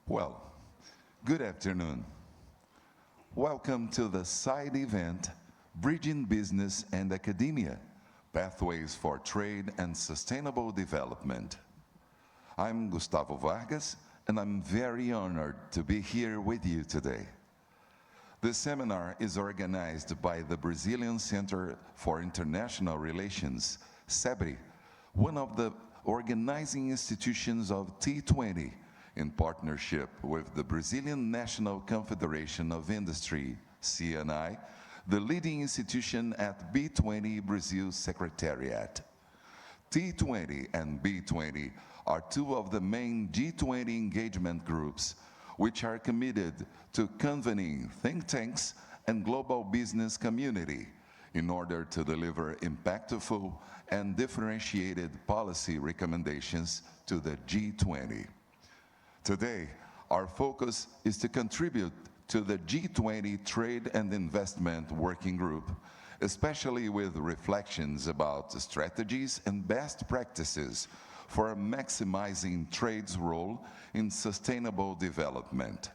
Well, good afternoon. Welcome to the side event, Bridging Business and Academia, Pathways for Trade and Sustainable Development. I'm Gustavo Vargas, and I'm very honored to be here with you today. This seminar is organized by the Brazilian Center for International Relations, SEBRE, one of the organizing institutions of T20, in partnership with the Brazilian National Confederation of Industry, CNI, the leading institution at B20 Brasil Secretariat. T20 and B20 are two of the main G20 engagement groups, which are committed to convening think tanks and global business community in order to deliver impactful and differentiated policy recommendations to the G20. Today, our focus is to contribute to the G20 Trade and Investment Working Group, especially with reflections about strategies and best practices for maximizing trade's role in sustainable development.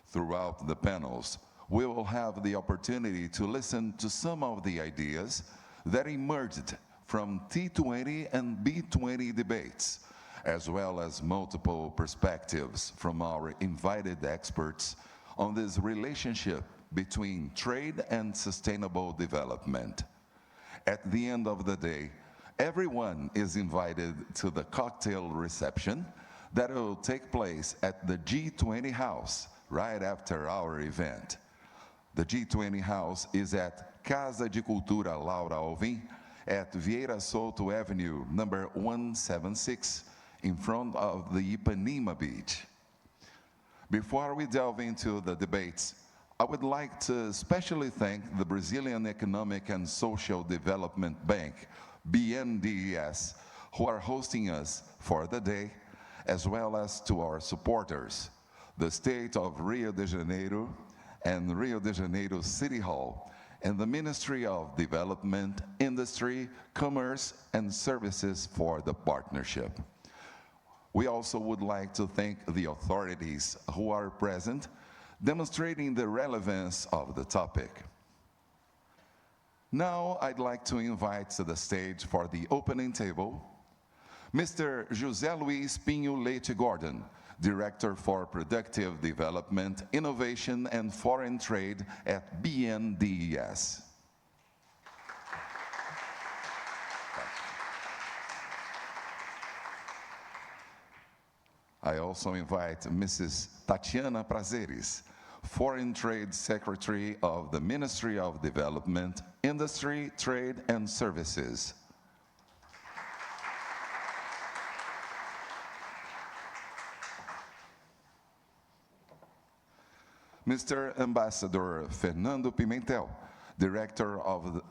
Throughout the panels, we will have the opportunity to listen to some of the ideas that emerged from T20 and B20 debates, as well as multiple perspectives from our invited experts on this relationship between trade and sustainable development. At the end of the day, everyone is invited to the cocktail reception that will take place at the G20 House right after our event. The G20 House is at Casa de Cultura Laura Alvim at Vieira Souto Avenue, number 176, in front of the Ipanema Beach. Before we delve into the debates, I would like to especially thank the Brazilian Economic and Social Development Bank, BNDES, who are hosting us for the day, as well as to our supporters, the State of Rio de Janeiro and Rio de Janeiro City Hall, and the Ministry of Development, Industry, Commerce, and Services for the partnership. We also would like to thank the authorities who are present, demonstrating the relevance of the topic. Now, I'd like to invite to the stage for the opening table, Mr. José Luiz Pinho Leite Gordon, Director for Productive Development, Innovation, and Foreign Trade at BNDES. I also invite Mrs. Tatiana Prazeres, Foreign Trade Secretary of the Ministry of Development, Industry, Trade, and Services. Mr. Ambassador Fernando Pimentel, Director of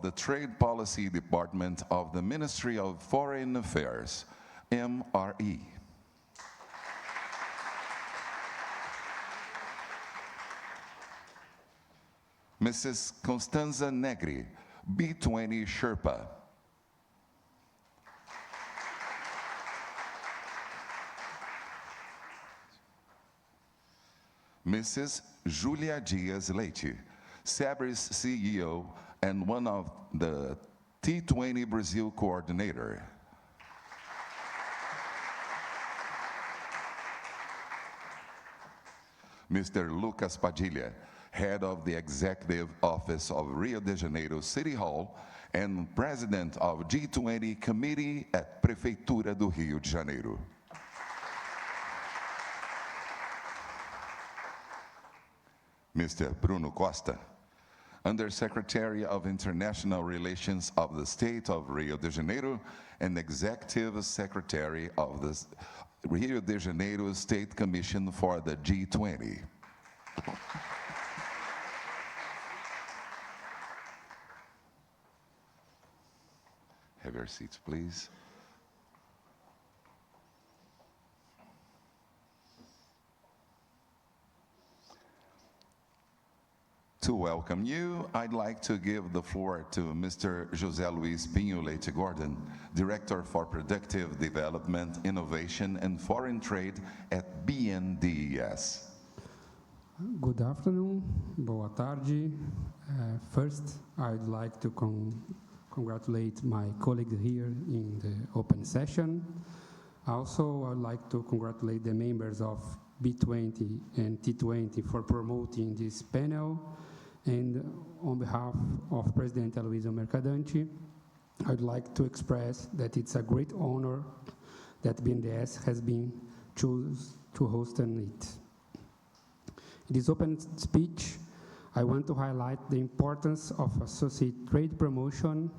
the Trade Policy Department of the Ministry of Foreign Affairs, MRE. Mrs. Constanza Negri, B20 Sherpa. Mrs. Julia Dias Leite, SEBRE's CEO and one of the T20 Brasil coordinator. Mr. Lucas Padilha, Head of the Executive Office of Rio de Janeiro City Hall and President of G20 Committee at Prefeitura do Rio de Janeiro. Mr. Bruno Costa, Undersecretary of International Relations of the State of Rio de Janeiro and Executive Secretary of the Rio de Janeiro State Commission for the G20. Have your seats, please. To welcome you, I'd like to give the floor to Mr. José Luis Pinho Leite Gordon, Director for Productive Development, Innovation and Foreign Trade at BNDES. Good afternoon, boa tarde. First, I'd like to congratulate my colleagues here in the open session. Also, I'd like to congratulate the members of B20 and T20 for promoting this panel. And on behalf of President Aloysio Mercadante, I'd like to express that it's a great honor that BNDES has been chosen to host it. In this open speech, I want to highlight the importance of associate trade promotion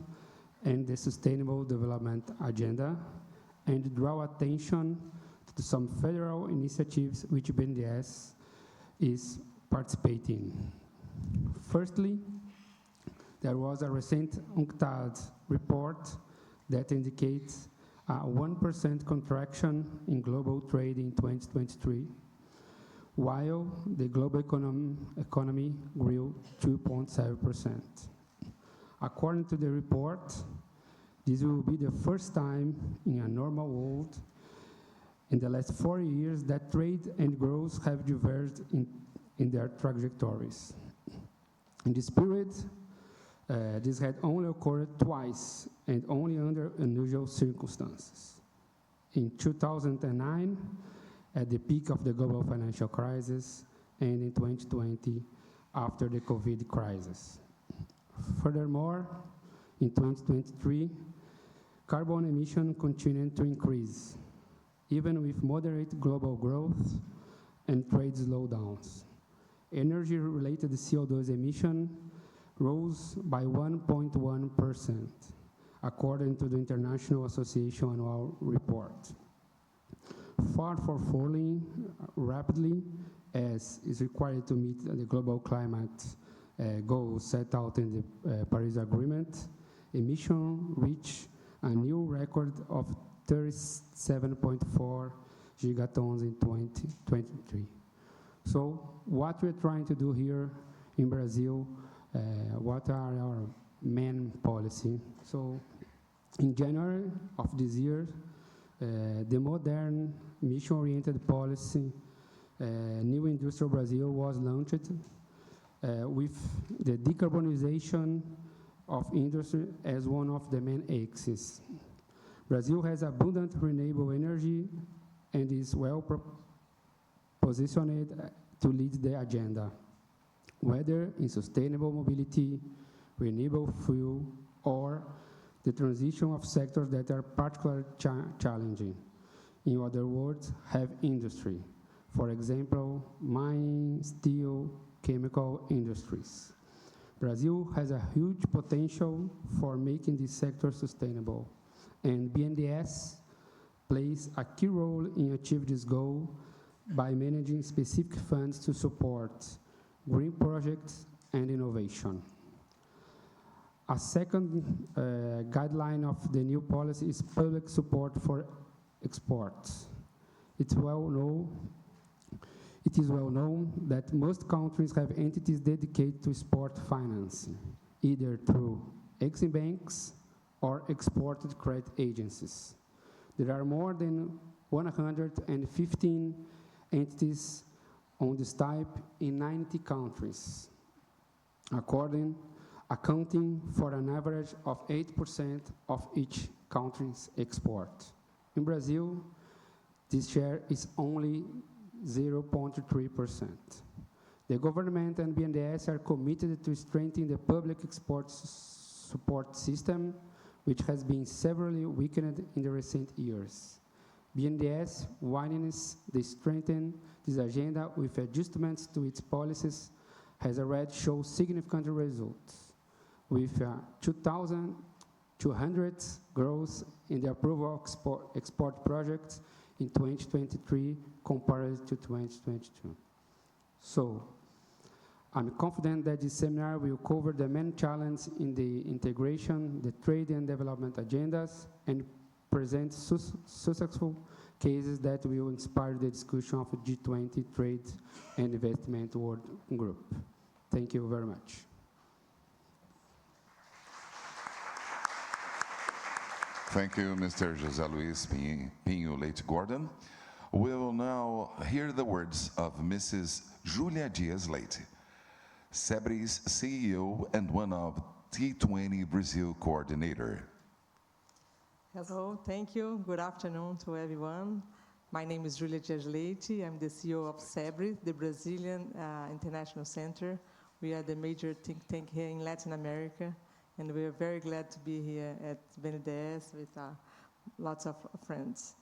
and the Sustainable Development Agenda, and draw attention to some federal initiatives which BNDES is participating. Firstly, there was a recent UNCTAD report that indicates a 1% contraction in global trade in 2023, while the global economy grew 2.7%. According to the report, this will be the first time in a normal world in the last 4 years that trade and growth have diverged in their trajectories. In this period, this had only occurred twice and only under unusual circumstances. In 2009, at the peak of the global financial crisis, and in 2020, after the COVID crisis. Furthermore, in 2023, carbon emission continued to increase, even with moderate global growth and trade slowdowns. Energy-related CO2 emission rose by 1.1%, according to the International Association Annual Report. Far from falling rapidly, as is required to meet the global climate goals set out in the Paris Agreement, emissions reached a new record of 37.4 gigatons in 2023. So what we're trying to do here in Brazil, what are our main policy? So in January of this year, the modern mission-oriented policy, New Industrial Brazil, was launched with the decarbonization of industry as one of the main axes. Brazil has abundant renewable energy and is well positioned to lead the agenda, whether in sustainable mobility, renewable fuel, or the transition of sectors that are particularly challenging. In other words, have industry. For example, mining, steel, chemical industries. Brazil has a huge potential for making this sector sustainable, and BNDES plays a key role in achieving this goal by managing specific funds to support green projects and innovation. A second guideline of the new policy is public support for exports. It is well known that most countries have entities dedicated to export financing, either through Exim banks or exported credit agencies. There are more than 115 entities on this type in 90 countries, accounting for an average of 8% of each country's export. In Brazil, this share is only 0.3%. The government and BNDES are committed to strengthening the public export support system, which has been severely weakened in the recent years. BNDES widens the strengthen this agenda with adjustments to its policies has already shown significant results, with 2,200 growth in the approval of export projects in 2023 compared to 2022. So, I'm confident that this seminar will cover the main challenges in the integration, the trade and development agendas, and present successful cases that will inspire the discussion of the G20 Trade and Investment World Group. Thank you very much. Thank you, Mr. José Luis Pinho Leite Gordon. We will now hear the words of Mrs. Julia Dias Leite, SEBRE's CEO and one of T20 Brasil coordinator. Hello, thank you. Good afternoon to everyone. My name is Julia Dias Leite. I'm the CEO of SEBRE, the Brazilian International Center. We are the major think tank here in Latin America, and we are very glad to be here at BNDES with lots of friends.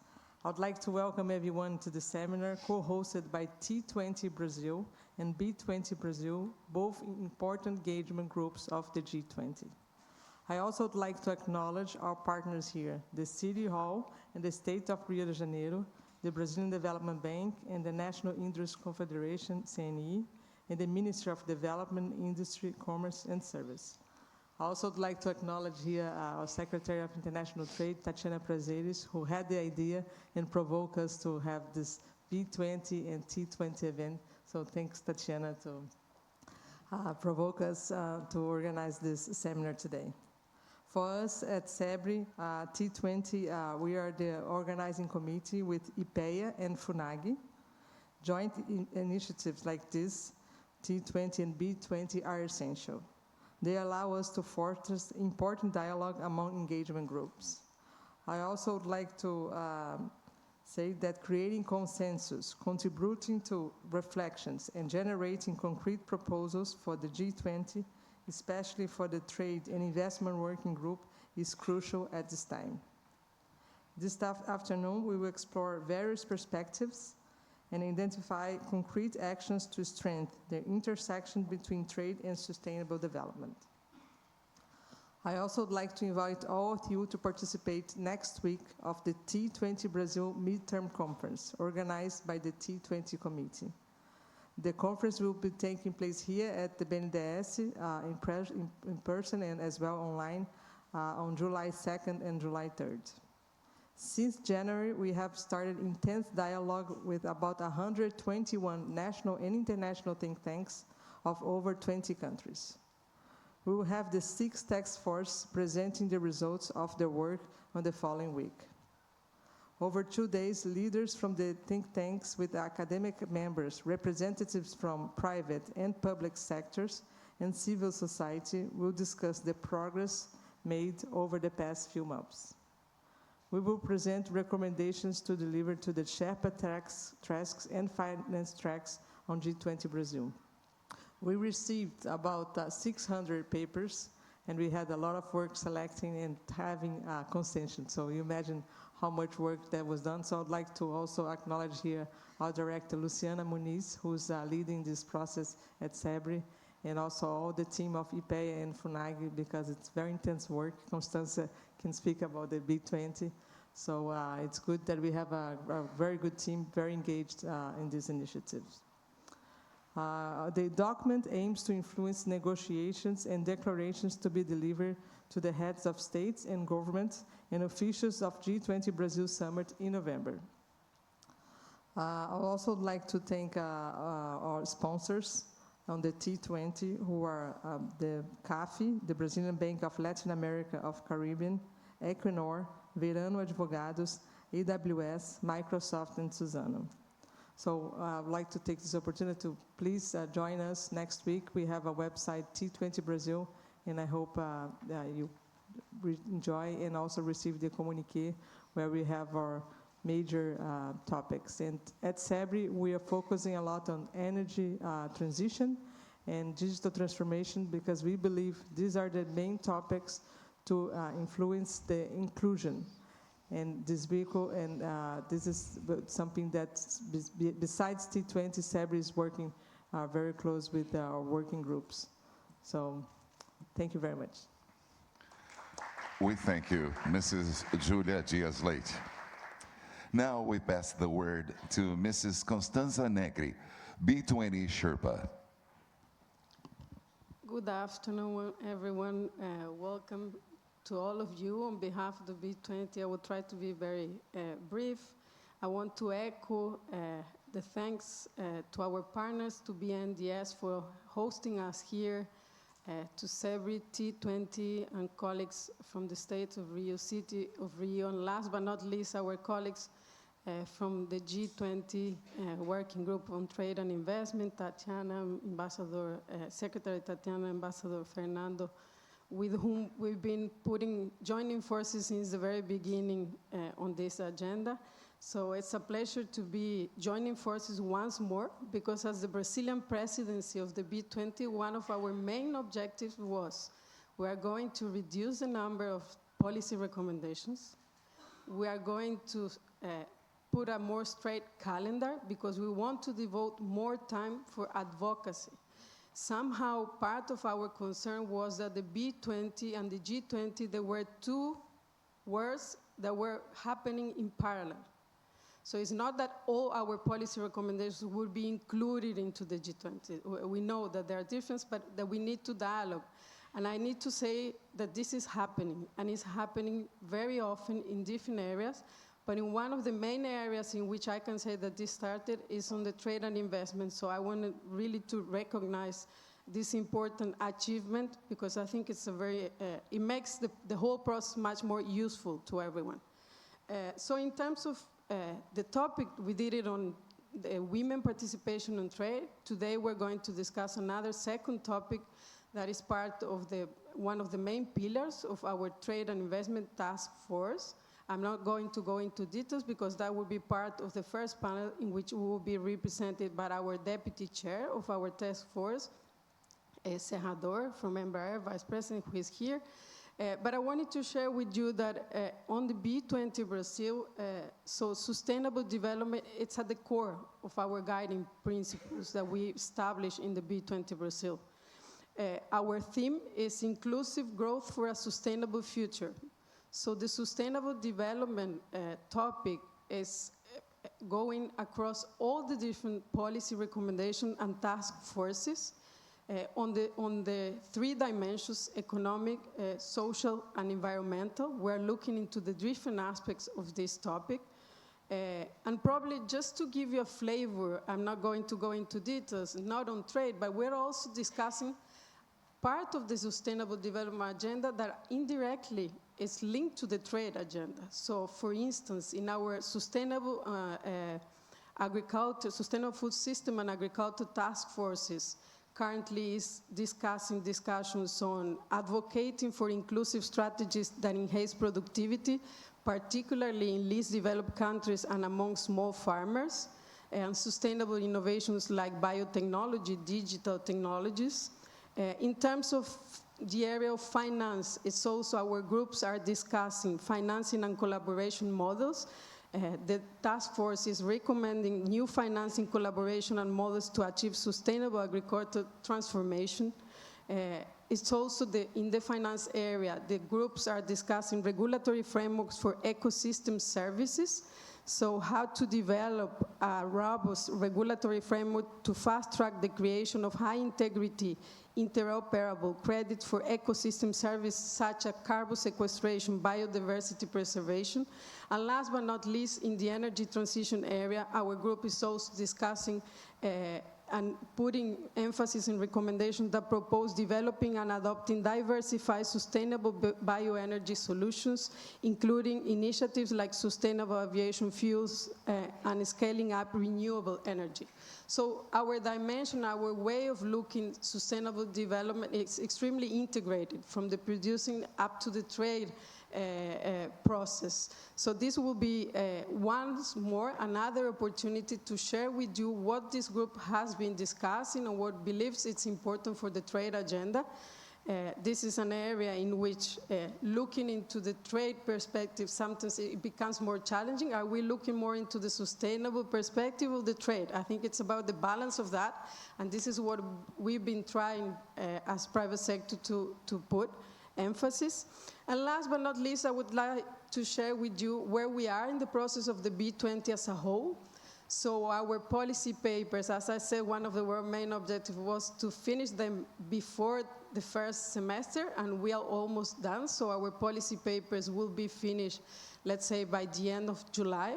I would like to welcome everyone to the seminar co-hosted by T20 Brasil and B20 Brasil, both important engagement groups of the G20. I also would like to acknowledge our partners here, the City Hall and the State of Rio de Janeiro, the Brazilian Development Bank and the National Industry Confederation, CNE, and the Ministry of Development, Industry, Commerce and Service. I also would like to acknowledge here our Secretary of International Trade, Tatiana Prazeres, who had the idea and provoked us to have this B20 and T20 event. So thanks, Tatiana, to provoke us to organize this seminar today. For us at SEBRE, T20, we are the organizing committee with IPEA and FUNAG. Joint initiatives like this, T20 and B20, are essential. They allow us to foster important dialogue among engagement groups. I also would like to say that creating consensus, contributing to reflections, and generating concrete proposals for the G20, especially for the Trade and Investment Working Group, is crucial at this time. This afternoon, we will explore various perspectives and identify concrete actions to strengthen the intersection between trade and sustainable development. I also would like to invite all of you to participate next week of the T20 Brasil Midterm Conference, organized by the T20 Committee. The conference will be taking place here at the BNDES in person and as well online on July 2nd and July 3rd. Since January, we have started intense dialogue with about 121 national and international think tanks of over 20 countries. We will have the 6th task force presenting the results of their work on the following week. Over 2 days, leaders from the think tanks with academic members, representatives from private and public sectors, and civil society will discuss the progress made over the past few months. We will present recommendations to deliver to the Sherpa tracks and finance tracks on G20 Brasil. We received about 600 papers, and we had a lot of work selecting and having consensus. So you imagine how much work that was done. So I'd like to also acknowledge here our director, Luciana Muniz, who's leading this process at SEBRE, and also all the team of IPEA and FUNAG, because it's very intense work. Constanza can speak about the B20. So it's good that we have a very good team, very engaged in these initiatives. The document aims to influence negotiations and declarations to be delivered to the heads of states and governments and officials of G20 Brasil Summit in November. I would also like to thank our sponsors on the T20, who are the CAFI, the Brazilian Bank of Latin America of Caribbean, Equinor, Verano Advogados, AWS, Microsoft, and Suzano. So I would like to take this opportunity to please join us next week. We have a website, T20 Brasil, and I hope you enjoy and also receive the communiqué where we have our major topics. And at SEBRE, we are focusing a lot on energy transition and digital transformation, because we believe these are the main topics to influence the inclusion and this vehicle, and this is something that, besides T20, SEBRE is working very close with our working groups. So, thank you very much. We thank you, Mrs. Julia Dias Leite. Now we pass the word to Mrs. Constanza Negri, B20 Sherpa. Good afternoon, everyone. Welcome to all of you. On behalf of the B20, I will try to be very brief. I want to echo the thanks to our partners, to BNDES for hosting us here, to Sebri, T20, and colleagues from the state of Rio, city of Rio, and last but not least, our colleagues from the G20 Working Group on Trade and Investment, Tatiana, Secretary Tatiana, Ambassador Fernando, with whom we've been joining forces since the very beginning on this agenda. So it's a pleasure to be joining forces once more, because as the Brazilian presidency of the B20, one of our main objectives was we are going to reduce the number of policy recommendations. We are going to put a more straight calendar, because we want to devote more time for advocacy. Somehow, part of our concern was that the B20 and the G20, there were two words that were happening in parallel. So it's not that all our policy recommendations would be included into the G20. We know that there are differences, but that we need to dialogue. And I need to say that this is happening, and it's happening very often in different areas. But in one of the main areas in which I can say that this started is on the trade and investment. So I wanted really to recognize this important achievement, because I think it's it makes the whole process much more useful to everyone. So in terms of the topic, we did it on women participation in trade. Today we're going to discuss another second topic that is part of one of the main pillars of our trade and investment task force. I'm not going to go into details, because that will be part of the first panel, in which we will be represented by our deputy chair of our task force, Serrador from Embraer, Vice President, who is here. But I wanted to share with you that on the B20 Brasil, so sustainable development, it's at the core of our guiding principles that we established in the B20 Brasil. Our theme is inclusive growth for a sustainable future. So the sustainable development topic is going across all the different policy recommendations and task forces on the three dimensions: economic, social, and environmental. We're looking into the different aspects of this topic. And probably just to give you a flavor, I'm not going to go into details, not on trade, but we're also discussing part of the sustainable development agenda that indirectly is linked to the trade agenda. So for instance, in our sustainable sustainable food system and agriculture task forces, currently is discussions on advocating for inclusive strategies that enhance productivity, particularly in least developed countries and among small farmers, and sustainable innovations like biotechnology, digital technologies. In terms of the area of finance, it's also our groups are discussing financing and collaboration models. The task force is recommending new financing collaboration and models to achieve sustainable agricultural transformation. It's also in the finance area, the groups are discussing regulatory frameworks for ecosystem services. So how to develop a robust regulatory framework to fast-track the creation of high-integrity, interoperable credit for ecosystem services such as carbon sequestration, biodiversity preservation. And last but not least, in the energy transition area, our group is also discussing and putting emphasis in recommendations that propose developing and adopting diversified, sustainable bioenergy solutions, including initiatives like sustainable aviation fuels and scaling up renewable energy. So our dimension, our way of looking sustainable development is extremely integrated, from the producing up to the trade process. So this will be once more another opportunity to share with you what this group has been discussing and what believes it's important for the trade agenda. This is an area in which looking into the trade perspective, sometimes it becomes more challenging. Are we looking more into the sustainable perspective of the trade? I think it's about the balance of that, and this is what we've been trying as private sector to put emphasis. And last but not least, I would like to share with you where we are in the process of the B20 as a whole. So our policy papers, as I said, one of the main objectives was to finish them before the first semester, and we are almost done. So our policy papers will be finished, let's say, by the end of July.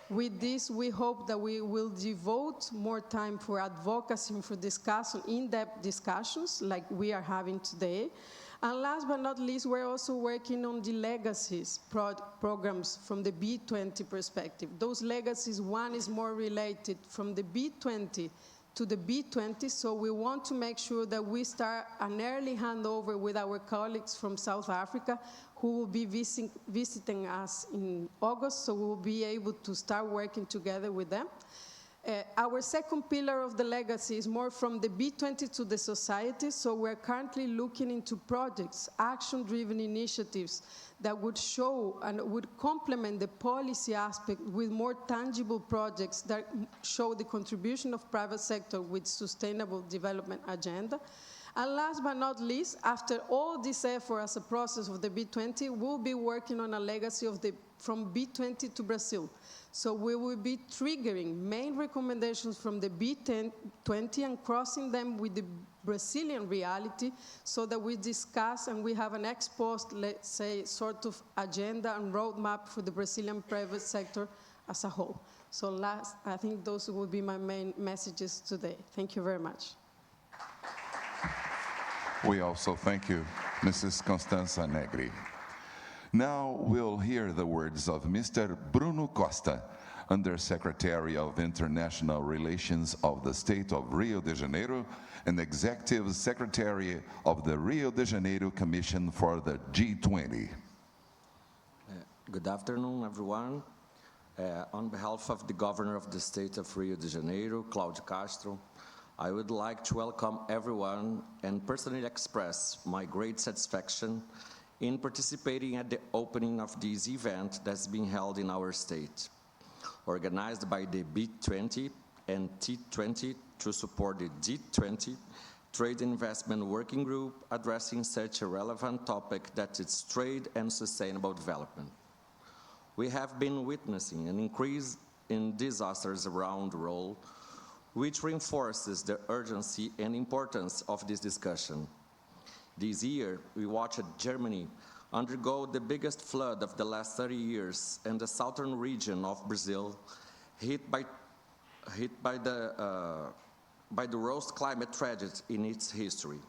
With this, we hope that we will devote more time for advocacy and for discussion, in-depth discussions like we are having today. And last but not least, we're also working on the legacies programs from the B20 perspective. Those legacies, one is more related from the B20 to the B20, so we want to make sure that we start an early handover with our colleagues from South Africa who will be visiting us in August, so we will be able to start working together with them. Our second pillar of the legacy is more from the B20 to the society, so we're currently looking into projects, action-driven initiatives that would show and would complement the policy aspect with more tangible projects that show the contribution of private sector with sustainable development agenda. And last but not least, after all this effort as a process of the B20, we'll be working on a legacy of from B20 to Brazil. So we will be triggering main recommendations from the B20 and crossing them with the Brazilian reality so that we discuss and we have an ex-post, let's say, sort of agenda and roadmap for the Brazilian private sector as a whole. So I think those will be my main messages today. Thank you very much. We also thank you, Mrs. Constanza Negri. Now we'll hear the words of Mr. Bruno Costa, Undersecretary of International Relations of the State of Rio de Janeiro and Executive Secretary of the Rio de Janeiro Commission for the G20. Good afternoon, everyone. On behalf of the Governor of the State of Rio de Janeiro, Cláudio Castro, I would like to welcome everyone and personally express my great satisfaction in participating at the opening of this event that's being held in our state, organized by the B20 and T20 to support the G20 Trade Investment Working Group addressing such a relevant topic that is trade and sustainable development. We have been witnessing an increase in disasters around the world, which reinforces the urgency and importance of this discussion. This year, we watched Germany undergo the biggest flood of the last 30 years, and the southern region of Brazil hit by the worst climate tragedy in its history,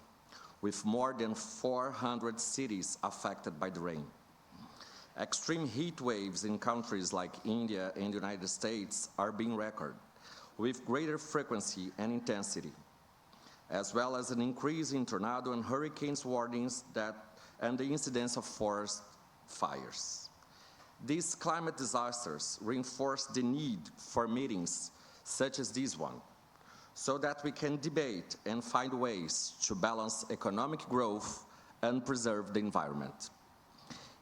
with more than 400 cities affected by the rain. Extreme heat waves in countries like India and the United States are being recorded, with greater frequency and intensity, as well as an increase in tornado and hurricanes warnings and the incidence of forest fires. These climate disasters reinforce the need for meetings such as this one, so that we can debate and find ways to balance economic growth and preserve the environment.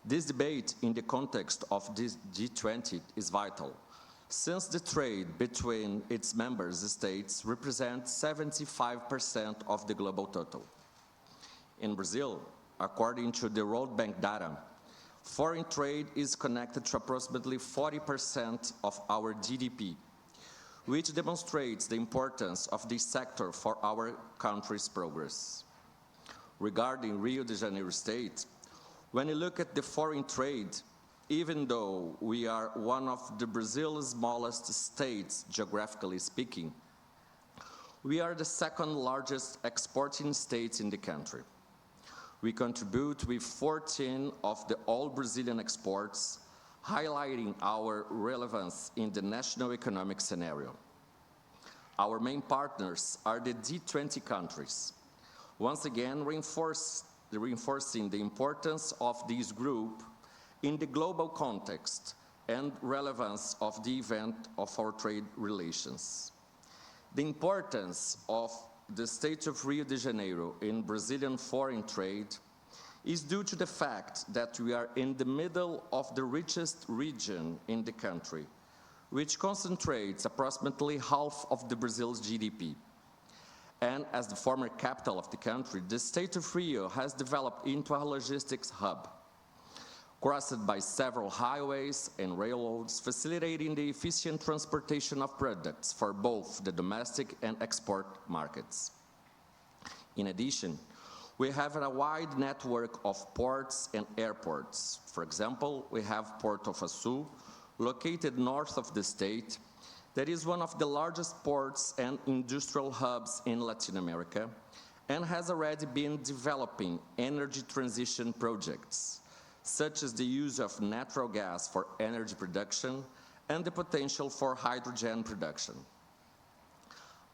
This debate in the context of this G20 is vital, since the trade between its member states represents 75% of the global total. In Brazil, according to the World Bank data, foreign trade is connected to approximately 40% of our GDP, which demonstrates the importance of this sector for our country's progress. Regarding Rio de Janeiro state, when you look at the foreign trade, even though we are one of Brazil's smallest states, geographically speaking, we are the second largest exporting state in the country. We contribute with 14 of the all Brazilian exports, highlighting our relevance in the national economic scenario. Our main partners are the G20 countries, once again reinforcing the importance of this group in the global context and relevance of the event of our trade relations. The importance of the state of Rio de Janeiro in Brazilian foreign trade is due to the fact that we are in the middle of the richest region in the country, which concentrates approximately half of Brazil's GDP. And as the former capital of the country, the state of Rio has developed into a logistics hub. crossed by several highways and railroads, facilitating the efficient transportation of products for both the domestic and export markets. In addition, we have a wide network of ports and airports. For example, we have Porto Açu, located north of the state, that is one of the largest ports and industrial hubs in Latin America, and has already been developing energy transition projects, such as the use of natural gas for energy production and the potential for hydrogen production.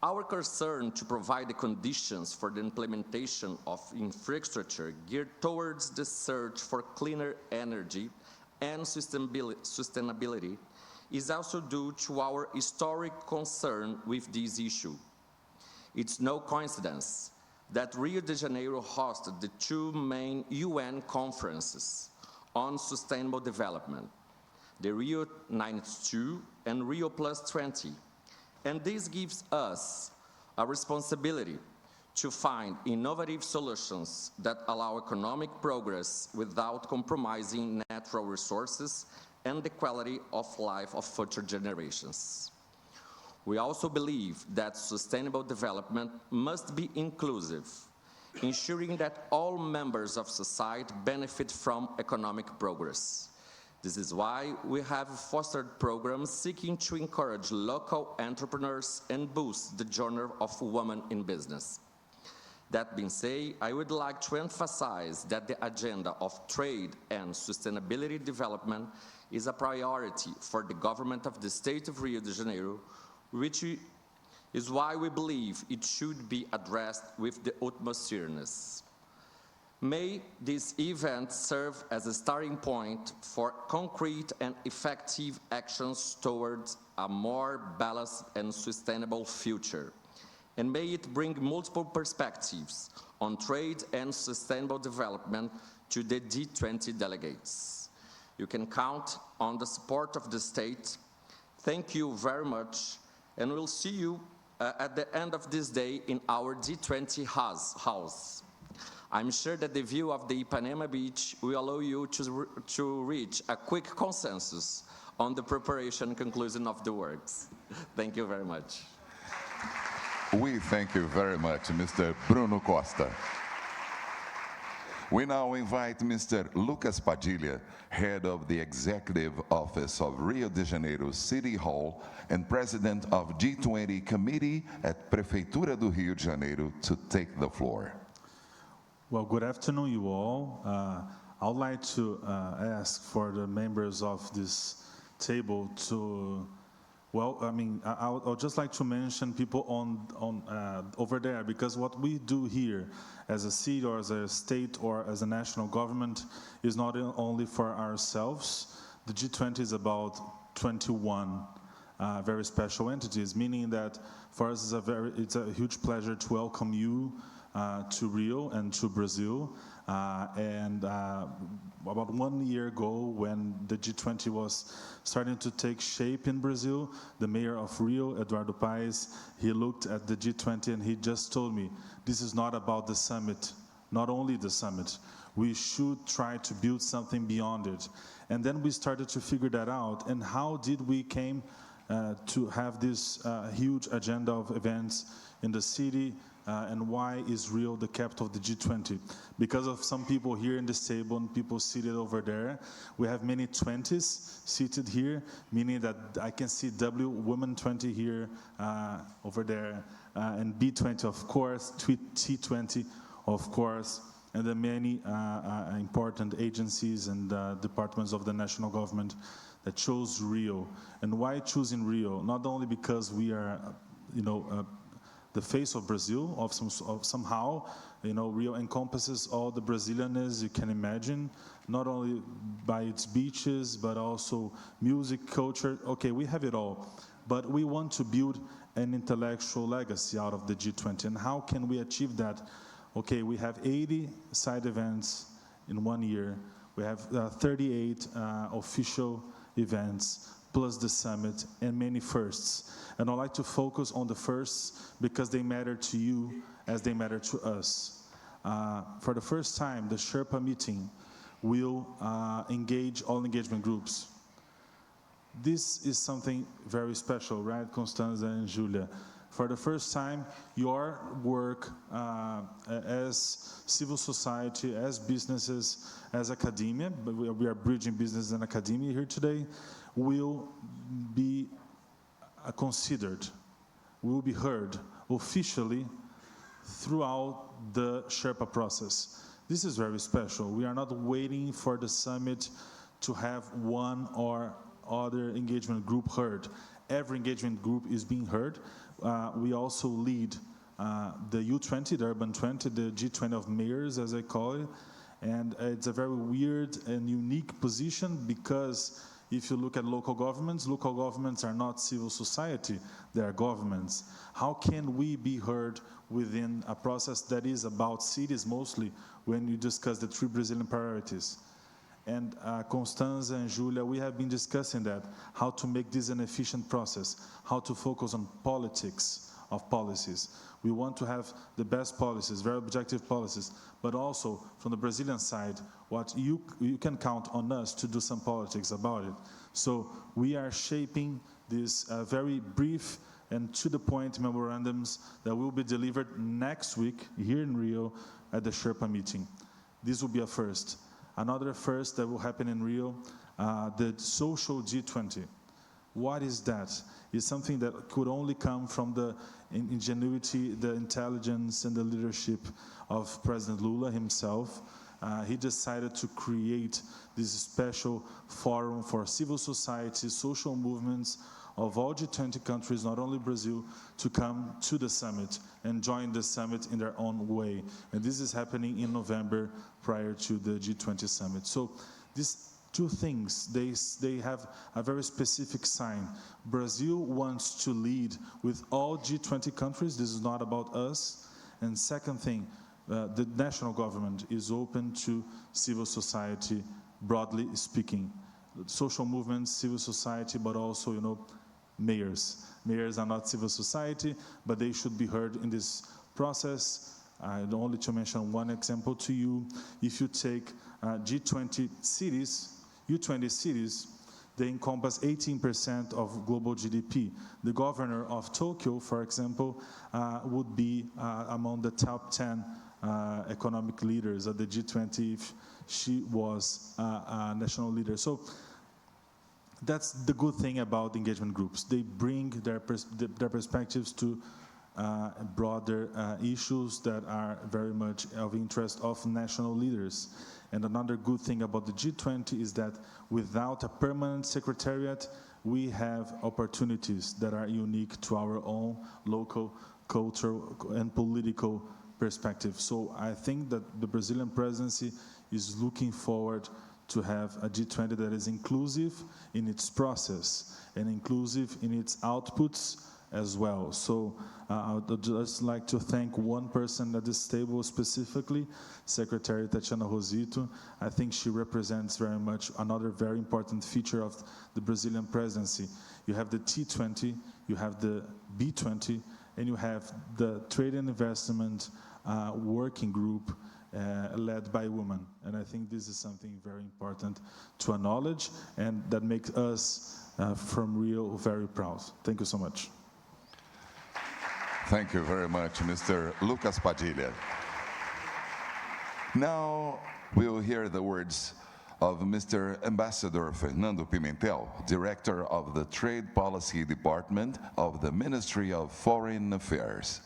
Our concern to provide the conditions for the implementation of infrastructure geared towards the search for cleaner energy and sustainability is also due to our historic concern with this issue. It's no coincidence that Rio de Janeiro hosted the two main UN conferences on sustainable development, the Rio 92 and Rio Plus 20. And this gives us a responsibility to find innovative solutions that allow economic progress without compromising natural resources and the quality of life of future generations. We also believe that sustainable development must be inclusive, ensuring that all members of society benefit from economic progress. This is why we have fostered programs seeking to encourage local entrepreneurs and boost the journey of women in business. That being said, I would like to emphasize that the agenda of trade and sustainability development is a priority for the government of the state of Rio de Janeiro, which is why we believe it should be addressed with the utmost seriousness. May this event serve as a starting point for concrete and effective actions towards a more balanced and sustainable future. And may it bring multiple perspectives on trade and sustainable development to the G20 delegates. You can count on the support of the state. Thank you very much, and we'll see you at the end of this day in our G20 house. I'm sure that the view of the Ipanema Beach will allow you to reach a quick consensus on the preparation and conclusion of the works. Thank you very much. We thank you very much, Mr. Bruno Costa. We now invite Mr. Lucas Padilha, head of the Executive Office of Rio de Janeiro City Hall and president of G20 Committee at Prefeitura do Rio de Janeiro, to take the floor. Well, good afternoon, you all. I would like to ask for the members of this table to, well, I mean, I would just like to mention people on over there, because what we do here as a city or as a state or as a national government is not only for ourselves. The G20 is about 21 very special entities, meaning that for us it's a huge pleasure to welcome you to Rio and to Brazil. About 1 year ago, when the G20 was starting to take shape in Brazil, the mayor of Rio, Eduardo Paes, he looked at the G20 and he just told me, this is not about the summit, not only the summit. We should try to build something beyond it. And then we started to figure that out. And how did we came to have this huge agenda of events in the city? And why is Rio the capital of the G20? Because of some people here in this table and people seated over there. We have many 20s seated here, meaning that I can see women 20 here, over there, and B20, of course, T20, of course, and the many important agencies and departments of the national government that chose Rio. And why choosing Rio? Not only because we are, the face of Brazil, somehow, Rio encompasses all the Brazilianness you can imagine, not only by its beaches, but also music, culture. Okay, we have it all. But we want to build an intellectual legacy out of the G20. And how can we achieve that? Okay, we have 80 side events in 1 year. We have 38 official events, plus the summit, and many firsts. And I'd like to focus on the firsts because they matter to you as they matter to us. For the first time, the Sherpa meeting will engage all engagement groups. This is something very special, right, Constanza and Julia? For the first time, your work as civil society, as businesses, as academia, but we are bridging business and academia here today, will be considered, will be heard officially throughout the Sherpa process. This is very special. We are not waiting for the summit to have one or other engagement group heard. Every engagement group is being heard. We also lead the U20, the Urban 20, the G20 of mayors, as I call it. And it's a very weird and unique position because if you look at local governments are not civil society, they are governments. How can we be heard within a process that is about cities mostly when you discuss the 3 Brazilian priorities? And Constanza and Julia, we have been discussing that, how to make this an efficient process, how to focus on politics of policies. We want to have the best policies, very objective policies, but also from the Brazilian side, what you can count on us to do some politics about it. So we are shaping these very brief and to-the-point memorandums that will be delivered next week here in Rio at the Sherpa meeting. This will be a first. Another first that will happen in Rio, the social G20. What is that? It's something that could only come from the ingenuity, the intelligence, and the leadership of President Lula himself. He decided to create this special forum for civil society, social movements of all G20 countries, not only Brazil, to come to the summit and join the summit in their own way. And this is happening in November prior to the G20 summit. So these 2 things, they have a very specific sign. Brazil wants to lead with all G20 countries. This is not about us. And second thing, the national government is open to civil society, broadly speaking. Social movements, civil society, but also, mayors. Mayors are not civil society, but they should be heard in this process. Only to mention one example to you, if you take G20 cities, U20 cities, they encompass 18% of global GDP. The governor of Tokyo, for example, would be among the top 10 economic leaders of the G20 if she was a national leader. So that's the good thing about engagement groups. They bring their perspectives to broader issues that are very much of interest of national leaders. And another good thing about the G20 is that without a permanent secretariat, we have opportunities that are unique to our own local, cultural, and political perspective. So I think that the Brazilian presidency is looking forward to have a G20 that is inclusive in its process and inclusive in its outputs as well. So I would just like to thank one person at this table specifically, Secretary Tatiana Rosito. I think she represents very much another very important feature of the Brazilian presidency. You have the T20, you have the B20, and you have the Trade and Investment Working Group led by women. And I think this is something very important to acknowledge and that makes us from Rio very proud. Thank you so much. Thank you very much, Mr. Lucas Padilha. Now we'll hear the words of Mr. Ambassador Fernando Pimentel, Director of the Trade Policy Department of the Ministry of Foreign Affairs.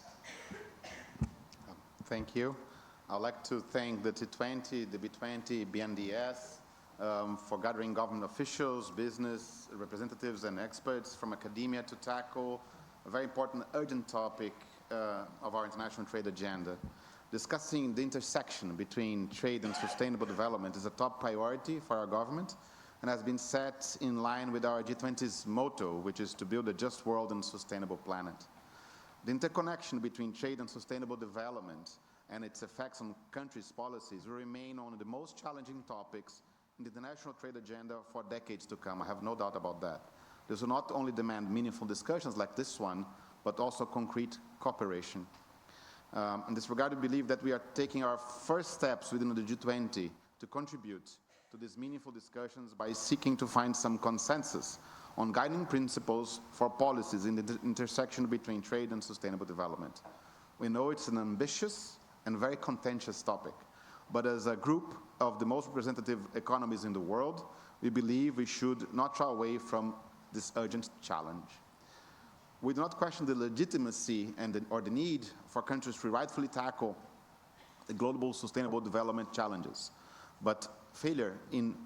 Thank you. I'd like to thank the T20, the B20, BNDES for gathering government officials, business representatives, and experts from academia to tackle a very important, urgent topic of our international trade agenda. Discussing the intersection between trade and sustainable development is a top priority for our government and has been set in line with our G20's motto, which is to build a just world and sustainable planet. The interconnection between trade and sustainable development and its effects on countries' policies will remain one of the most challenging topics in the international trade agenda for decades to come. I have no doubt about that. This will not only demand meaningful discussions like this one, but also concrete cooperation. In this regard, we believe that we are taking our first steps within the G20 to contribute to these meaningful discussions by seeking to find some consensus on guiding principles for policies in the intersection between trade and sustainable development. We know it's an ambitious and very contentious topic, but as a group of the most representative economies in the world, we believe we should not shy away from this urgent challenge. We do not question the legitimacy or the need for countries to rightfully tackle the global sustainable development challenges, but failure in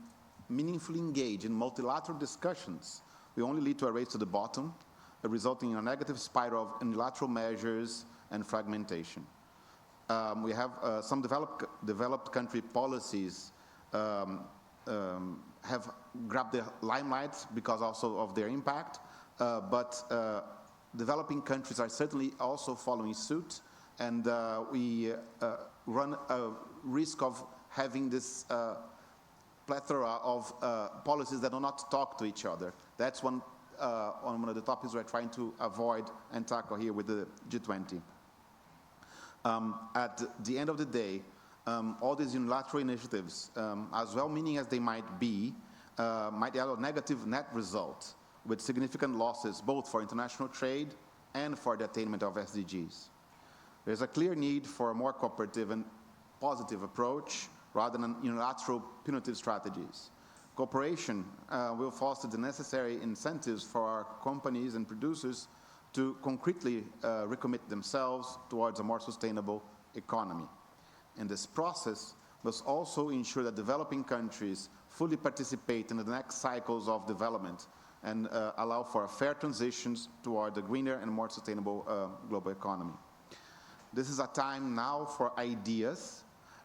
meaningfully engage in multilateral discussions will only lead to a race to the bottom, resulting in a negative spiral of unilateral measures and fragmentation. We have some developed country policies have grabbed the limelight because also of their impact, but developing countries are certainly also following suit, and we run a risk of having this plethora of policies that do not talk to each other. That's one of the topics we're trying to avoid and tackle here with the G20. At the end of the day, all these unilateral initiatives, as well-meaning as they might be, might have a negative net result with significant losses both for international trade and for the attainment of SDGs. There's a clear need for a more cooperative and positive approach rather than unilateral punitive strategies. Cooperation will foster the necessary incentives for our companies and producers to concretely recommit themselves towards a more sustainable economy. And this process must also ensure that developing countries fully participate in the next cycles of development and allow for a fair transitions toward a greener and more sustainable global economy. This is a time now for ideas,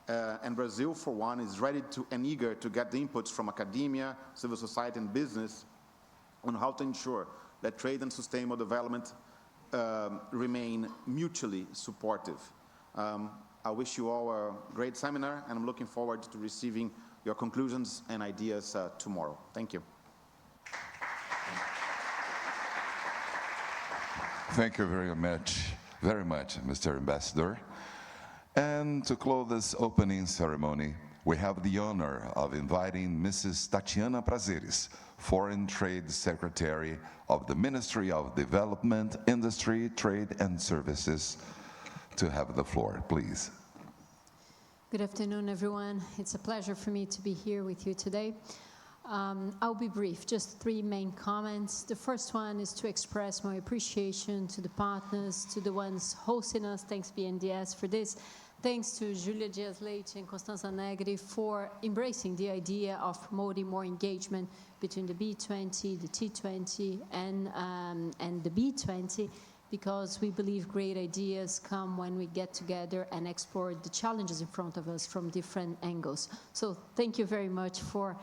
and Brazil, for one, is ready to and eager to get the inputs from academia, civil society, and business on how to ensure that trade and sustainable development remain mutually supportive. I wish you all a great seminar, and I'm looking forward to receiving your conclusions and ideas tomorrow. Thank you. Thank you very much, Mr. Ambassador. And to close this opening ceremony, we have the honor of inviting Mrs. Tatiana Prazeres, Foreign Trade Secretary of the Ministry of Development, Industry, Trade and Services, to have the floor, please. Good afternoon, everyone. It's a pleasure for me to be here with you today. I'll be brief, just 3 main comments. The first one is to express my appreciation to the partners, to the ones hosting us. Thanks BNDES for this. Thanks to Julia Dias-Leite and Constanza Negri for embracing the idea of promoting more engagement between the B20, the T20, and the B20, because we believe great ideas come when we get together and explore the challenges in front of us from different angles. So thank you very much for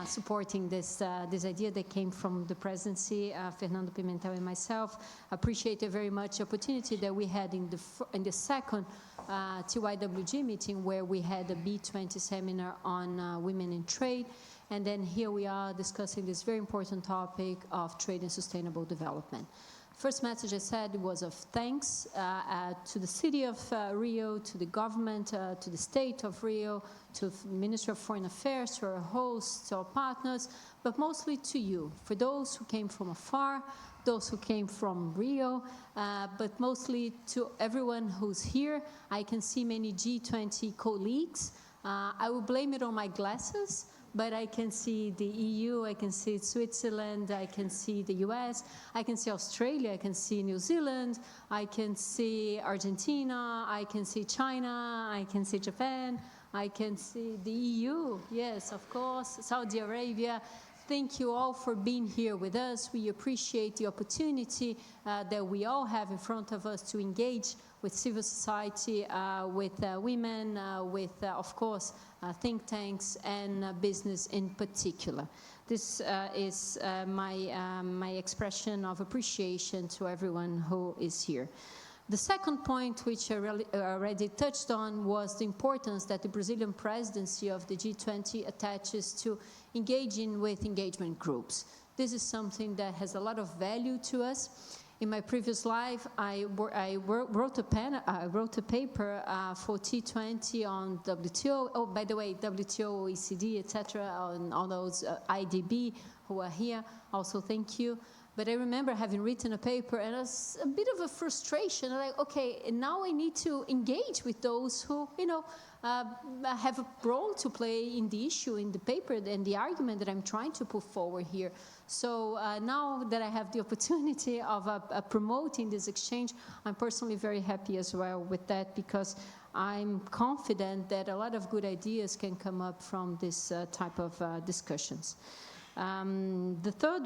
supporting this idea that came from the presidency, Fernando Pimentel and myself. Appreciate very much the opportunity that we had in the second TYWG meeting, where we had a B20 seminar on women in trade. And then here we are discussing this very important topic of trade and sustainable development. First message I said was of thanks to the city of Rio, to the government, to the state of Rio, to the Ministry of Foreign Affairs, to our hosts, to our partners, but mostly to you, for those who came from afar, those who came from Rio, but mostly to everyone who's here. I can see many G20 colleagues. I will blame it on my glasses, but I can see the EU, I can see Switzerland, I can see the US, I can see Australia, I can see New Zealand, I can see Argentina, I can see China, I can see Japan, I can see the EU, yes, of course, Saudi Arabia. Thank you all for being here with us. We appreciate the opportunity that we all have in front of us to engage with civil society, with women, with, of course, think tanks and business in particular. This is my expression of appreciation to everyone who is here. The second point, which I already touched on, was the importance that the Brazilian presidency of the G20 attaches to engaging with engagement groups. This is something that has a lot of value to us. In my previous life, I wrote a paper for T20 on WTO. Oh, by the way, WTO, OECD, etc., on all those IDB who are here. Also, thank you. But I remember having written a paper, and it was a bit of a frustration. Like, okay, and now I need to engage with those who, have a role to play in the issue, in the paper, and the argument that I'm trying to put forward here. So now that I have the opportunity of promoting this exchange, I'm personally very happy as well with that, because I'm confident that a lot of good ideas can come up from this type of discussions. The third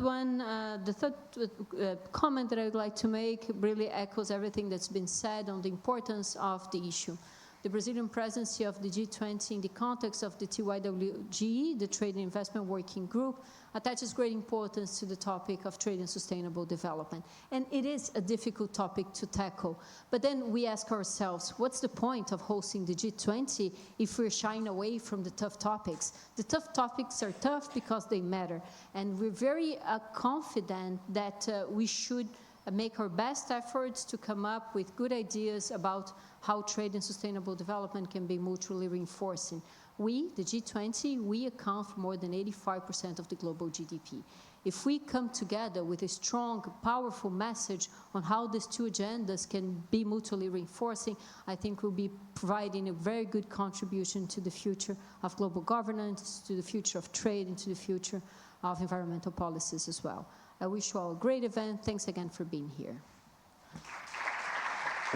comment that I would like to make really echoes everything that's been said on the importance of the issue. The Brazilian presidency of the G20 in the context of the TYWGE, the Trade and Investment Working Group, attaches great importance to the topic of trade and sustainable development. And it is a difficult topic to tackle. But then we ask ourselves, what's the point of hosting the G20 if we're shying away from the tough topics? The tough topics are tough because they matter. And we're very confident that we should make our best efforts to come up with good ideas about how trade and sustainable development can be mutually reinforcing. We, the G20, we account for more than 85% of the global GDP. If we come together with a strong, powerful message on how these two agendas can be mutually reinforcing, I think we'll be providing a very good contribution to the future of global governance, to the future of trade, and to the future of environmental policies as well. I wish you all a great event. Thanks again for being here.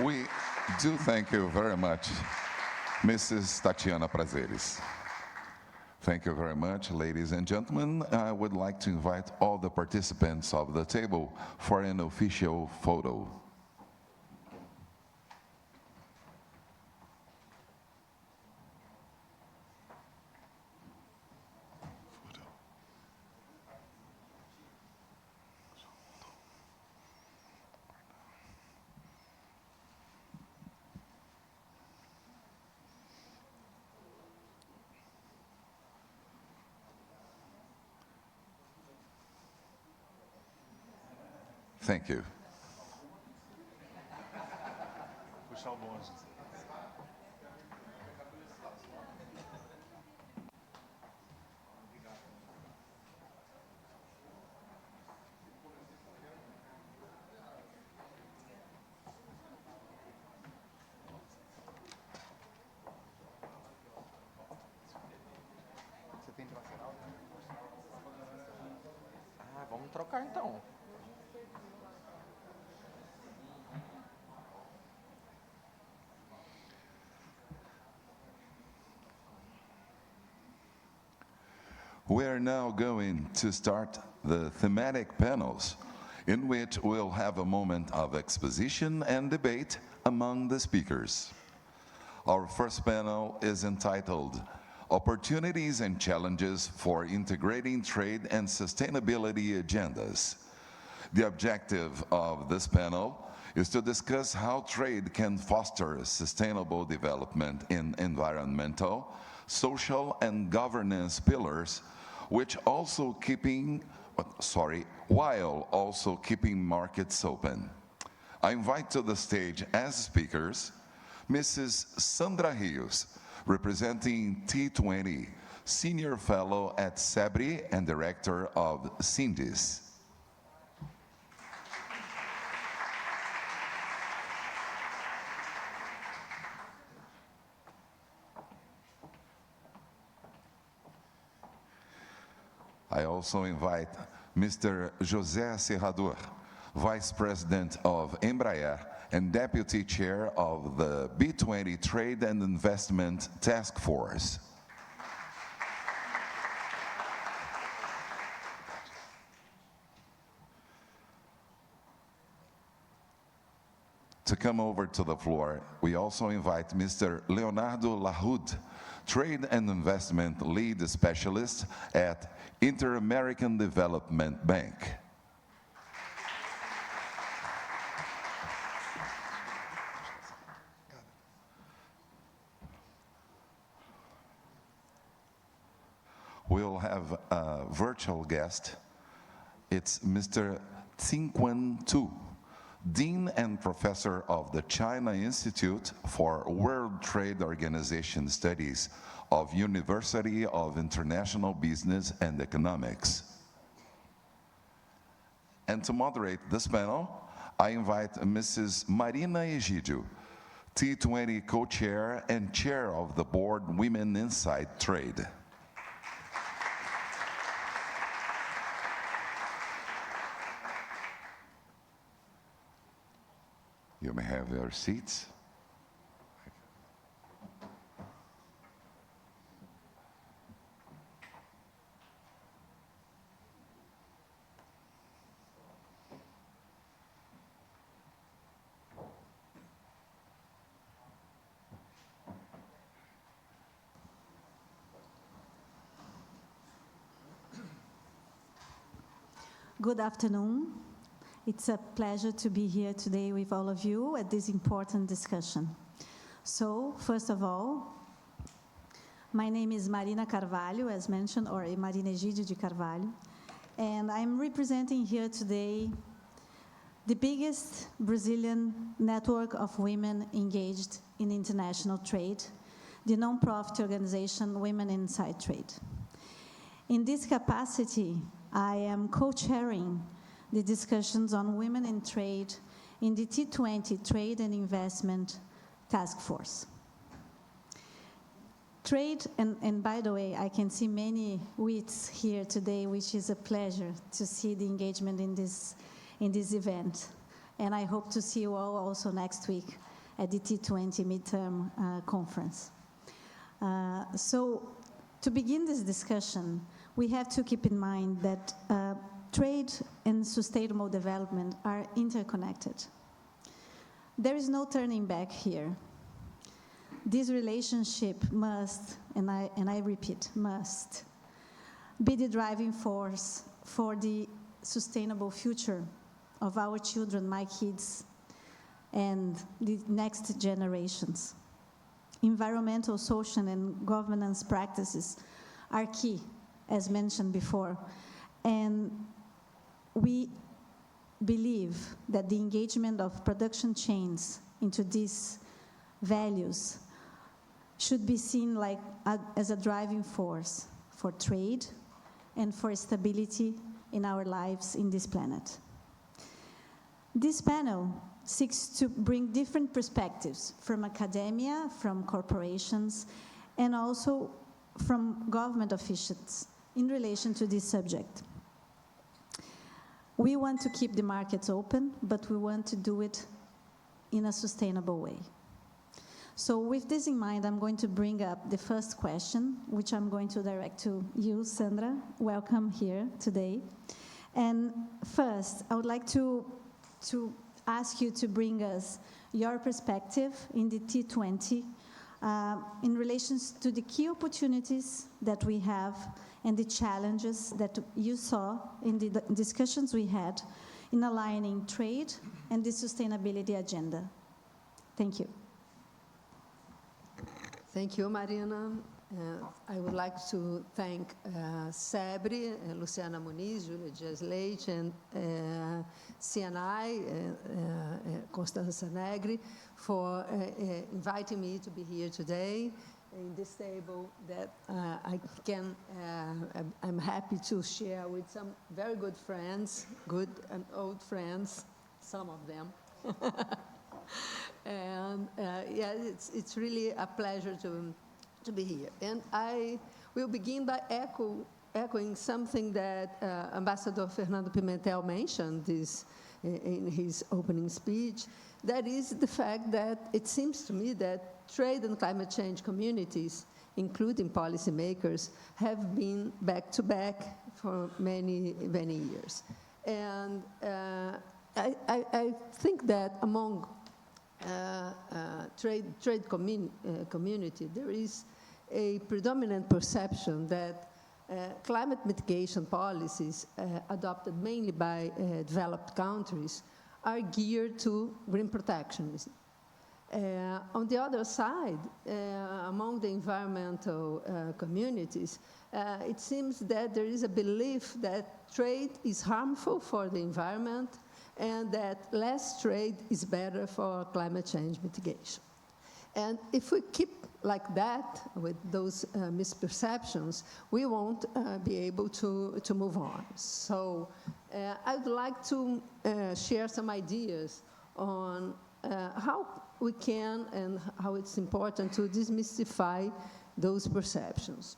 We do thank you very much, Mrs. Tatiana Prazeres. Thank you very much, ladies and gentlemen. I would like to invite all the participants of the table for an official photo. Thank you. Vamos trocar então. We are now going to start the thematic panels, in which we'll have a moment of exposition and debate among the speakers. Our first panel is entitled Opportunities and Challenges for Integrating Trade and Sustainability Agendas. The objective of this panel is to discuss how trade can foster sustainable development in environmental, social, and governance pillars, while also keeping markets open. I invite to the stage as speakers Mrs. Sandra Rios, representing T20, Senior Fellow at SEBRE and Director of CINDIS. I also invite Mr. José Serrador, Vice President of Embraer and Deputy Chair of the B20 Trade and Investment Task Force. To come over to the floor, we also invite Mr. Leonardo Lahoud, Trade and Investment Lead Specialist at Inter-American Development Bank. We'll have a virtual guest. It's Mr. Tsingquan Tu, Dean and Professor of the China Institute for World Trade Organization Studies of University of International Business and Economics. And to moderate this panel, I invite Mrs. Marina Egidio, T20 co-chair and chair of the board Women Inside Trade. You may have your seats. Good afternoon. It's a pleasure to be here today with all of you at this important discussion. So, first of all, my name is Marina Carvalho, as mentioned, or Marina Egidio de Carvalho, and I'm representing here today the biggest Brazilian network of women engaged in international trade, the non-profit organization Women Inside Trade. In this capacity, I am co-chairing the discussions on women in trade in the T20 Trade and Investment Task Force. Trade, and by the way, I can see many wits here today, which is a pleasure to see the engagement in this event. And I hope to see you all also next week at the T20 midterm conference. So to begin this discussion, we have to keep in mind that trade and sustainable development are interconnected. There is no turning back here. This relationship must, and I repeat, must be the driving force for the sustainable future of our children, my kids, and the next generations. Environmental, social, and governance practices are key, as mentioned before, and we believe that the engagement of production chains into these values should be seen as a driving force for trade and for stability in our lives in this planet. This panel seeks to bring different perspectives from academia, from corporations, and also from government officials in relation to this subject. We want to keep the markets open, but we want to do it in a sustainable way. So with this in mind, I'm going to bring up the first question, which I'm going to direct to you, Sandra. Welcome here today. And first, I would like to ask you to bring us your perspective in the T20 in relation to the key opportunities that we have and the challenges that you saw in the discussions we had in aligning trade and the sustainability agenda. Thank you. Thank you, Marina. I would like to thank SEBRE, Luciana Muniz, Julia Dias-Leite, and CNI, Constanza Negri, for inviting me to be here today in this table that I'm happy to share with some very good friends, good and old friends, some of them. And yeah, it's really a pleasure to be here. And I will begin by echoing something that Ambassador Fernando Pimentel mentioned in his opening speech. That is the fact that it seems to me that trade and climate change communities, including policymakers, have been back-to-back for many, many years. And I think that among trade community, there is a predominant perception that climate mitigation policies adopted mainly by developed countries are geared to green protectionism. On the other side, among the environmental communities, it seems that there is a belief that trade is harmful for the environment and that less trade is better for climate change mitigation. And if we keep like that, with those misperceptions, we won't be able to move on. So I'd like to share some ideas on how we can and how it's important to demystify those perceptions.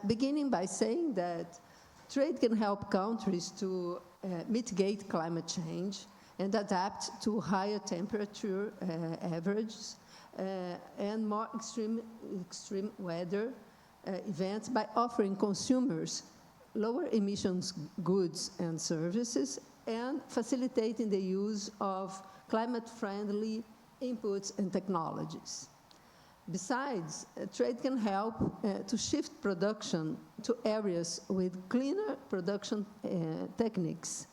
Beginning by saying that trade can help countries to mitigate climate change and adapt to higher temperature averages and more extreme weather events by offering consumers lower emissions goods and services and facilitating the use of climate-friendly inputs and technologies. Besides, trade can help to shift production to areas with cleaner production techniques.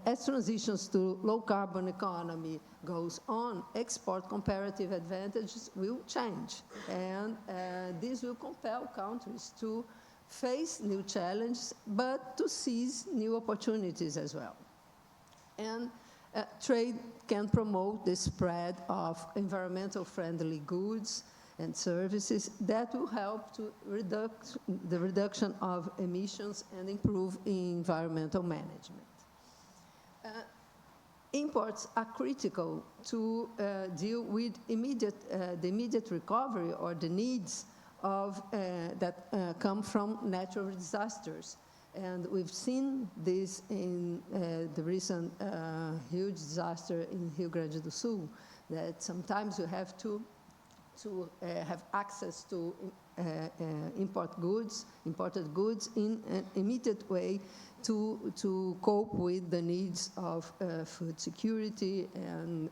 As transitions to low-carbon economy goes on, export comparative advantages will change, and this will compel countries to face new challenges, but to seize new opportunities as well. And trade can promote the spread of environmental-friendly goods and services that will help to the reduction of emissions and improve environmental management. Imports are critical to deal with the immediate recovery or the needs of, that come from natural disasters. And we've seen this in the recent huge disaster in Rio Grande do Sul, that sometimes you have to have access to imported goods in an immediate way to cope with the needs of food security and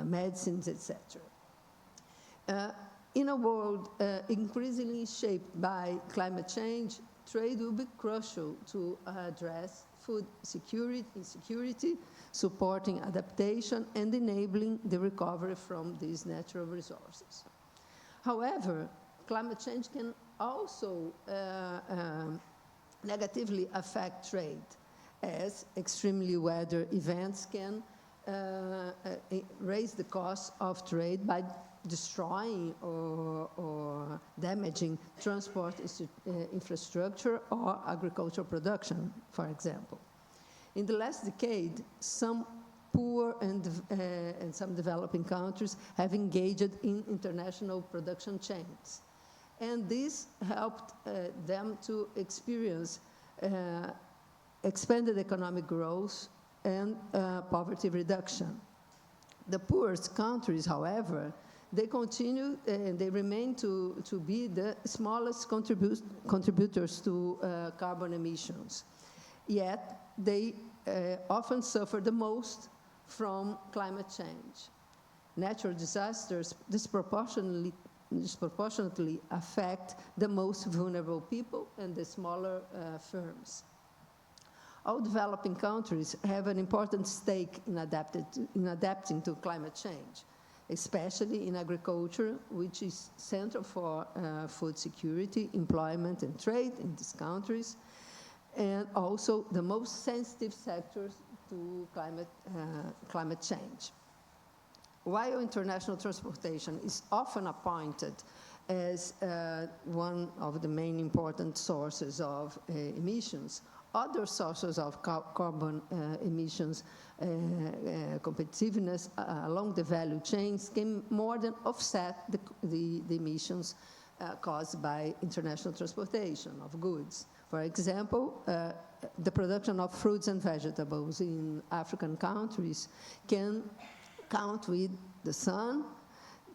medicines, etc. In a world increasingly shaped by climate change, trade will be crucial to address food insecurity, supporting adaptation, and enabling the recovery from these natural resources. However, climate change can also negatively affect trade, as extremely weather events can raise the cost of trade by destroying or damaging transport infrastructure or agricultural production, for example. In the last decade, some poor and some developing countries have engaged in international production chains. And this helped them to experience expanded economic growth and poverty reduction. The poorest countries, however, they continue and they remain to be the smallest contributors to carbon emissions. Yet, they often suffer the most from climate change. Natural disasters disproportionately affect the most vulnerable people and the smaller firms. All developing countries have an important stake in adapting to climate change, especially in agriculture, which is central for food security, employment, and trade in these countries, and also the most sensitive sectors to climate change. While international transportation is often appointed as one of the main important sources of emissions, other sources of carbon emissions competitiveness along the value chains can more than offset the emissions caused by international transportation of goods. For example, the production of fruits and vegetables in African countries can count with the sun,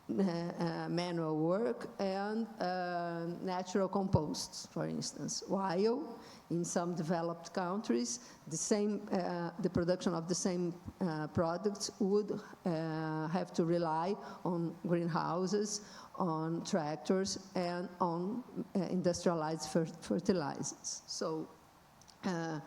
manual work, and natural composts, for instance, while in some developed countries, the production of the same products would have to rely on greenhouses, on tractors, and on industrialized fertilizers. So there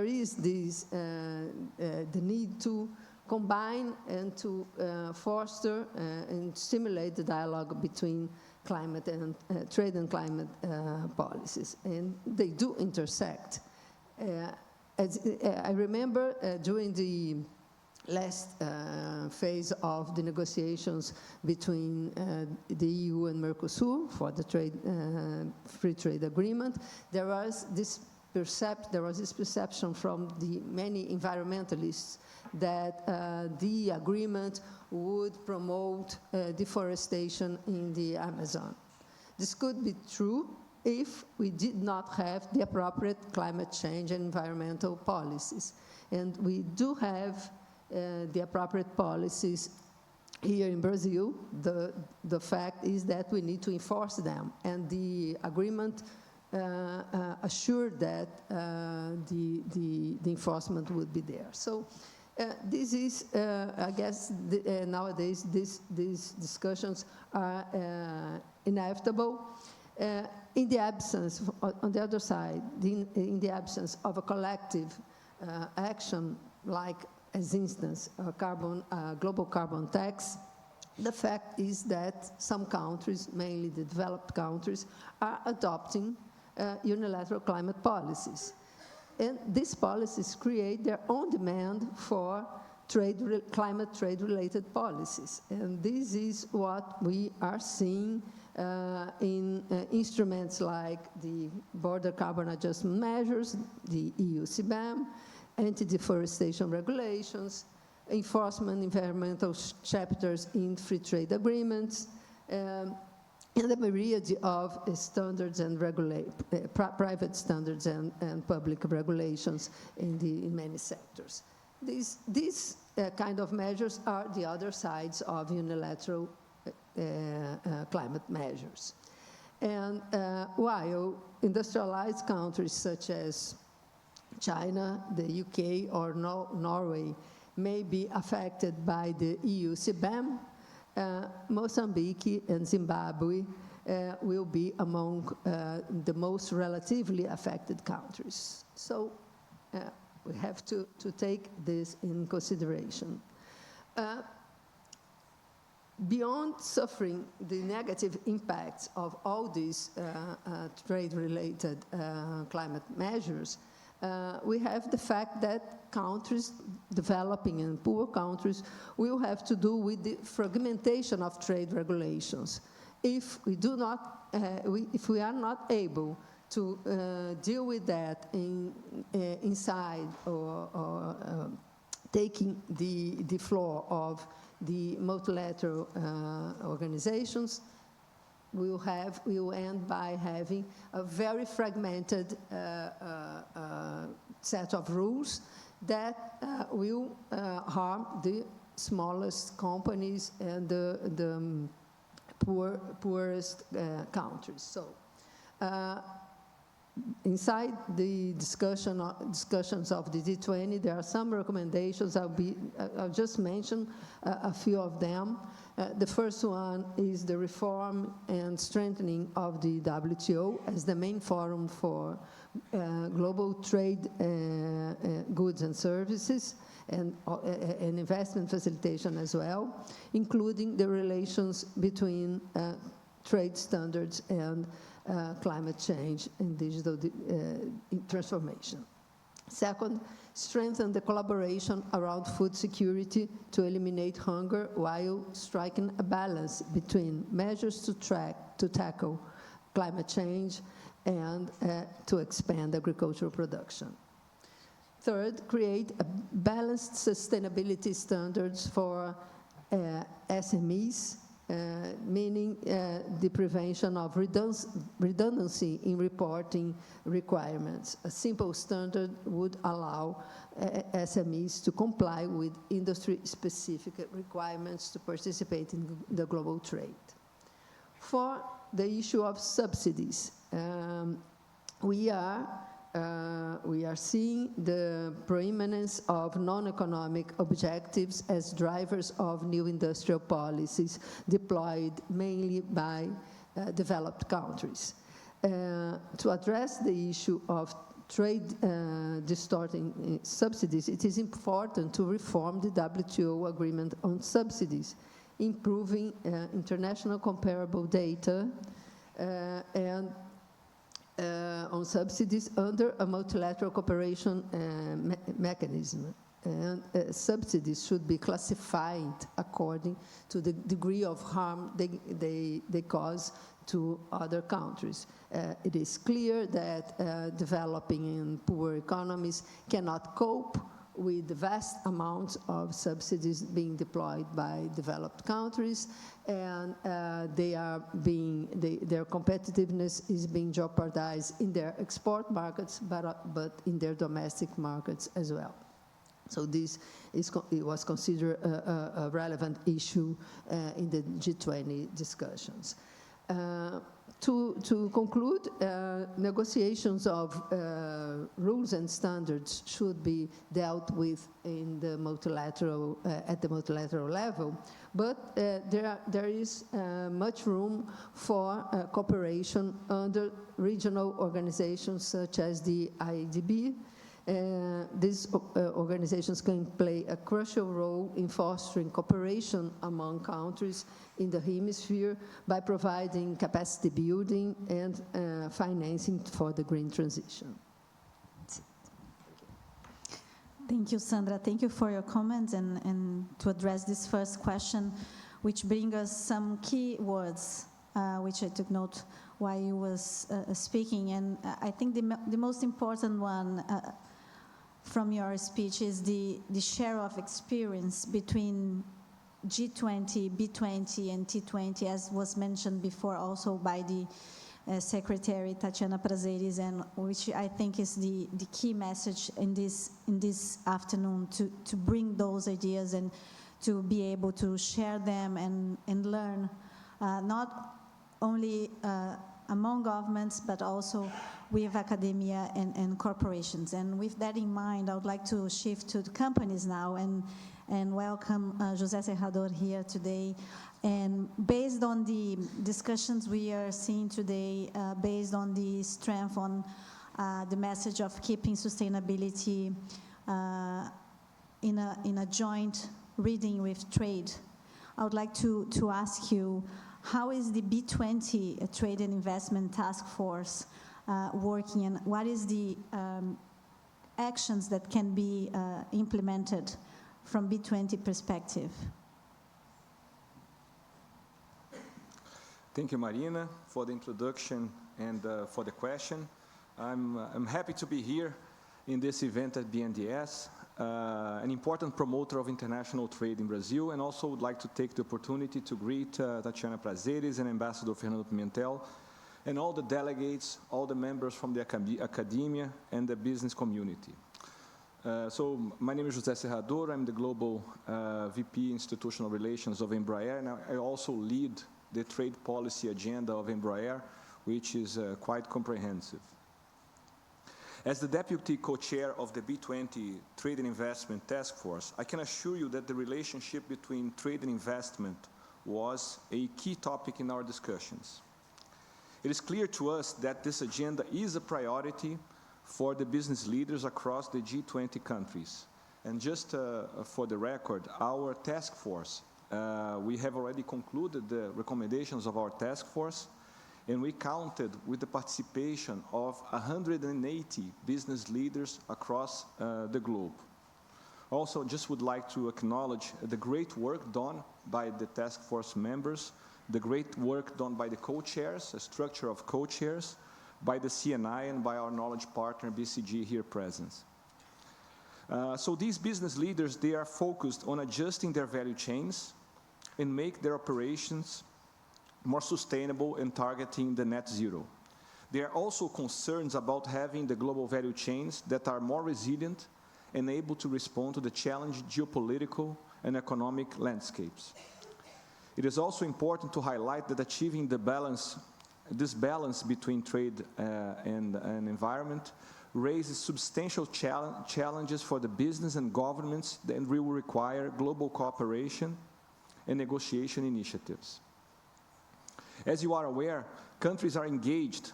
is this, the need to combine and to foster and stimulate the dialogue between climate and trade and climate policies, and they do intersect. I remember during the last phase of the negotiations between the EU and Mercosur for the free trade agreement, there was this perception from the many environmentalists that the agreement would promote deforestation in the Amazon. This could be true if we did not have the appropriate climate change and environmental policies. And we do have the appropriate policies here in Brazil. The fact is that we need to enforce them, and the agreement assured that the enforcement would be there. So this is, I guess, nowadays these discussions are inevitable. In the absence, on the other side, in the absence of a collective action, like, as instance, a global carbon tax, the fact is that some countries, mainly the developed countries, are adopting unilateral climate policies. And these policies create their own demand for climate trade-related policies. And this is what we are seeing in instruments like the border carbon adjustment measures, the EU CBAM, anti-deforestation regulations, enforcement environmental chapters in free trade agreements, and a myriad of standards and private standards and public regulations in many sectors. These kind of measures are the other sides of unilateral climate measures. And while industrialized countries such as China, the UK, or Norway may be affected by the EU CBAM, Mozambique and Zimbabwe will be among the most relatively affected countries. So we have to take this in consideration. Beyond suffering the negative impacts of all these trade-related climate measures, we have the fact that countries, developing and poor countries, will have to do with the fragmentation of trade regulations. If we do not, if we are not able to deal with that inside or taking the floor of the multilateral organizations, we will end by having a very fragmented set of rules that will harm the smallest companies and the poorest countries. So, inside the discussions of the G20, there are some recommendations. I'll just mention a few of them. The first one is the reform and strengthening of the WTO as the main forum for global trade, goods and services, and investment facilitation as well, including the relations between trade standards and climate change and digital transformation. Second, strengthen the collaboration around food security to eliminate hunger while striking a balance between measures to tackle climate change and to expand agricultural production. Third, create a balanced sustainability standards for SMEs, meaning the prevention of redundancy in reporting requirements. A simple standard would allow SMEs to comply with industry-specific requirements to participate in the global trade. For the issue of subsidies, we are seeing the preeminence of non-economic objectives as drivers of new industrial policies deployed mainly by developed countries. To address the issue of trade distorting subsidies, it is important to reform the WTO agreement on subsidies, improving international comparable data and on subsidies under a multilateral cooperation mechanism. And subsidies should be classified according to the degree of harm they cause to other countries. It is clear that developing and poor economies cannot cope with the vast amounts of subsidies being deployed by developed countries, and their competitiveness is being jeopardized in their export markets, but in their domestic markets as well. So this it was considered a relevant issue in the G20 discussions. To conclude, negotiations of rules and standards should be dealt with in the multilateral, at the multilateral level, but there is much room for cooperation under regional organizations such as the IDB. These organizations can play a crucial role in fostering cooperation among countries in the hemisphere by providing capacity building and financing for the green transition. Thank you, Sandra. Thank you for your comments and to address this first question, which brings us some key words, which I took note while you was speaking. And I think the most important one from your speech is the share of experience between G20, B20, and T20, as was mentioned before also by the Secretary Tatiana Prazeres, and which I think is the key message in this afternoon, to bring those ideas and to be able to share them and learn, not only among governments, but also with academia and corporations. And with that in mind, I would like to shift to the companies now and welcome José Serrador here today. And based on the discussions we are seeing today, based on the strength on the message of keeping sustainability in a joint reading with trade, I would like to ask you, how is the B20 Trade and Investment Task Force working, and what is the actions that can be implemented from B20 perspective? Thank you, Marina, for the introduction and for the question. I'm happy to be here in this event at BNDES, an important promoter of international trade in Brazil, and also would like to take the opportunity to greet Tatiana Prazeres and Ambassador Fernando Pimentel, and all the delegates, all the members from the academia and the business community. So my name is José Serrador. I'm the Global VP Institutional Relations of Embraer, and I also lead the trade policy agenda of Embraer, which is quite comprehensive. As the Deputy Co-Chair of the B20 Trade and Investment Task Force, I can assure you that the relationship between trade and investment was a key topic in our discussions. It is clear to us that this agenda is a priority for the business leaders across the G20 countries. And just for the record, our task force, we have already concluded the recommendations of our task force, and we counted with the participation of 180 business leaders across the globe. Also, just would like to acknowledge the great work done by the task force members, the great work done by the co-chairs, a structure of co-chairs, by the CNI and by our knowledge partner BCG here present. So these business leaders, they are focused on adjusting their value chains and make their operations more sustainable and targeting the net zero. There are also concerns about having the global value chains that are more resilient and able to respond to the challenging geopolitical and economic landscapes. It is also important to highlight that achieving this balance between trade and environment raises substantial challenges for the business and governments and will require global cooperation and negotiation initiatives. As you are aware, countries are engaged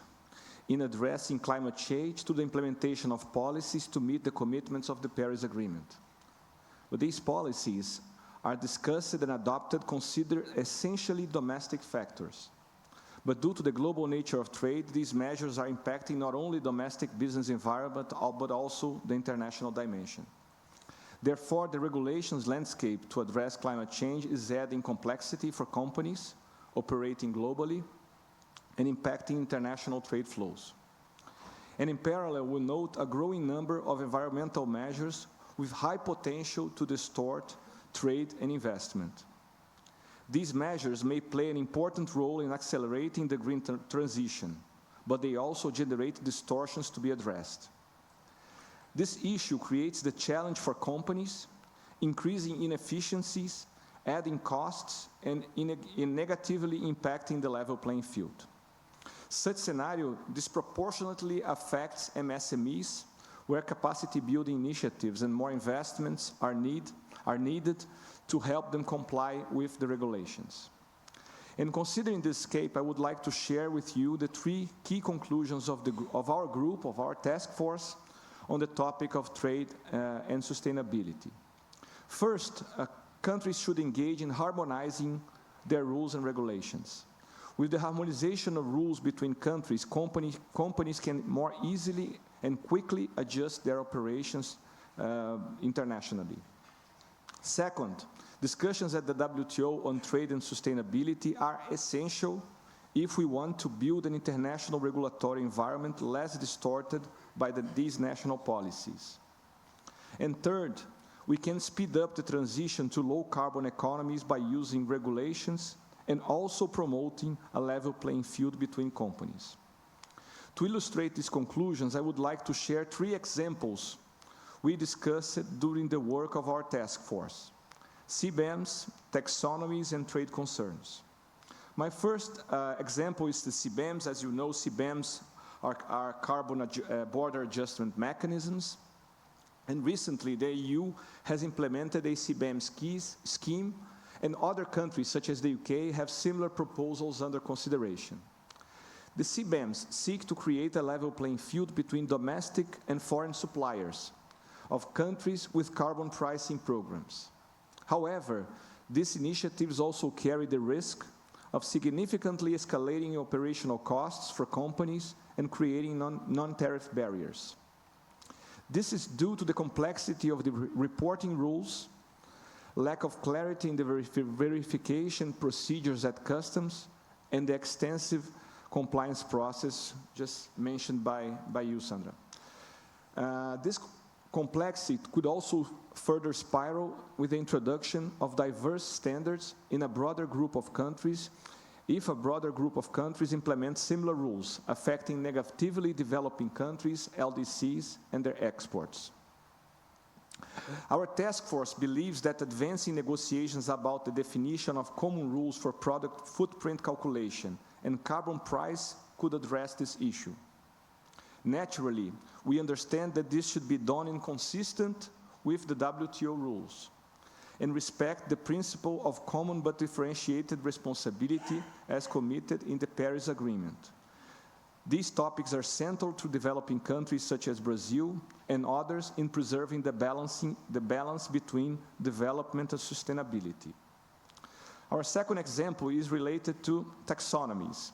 in addressing climate change through the implementation of policies to meet the commitments of the Paris Agreement. But these policies are discussed and adopted consider essentially domestic factors. But due to the global nature of trade, these measures are impacting not only domestic business environment, but also the international dimension. Therefore, the regulations landscape to address climate change is adding complexity for companies operating globally and impacting international trade flows. And in parallel, we note a growing number of environmental measures with high potential to distort trade and investment. These measures may play an important role in accelerating the green transition, but they also generate distortions to be addressed. This issue creates the challenge for companies, increasing inefficiencies, adding costs, and negatively impacting the level playing field. Such scenario disproportionately affects MSMEs, where capacity building initiatives and more investments are needed to help them comply with the regulations. And considering this scope, I would like to share with you the 3 key conclusions of our group, of our task force, on the topic of trade and sustainability. First, countries should engage in harmonizing their rules and regulations. With the harmonization of rules between countries, companies can more easily and quickly adjust their operations internationally. Second, discussions at the WTO on trade and sustainability are essential if we want to build an international regulatory environment less distorted by these national policies. And third, we can speed up the transition to low-carbon economies by using regulations and also promoting a level playing field between companies. To illustrate these conclusions, I would like to share 3 examples we discussed during the work of our task force: CBAMs, taxonomies, and trade concerns. My first example is the CBAMs. As you know, CBAMs are carbon border adjustment mechanisms. And recently, the EU has implemented a CBAM scheme, and other countries, such as the UK, have similar proposals under consideration. The CBAMs seek to create a level playing field between domestic and foreign suppliers of countries with carbon pricing programs. However, these initiatives also carry the risk of significantly escalating operational costs for companies and creating non-tariff barriers. This is due to the complexity of the reporting rules, lack of clarity in the verification procedures at customs, and the extensive compliance process just mentioned by you, Sandra. This complexity could also further spiral with the introduction of diverse standards in a broader group of countries if a broader group of countries implement similar rules affecting negatively developing countries, LDCs, and their exports. Our task force believes that advancing negotiations about the definition of common rules for product footprint calculation and carbon price could address this issue. Naturally, we understand that this should be done in consistent with the WTO rules and respect the principle of common but differentiated responsibility as committed in the Paris Agreement. These topics are central to developing countries such as Brazil and others in preserving the balance between development and sustainability. Our second example is related to taxonomies.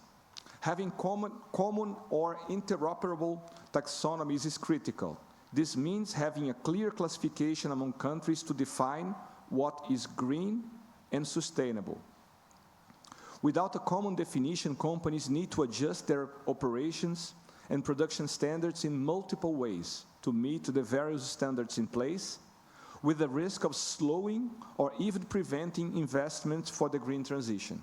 Having common or interoperable taxonomies is critical. This means having a clear classification among countries to define what is green and sustainable. Without a common definition, companies need to adjust their operations and production standards in multiple ways to meet the various standards in place, with the risk of slowing or even preventing investments for the green transition.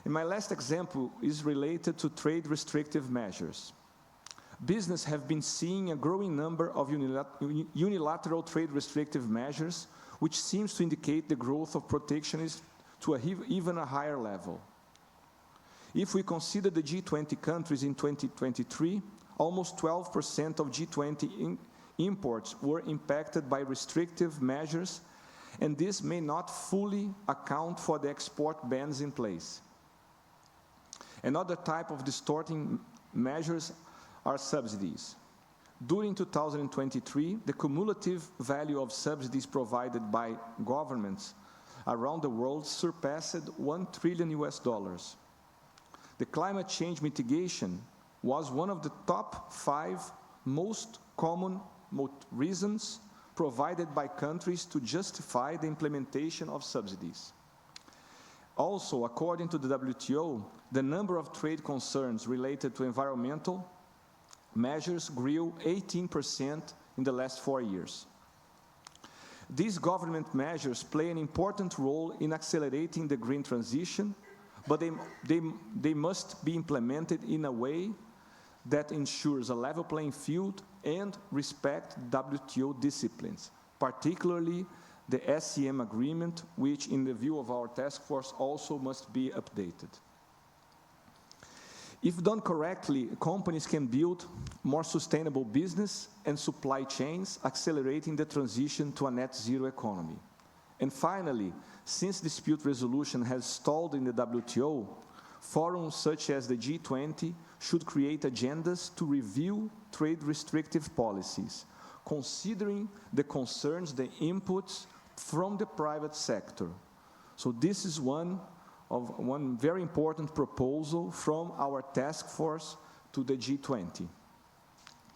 And my last example is related to trade restrictive measures. Business have been seeing a growing number of unilateral trade restrictive measures, which seems to indicate the growth of protectionism to even a higher level. If we consider the G20 countries in 2023, almost 12% of G20 imports were impacted by restrictive measures, and this may not fully account for the export bans in place. Another type of distorting measures are subsidies. During 2023, the cumulative value of subsidies provided by governments around the world surpassed $1 trillion. the climate change mitigation was one of the top 5 most common reasons provided by countries to justify the implementation of subsidies. Also, according to the WTO, the number of trade concerns related to environmental measures grew 18% in the last 4 years. These government measures play an important role in accelerating the green transition, but they must be implemented in a way that ensures a level playing field and respect WTO disciplines, particularly the SCM agreement, which in the view of our task force also must be updated. If done correctly, companies can build more sustainable business and supply chains, accelerating the transition to a net zero economy. And finally, since dispute resolution has stalled in the WTO, forums such as the G20 should create agendas to review trade restrictive policies, considering the concerns, the inputs from the private sector. So this is one very important proposal from our task force to the G20.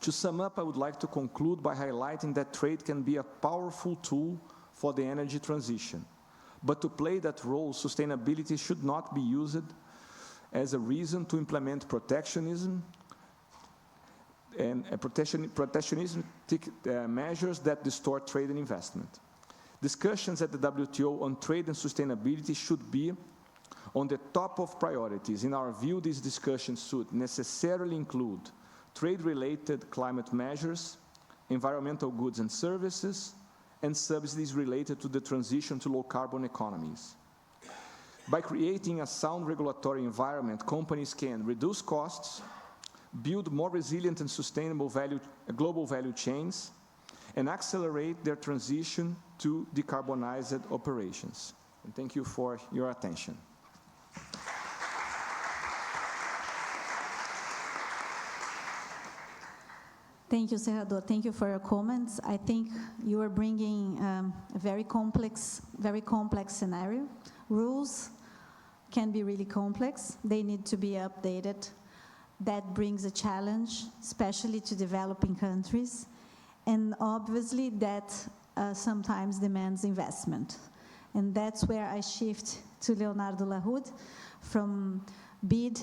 To sum up, I would like to conclude by highlighting that trade can be a powerful tool for the energy transition. But to play that role, sustainability should not be used as a reason to implement protectionism and protectionistic measures that distort trade and investment. Discussions at the WTO on trade and sustainability should be on the top of priorities. In our view, these discussions should necessarily include trade-related climate measures, environmental goods and services, and subsidies related to the transition to low-carbon economies. By creating a sound regulatory environment, companies can reduce costs, build more resilient and sustainable global value chains, and accelerate their transition to decarbonized operations. And thank you for your attention. Thank you, Serrador. Thank you for your comments. I think you are bringing a very complex scenario. Rules can be really complex. They need to be updated. That brings a challenge, especially to developing countries. And obviously that sometimes demands investment. And that's where I shift to Leonardo Lahoud from BID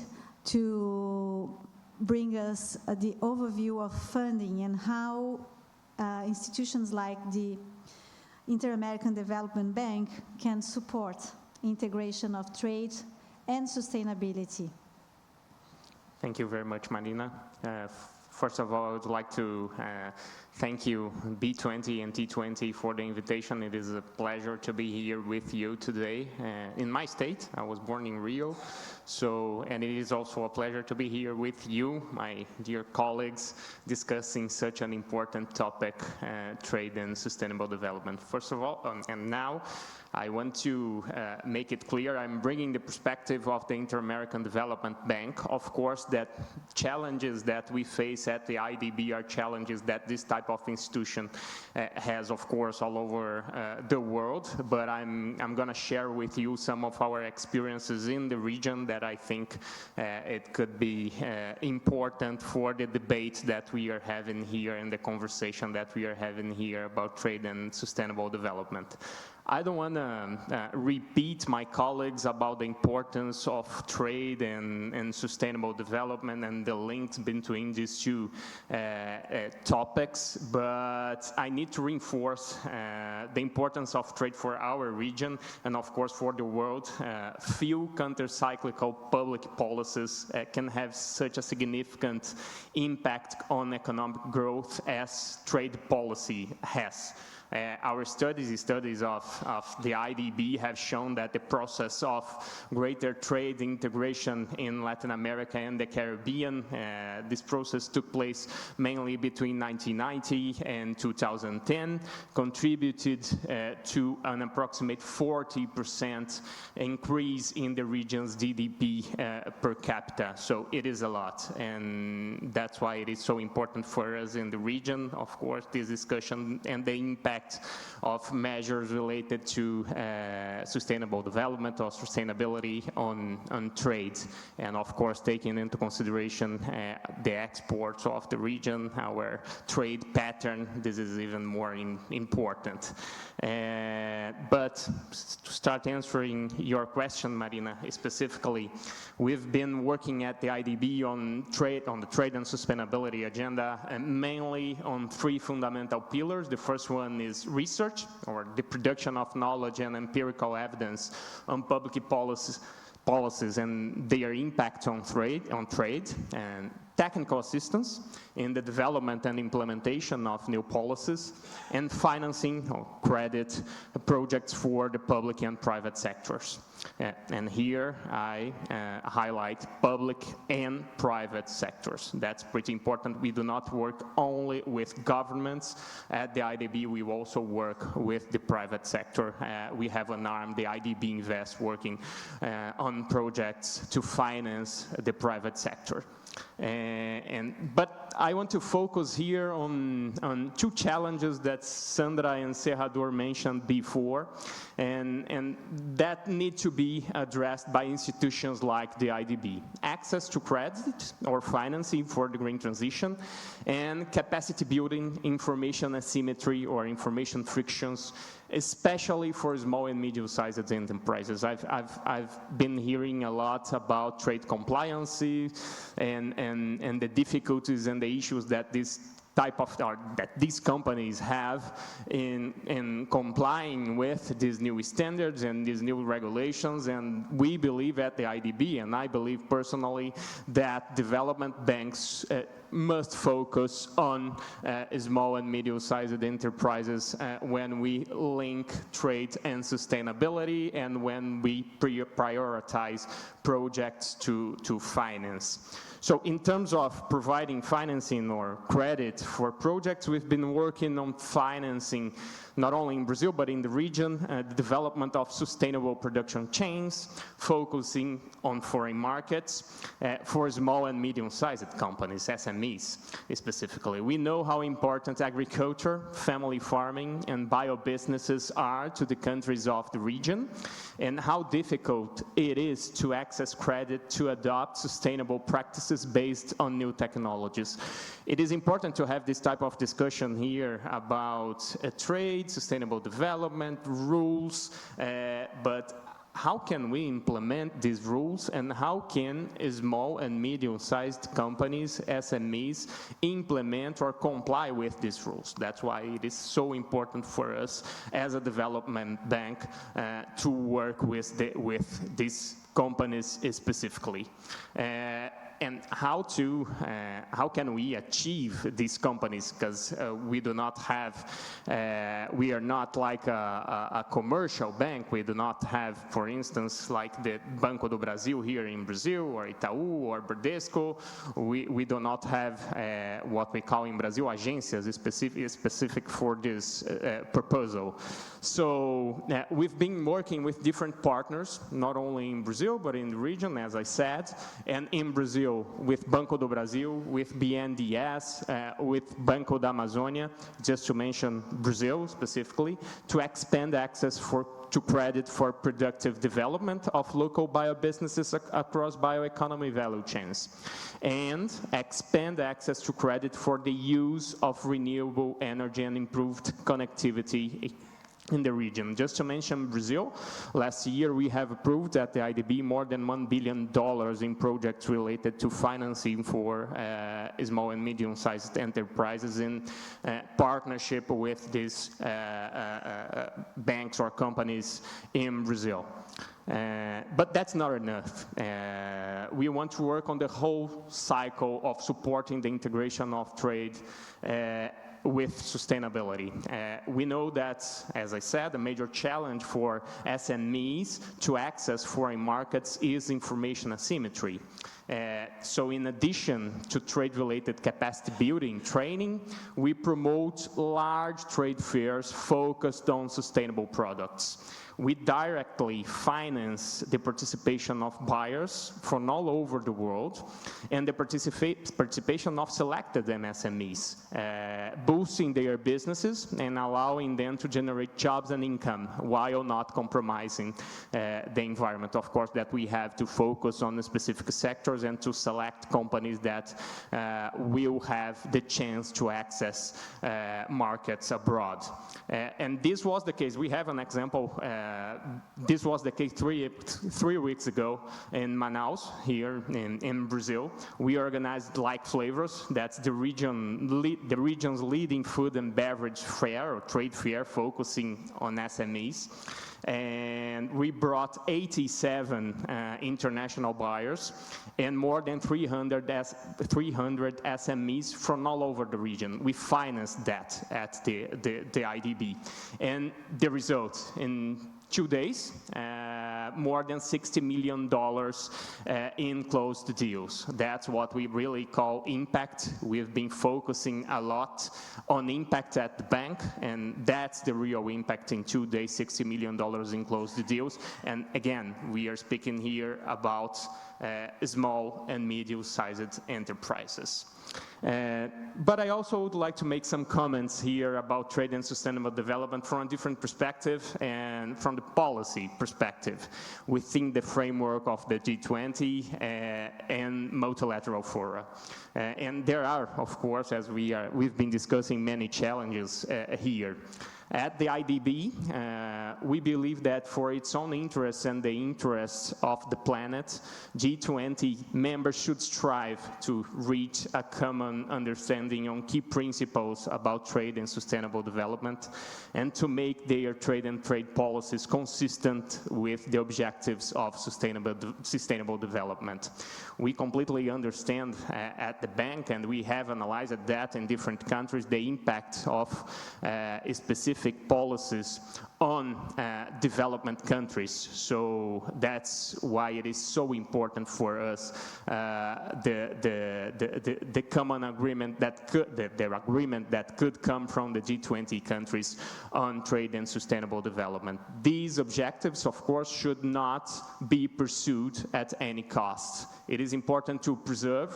to bring us the overview of funding and how institutions like the Inter-American Development Bank can support integration of trade and sustainability. Thank you very much, Marina. First of all, I would like to thank you, B20 and T20, for the invitation. It is a pleasure to be here with you today in my state. I was born in Rio, and it is also a pleasure to be here with you, my dear colleagues, discussing such an important topic, trade and sustainable development. First of all, and now, I want to make it clear I'm bringing the perspective of the Inter-American Development Bank. Of course, that challenges that we face at the IDB are challenges that this type of institution has, of course, all over the world. But I'm going to share with you some of our experiences in the region that I think it could be important for the debate that we are having here and the conversation that we are having here about trade and sustainable development. I don't want to repeat my colleagues about the importance of trade and sustainable development and the links between these two topics, but I need to reinforce the importance of trade for our region and, of course, for the world. Few counter-cyclical public policies can have such a significant impact on economic growth as trade policy has. Our studies of the IDB have shown that the process of greater trade integration in Latin America and the Caribbean, this process took place mainly between 1990 and 2010, contributed to an approximate 40% increase in the region's GDP per capita. So it is a lot, and that's why it is so important for us in the region, of course, this discussion and the impact aspect of measures related to sustainable development or sustainability on trade, and of course taking into consideration the exports of the region, our trade pattern. This is even more important. But to start answering your question, Marina, specifically, we've been working at the IDB on the trade and sustainability agenda, and mainly on three fundamental pillars. The first one is research, or the production of knowledge and empirical evidence on public policies and their impact on trade, and technical assistance in the development and implementation of new policies, and financing or credit projects for the public and private sectors. And here I highlight public and private sectors. That's pretty important. We do not work only with governments. At the IDB, we also work with the private sector. We have an arm, the IDB Invest, working on projects to finance the private sector. But I want to focus here on two challenges that Sandra and Serrador mentioned before, and that need to be addressed by institutions like the IDB. Access to credit or financing for the green transition, and capacity building, information asymmetry or information frictions, especially for small and medium-sized enterprises. I've been hearing a lot about trade compliance and the difficulties and the issues that that these companies have in complying with these new standards and these new regulations. And we believe at the IDB, and I believe personally, that development banks must focus on small and medium-sized enterprises when we link trade and sustainability, and when we prioritize projects to finance. So in terms of providing financing or credit for projects, we've been working on financing not only in Brazil but in the region, the development of sustainable production chains, focusing on foreign markets for small and medium-sized companies, SMEs specifically. We know how important agriculture, family farming, and bio-businesses are to the countries of the region, and how difficult it is to access credit to adopt sustainable practices based on new technologies. It is important to have this type of discussion here about trade, sustainable development, rules, but how can we implement these rules, and how can small and medium-sized companies, SMEs, implement or comply with these rules? That's why it is so important for us as a development bank to work with these companies specifically. And how can we achieve these companies? Because we do not have, we are not like a commercial bank. We do not have, for instance, like the Banco do Brasil here in Brazil, or Itaú, or Bradesco. We do not have what we call in Brazil agências specific for this proposal. So we've been working with different partners, not only in Brazil, but in the region, as I said, and in Brazil, with Banco do Brasil, with BNDES, with Banco da Amazônia, just to mention Brazil specifically, to expand access to credit for productive development of local bio-businesses across bioeconomy value chains, and expand access to credit for the use of renewable energy and improved connectivity in the region. Just to mention Brazil, last year we have approved at the IDB more than $1 billion in projects related to financing for small and medium-sized enterprises in partnership with these banks or companies in Brazil. But that's not enough. We want to work on the whole cycle of supporting the integration of trade with sustainability. We know that, as I said, a major challenge for SMEs to access foreign markets is information asymmetry. So in addition to trade-related capacity building training, we promote large trade fairs focused on sustainable products. We directly finance the participation of buyers from all over the world and the participation of selected MSMEs, boosting their businesses and allowing them to generate jobs and income while not compromising the environment. Of course, that we have to focus on the specific sectors and to select companies that will have the chance to access markets abroad. And this was the case. We have an example. This was the case three weeks ago in Manaus, here in Brazil. We organized Like Flavors. That's the region's leading food and beverage fair or trade fair focusing on SMEs. And we brought 87 international buyers and more than 300 SMEs from all over the region. We financed that at the IDB. And the results, in 2 days, more than $60 million in closed deals. That's what we really call impact. We've been focusing a lot on impact at the bank, and that's the real impact in 2 days, $60 million in closed deals. And again, we are speaking here about small and medium-sized enterprises. But I also would like to make some comments here about trade and sustainable development from a different perspective and from the policy perspective within the framework of the G20 and multilateral fora. And there are, of course, as we've been discussing, many challenges here. At the IDB, we believe that for its own interests and the interests of the planet, G20 members should strive to reach a common understanding on key principles about trade and sustainable development, and to make their trade and trade policies consistent with the objectives of sustainable development. We completely understand at the bank, and we have analyzed that in different countries, the impact of specific policies on development countries. So that's why it is so important for us the common agreement that could come from the G20 countries on trade and sustainable development. These objectives, of course, should not be pursued at any cost. It is important to preserve,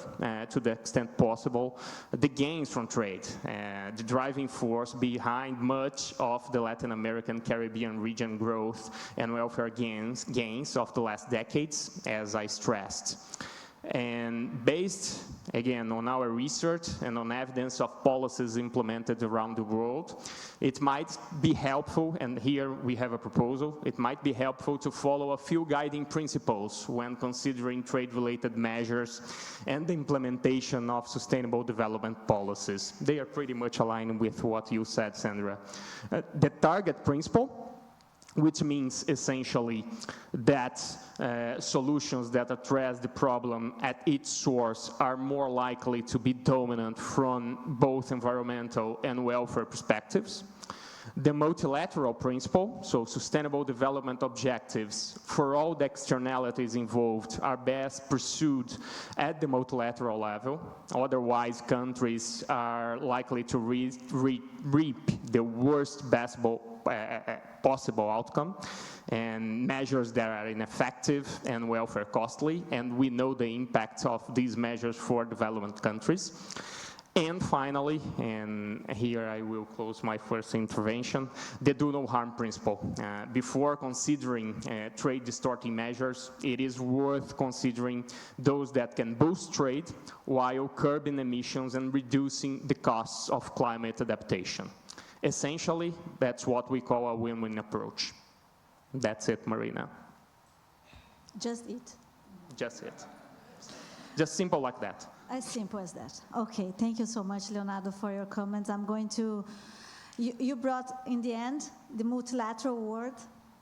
to the extent possible, the gains from trade, the driving force behind much of the Latin American Caribbean region growth and welfare gains of the last decades, as I stressed. And based, again, on our research and on evidence of policies implemented around the world, it might be helpful, and here we have a proposal, it might be helpful to follow a few guiding principles when considering trade-related measures and the implementation of sustainable development policies. They are pretty much aligned with what you said, Sandra. The target principle, which means essentially that solutions that address the problem at its source are more likely to be dominant from both environmental and welfare perspectives. The multilateral principle, so sustainable development objectives for all the externalities involved are best pursued at the multilateral level. Otherwise, countries are likely to reap the worst possible outcome, and measures that are ineffective and welfare costly, and we know the impact of these measures for development countries. And finally, and here I will close my first intervention, the do no harm principle. Before considering trade distorting measures, it is worth considering those that can boost trade while curbing emissions and reducing the costs of climate adaptation. Essentially, that's what we call a win-win approach. That's it, Marina. Just it. Just it. Just simple like that. As simple as that. Okay, thank you so much, Leonardo, for your comments. I'm going to, you brought in the end the multilateral word,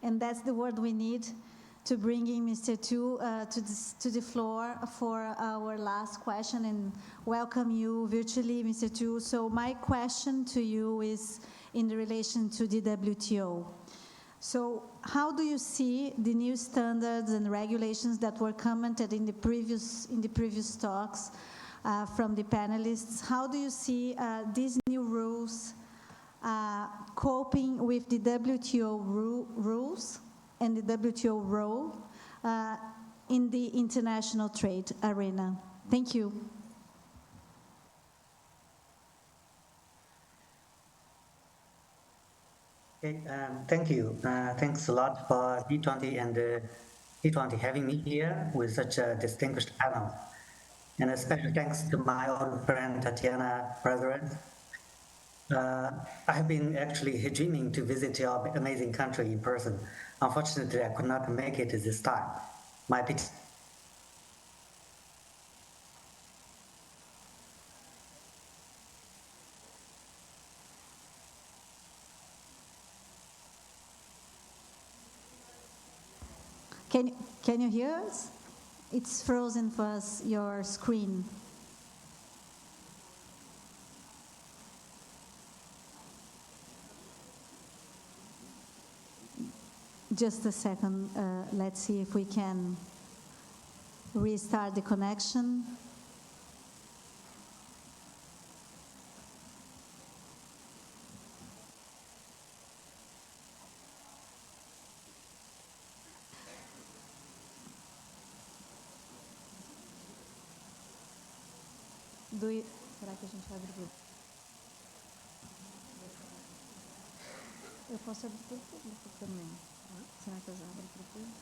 and that's the word we need to bring in Mr. Tu to the floor for our last question, and welcome you virtually, Mr. Tu. So my question to you is in relation to the WTO. So how do you see the new standards and regulations that were commented in the previous talks from the panelists? How do you see these new rules coping with the WTO rules and the WTO role in the international trade arena? Thank you. Okay, thank you. Thanks a lot for B20 and T20 having me here with such a distinguished panel. And a special thanks to my old friend Tatiana President. I have been actually dreaming to visit your amazing country in person. Unfortunately, I could not make it this time. My pity. Can you hear us? It's frozen for us, your screen. Just a second. Let's see if we can restart the connection. Será que a gente abre o grupo? Eu posso abrir para o público também. Será que eu já abro para o público?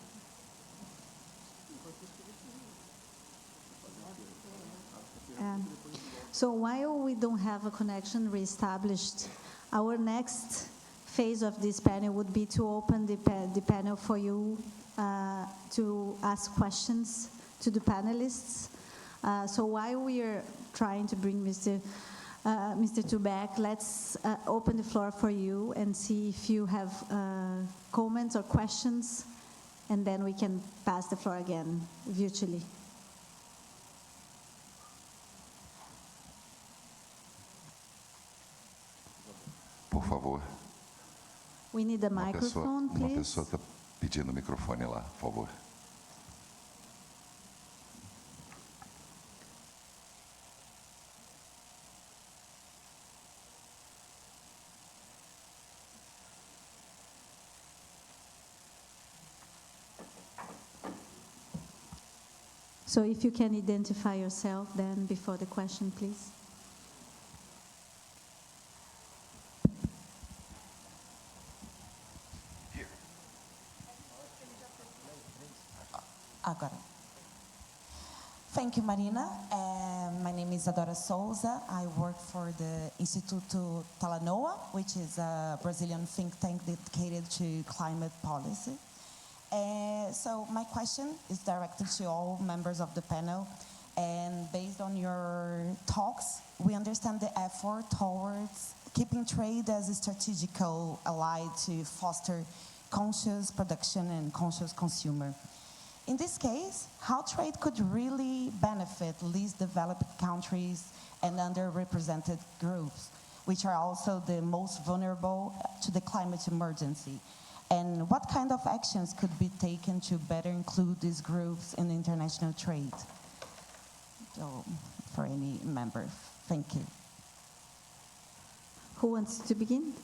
So while we don't have a connection reestablished, our next phase of this panel would be to open the panel for you to ask questions to the panelists. So while we are trying to bring Mr. Tu back, let's open the floor for you and see if you have comments or questions, and then we can pass the floor again virtually. Por favor. We need a microphone, please. Uma pessoa está pedindo o microfone lá, por favor. So if you can identify yourself then before the question, please. Agora. Thank you, Marina. My name is Adora Souza. I work for the Instituto Talanoa, which is a Brazilian think tank dedicated to climate policy. So my question is directed to all members of the panel. And based on your talks, we understand the effort towards keeping trade as a strategical ally to foster conscious production and conscious consumer. In this case, how trade could really benefit least developed countries and underrepresented groups, which are also the most vulnerable to the climate emergency? And what kind of actions could be taken to better include these groups in international trade? So, for any member, thank you. Who wants to begin?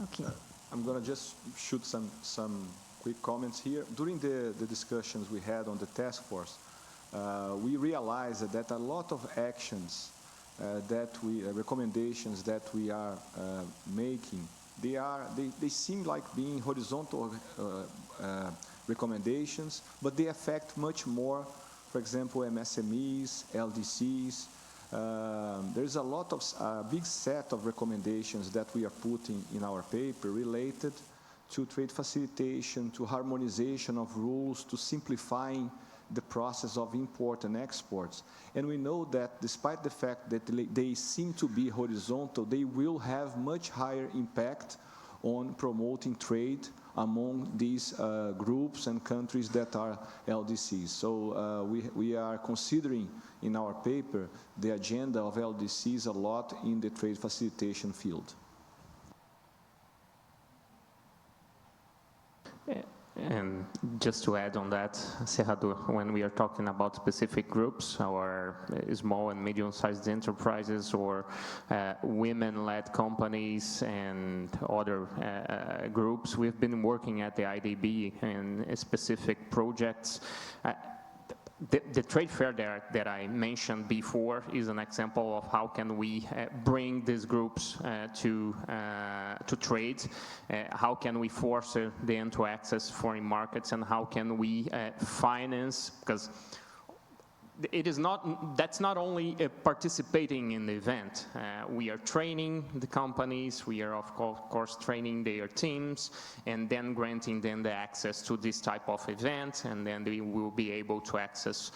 Okay. I'm going to just shoot some quick comments here. During the discussions we had on the task force, we realized that a lot of actions recommendations that we are making, they seem like being horizontal recommendations, but they affect much more, for example, MSMEs, LDCs. There's a lot of big set of recommendations that we are putting in our paper related to trade facilitation, to harmonization of rules, to simplifying the process of import and exports. And we know that despite the fact that they seem to be horizontal, they will have much higher impact on promoting trade among these groups and countries that are LDCs. So we are considering in our paper the agenda of LDCs a lot in the trade facilitation field. And just to add on that, Cerrado, when we are talking about specific groups, our small and medium-sized enterprises or women-led companies and other groups, we've been working at the IDB in specific projects. The trade fair that I mentioned before is an example of how can we bring these groups to trade, how can we force them to access foreign markets, and how can we finance, because that's not only participating in the event. We are training the companies, we are of course training their teams, and then granting them the access to this type of event, and then they will be able to access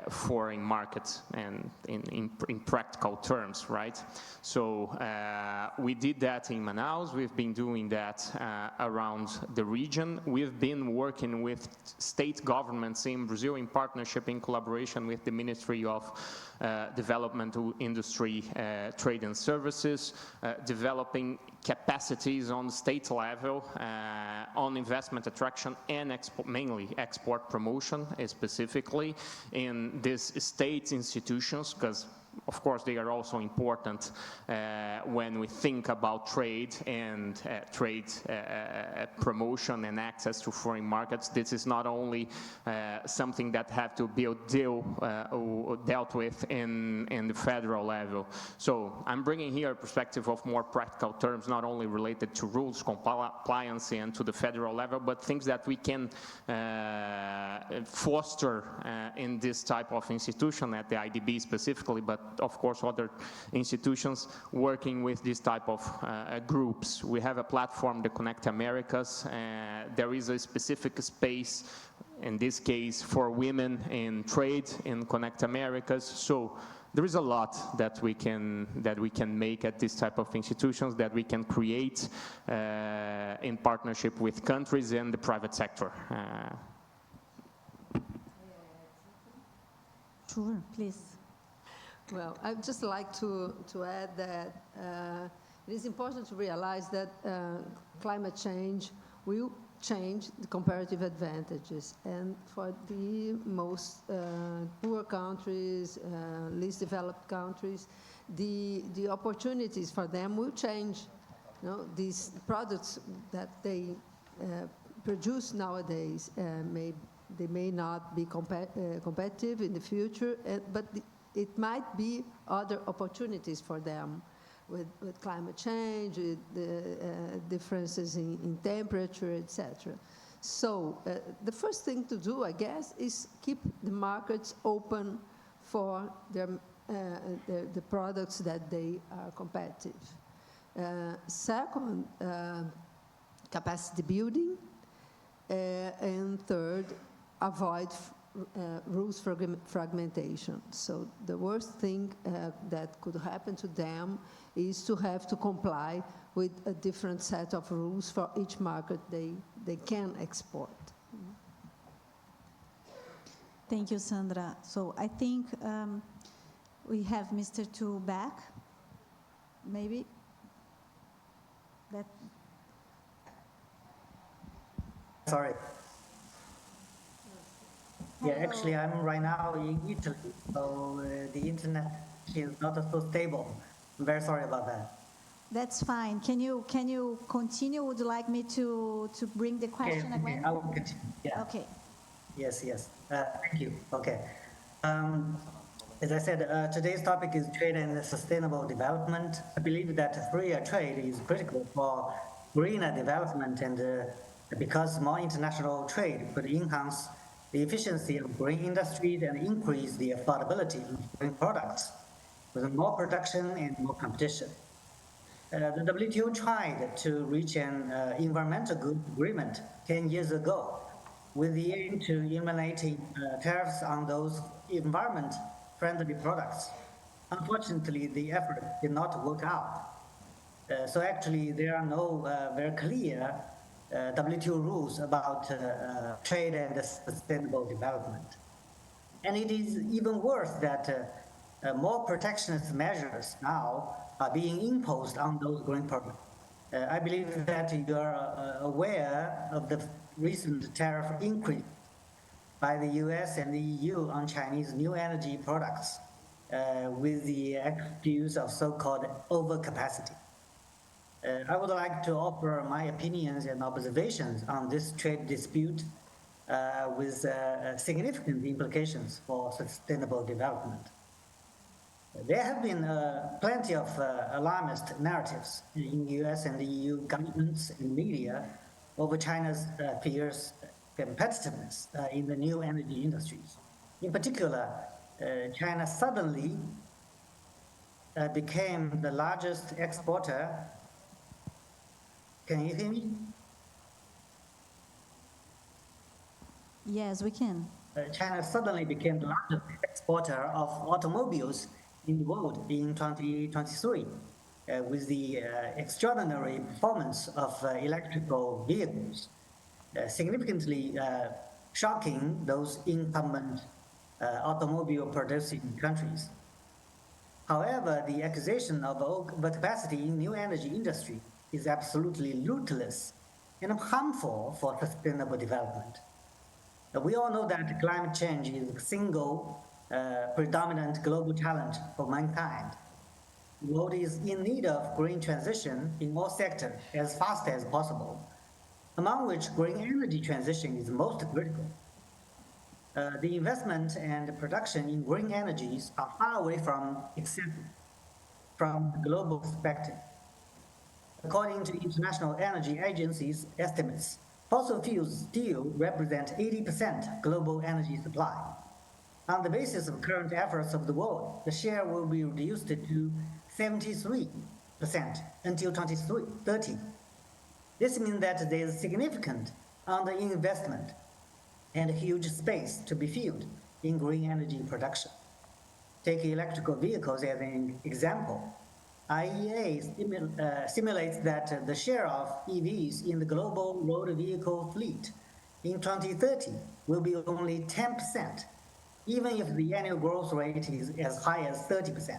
foreign markets and in practical terms, right? So we did that in Manaus. We've been doing that around the region. We've been working with state governments in Brazil in partnership, in collaboration with the Ministry of Development, Industry, Trade and Services, developing capacities on state level on investment attraction and mainly export promotion, specifically in these state institutions, because of course, they are also important when we think about trade and trade promotion and access to foreign markets. This is not only something that have to be dealt with in the federal level. So I'm bringing here a perspective of more practical terms, not only related to rules, compliance, and to the federal level, but things that we can foster in this type of institution at the IDB specifically, but of course other institutions working with this type of groups. We have a platform, the Connect Americas. There is a specific space, in this case, for women in trade in Connect Americas. So there is a lot that we can make at this type of institutions, that we can create in partnership with countries and the private sector. Sure, please. Well, I'd just like to add that it is important to realize that climate change will change the comparative advantages. And for the most poor countries, least developed countries, the opportunities for them will change. You know, these products that they produce nowadays, they may not be competitive in the future, but it might be other opportunities for them with climate change, with the differences in temperature, etc. So the first thing to do, I guess, is keep the markets open for the products that they are competitive. Second, capacity building. And third, avoid rules fragmentation. So the worst thing that could happen to them is to have to comply with a different set of rules for each market they can export. Thank you, Sandra. So I think we have Mr. Tu back, maybe. Sorry. Yeah, actually, I'm right now in Italy, so the internet is not so stable. I'm very sorry about that. That's fine. Can you continue? Would you like me to bring the question again? I will continue. Yeah. Okay. Yes. Thank you. Okay. As I said, today's topic is trade and sustainable development. I believe that freer trade is critical for greener development, and because more international trade could enhance the efficiency of green industries and increase the affordability of green products with more production and more competition. The WTO tried to reach an environmental good agreement 10 years ago with the aim to eliminating tariffs on those environment-friendly products. Unfortunately, the effort did not work out. So actually, there are no very clear WTO rules about trade and sustainable development. And it is even worse that more protectionist measures now are being imposed on those green products. I believe that you are aware of the recent tariff increase by the US and the EU on Chinese new energy products with the excuse of so-called overcapacity. I would like to offer my opinions and observations on this trade dispute with significant implications for sustainable development. There have been plenty of alarmist narratives in US and the EU governments and media over China's fierce competitiveness in the new energy industries. In particular, China suddenly became the largest exporter. Can you hear me? Yes, we can. China suddenly became the largest exporter of automobiles in the world in 2023, with the extraordinary performance of electrical vehicles, significantly shocking those incumbent automobile producing countries. However, the accusation of overcapacity in new energy industry is absolutely rootless and harmful for sustainable development. We all know that climate change is the single predominant global challenge for mankind. The world is in need of green transition in all sectors as fast as possible, among which green energy transition is most critical. The investment and production in green energies are far away from accepted from the global perspective. According to International Energy Agency's estimates, fossil fuels still represent 80% global energy supply. On the basis of current efforts of the world, the share will be reduced to 73% until 2030. This means that there is significant underinvestment and a huge space to be filled in green energy production. Take electrical vehicles as an example. IEA simulates that the share of EVs in the global road vehicle fleet in 2030 will be only 10%, even if the annual growth rate is as high as 30%.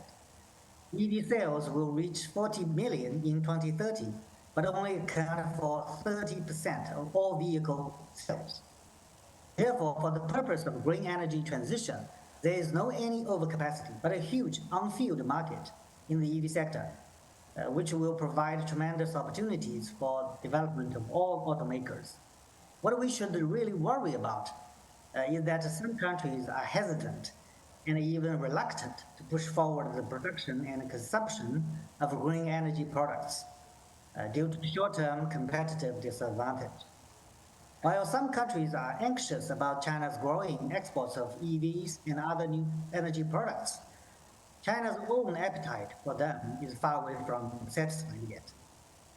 EV sales will reach 40 million in 2030, but only account for 30% of all vehicle sales. Therefore, for the purpose of green energy transition, there is no any overcapacity, but a huge unfilled market in the EV sector, which will provide tremendous opportunities for development of all automakers. What we should really worry about is that some countries are hesitant and even reluctant to push forward the production and consumption of green energy products due to short-term competitive disadvantage. While some countries are anxious about China's growing exports of EVs and other new energy products, China's own appetite for them is far away from satisfied yet.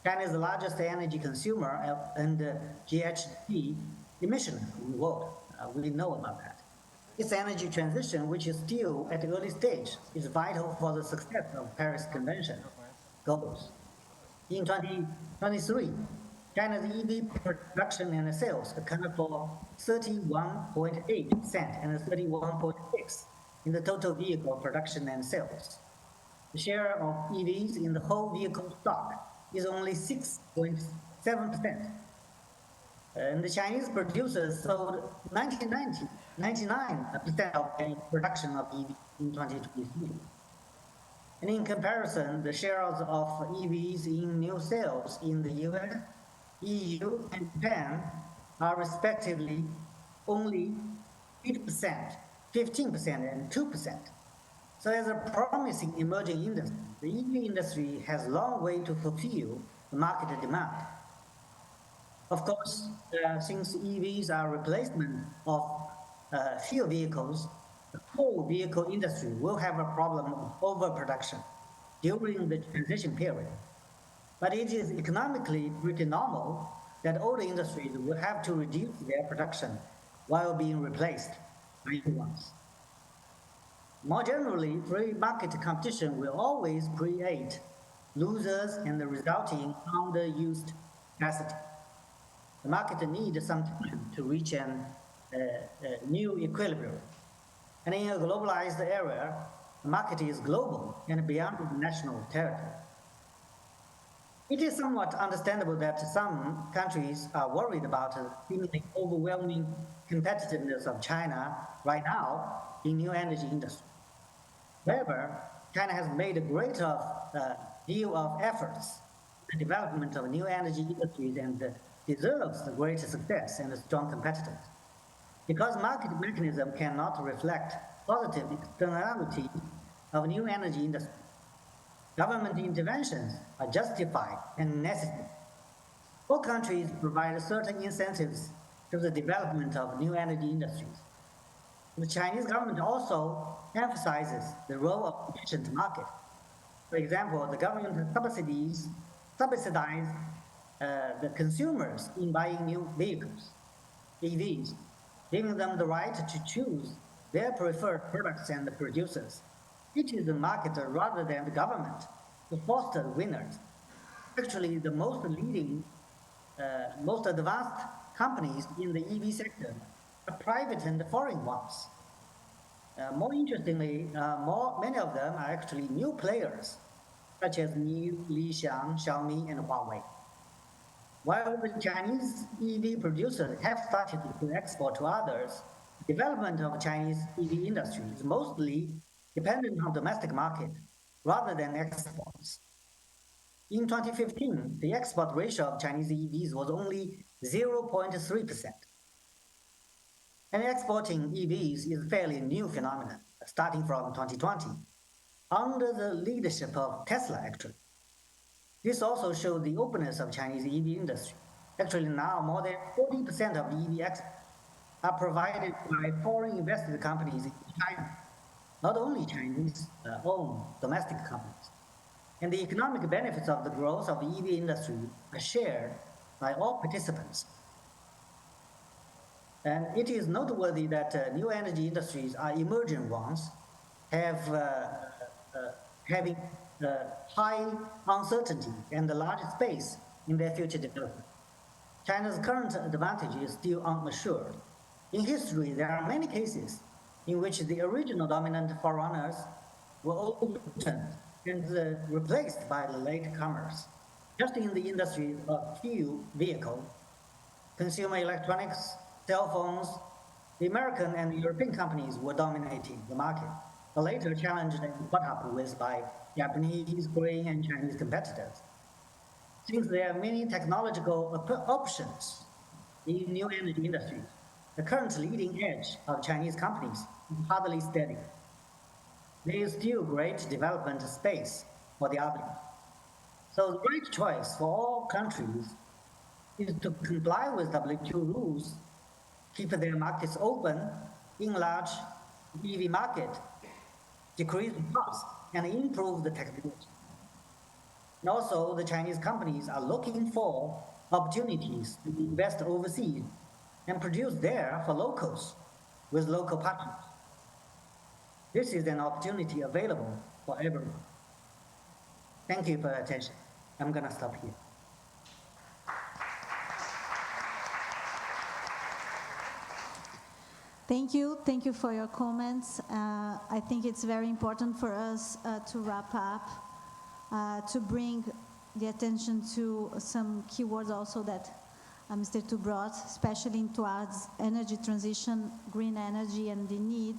China is the largest energy consumer and GHG emission in the world. We know about that. Its energy transition, which is still at the early stage, is vital for the success of Paris Convention goals. In 2023, China's EV production and sales accounted for 31.8% and 31.6% in the total vehicle production and sales. The share of EVs in the whole vehicle stock is only 6.7%. And the Chinese producers sold 99% of the production of EV in 2023. And in comparison, the shares of EVs in new sales in the US, EU, and Japan are respectively only 8%, 15%, and 2%. So as a promising emerging industry, the EV industry has a long way to fulfill the market demand. Of course, since EVs are replacement of fuel vehicles, the whole vehicle industry will have a problem of overproduction during the transition period. But it is economically pretty normal that all the industries will have to reduce their production while being replaced by new ones. More generally, free market competition will always create losers and the resulting underused capacity. The market needs some time to reach a new equilibrium. And in a globalized area, the market is global and beyond the national territory. It is somewhat understandable that some countries are worried about the seemingly overwhelming competitiveness of China right now in new energy industry. However, China has made a great deal of efforts in the development of new energy industries and deserves the great success and a strong competitiveness. Because market mechanism cannot reflect positive externality of new energy industry, government interventions are justified and necessary. All countries provide certain incentives to the development of new energy industries. The Chinese government also emphasizes the role of efficient market. For example, the government subsidize the consumers in buying new vehicles, EVs, giving them the right to choose their preferred products and producers. It is the market rather than the government to foster the winners. Actually, the most leading, most advanced companies in the EV sector are private and foreign ones. More interestingly, many of them are actually new players, such as NIO, Lixiang, Xiaomi, and Huawei. While the Chinese EV producers have started to export to others, the development of Chinese EV industry is mostly dependent on domestic market rather than exports. In 2015, the export ratio of Chinese EVs was only 0.3%. And exporting EVs is a fairly new phenomenon, starting from 2020, under the leadership of Tesla, actually. This also shows the openness of Chinese EV industry. Actually, now more than 40% of EV exports are provided by foreign invested companies in China, not only Chinese-owned domestic companies. And the economic benefits of the growth of the EV industry are shared by all participants. And it is noteworthy that new energy industries are emerging ones, having high uncertainty and a large space in their future development. China's current advantage is still unassured. In history, there are many cases in which the original dominant forerunners were overturned and replaced by the latecomers. Just in the industry of fuel vehicle, consumer electronics, cell phones, the American and European companies were dominating the market, but later challenged and caught up with by Japanese, Korean, and Chinese competitors. Since there are many technological options in new energy industries, the current leading edge of Chinese companies is hardly steady. There is still great development space for the others. So the right choice for all countries is to comply with WTO rules, keep their markets open, enlarge the EV market, decrease the cost, and improve the technology. And also, the Chinese companies are looking for opportunities to invest overseas and produce there for locals with local partners. This is an opportunity available for everyone. Thank you for your attention. I'm going to stop here. Thank you for your comments. I think it's very important for us to wrap up, to bring the attention to some keywords also that Mr. Tu brought, especially towards energy transition, green energy, and the need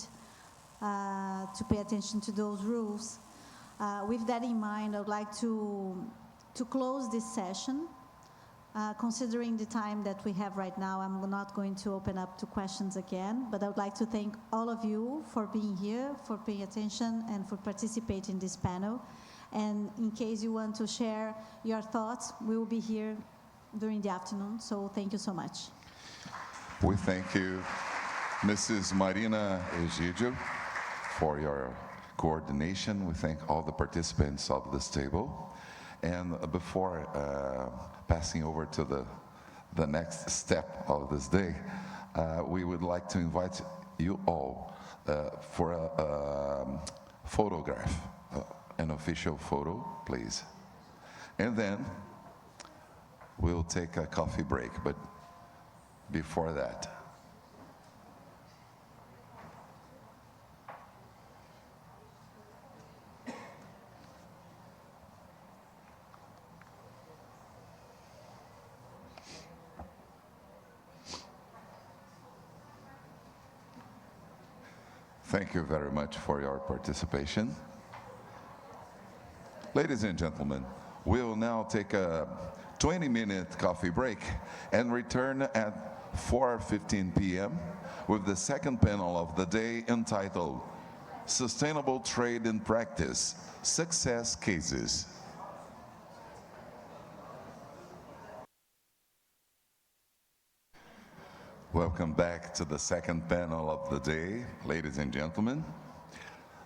to pay attention to those rules. With that in mind, I would like to close this session. Considering the time that we have right now, I'm not going to open up to questions again, but I would like to thank all of you for being here, for paying attention, and for participating in this panel. And in case you want to share your thoughts, we will be here during the afternoon, so thank you so much. We thank you, Mrs. Marina Egidio, for your coordination. We thank all the participants of this table. And before passing over to the next step of this day, we would like to invite you all for a photograph, an official photo, please. And then we'll take a coffee break, but before that, Thank you very much for your participation. Ladies and gentlemen, we'll now take a 20-minute coffee break and return at 4:15 p.m. with the second panel of the day entitled Sustainable Trade in Practice, Success Cases. Welcome back to the second panel of the day, ladies and gentlemen.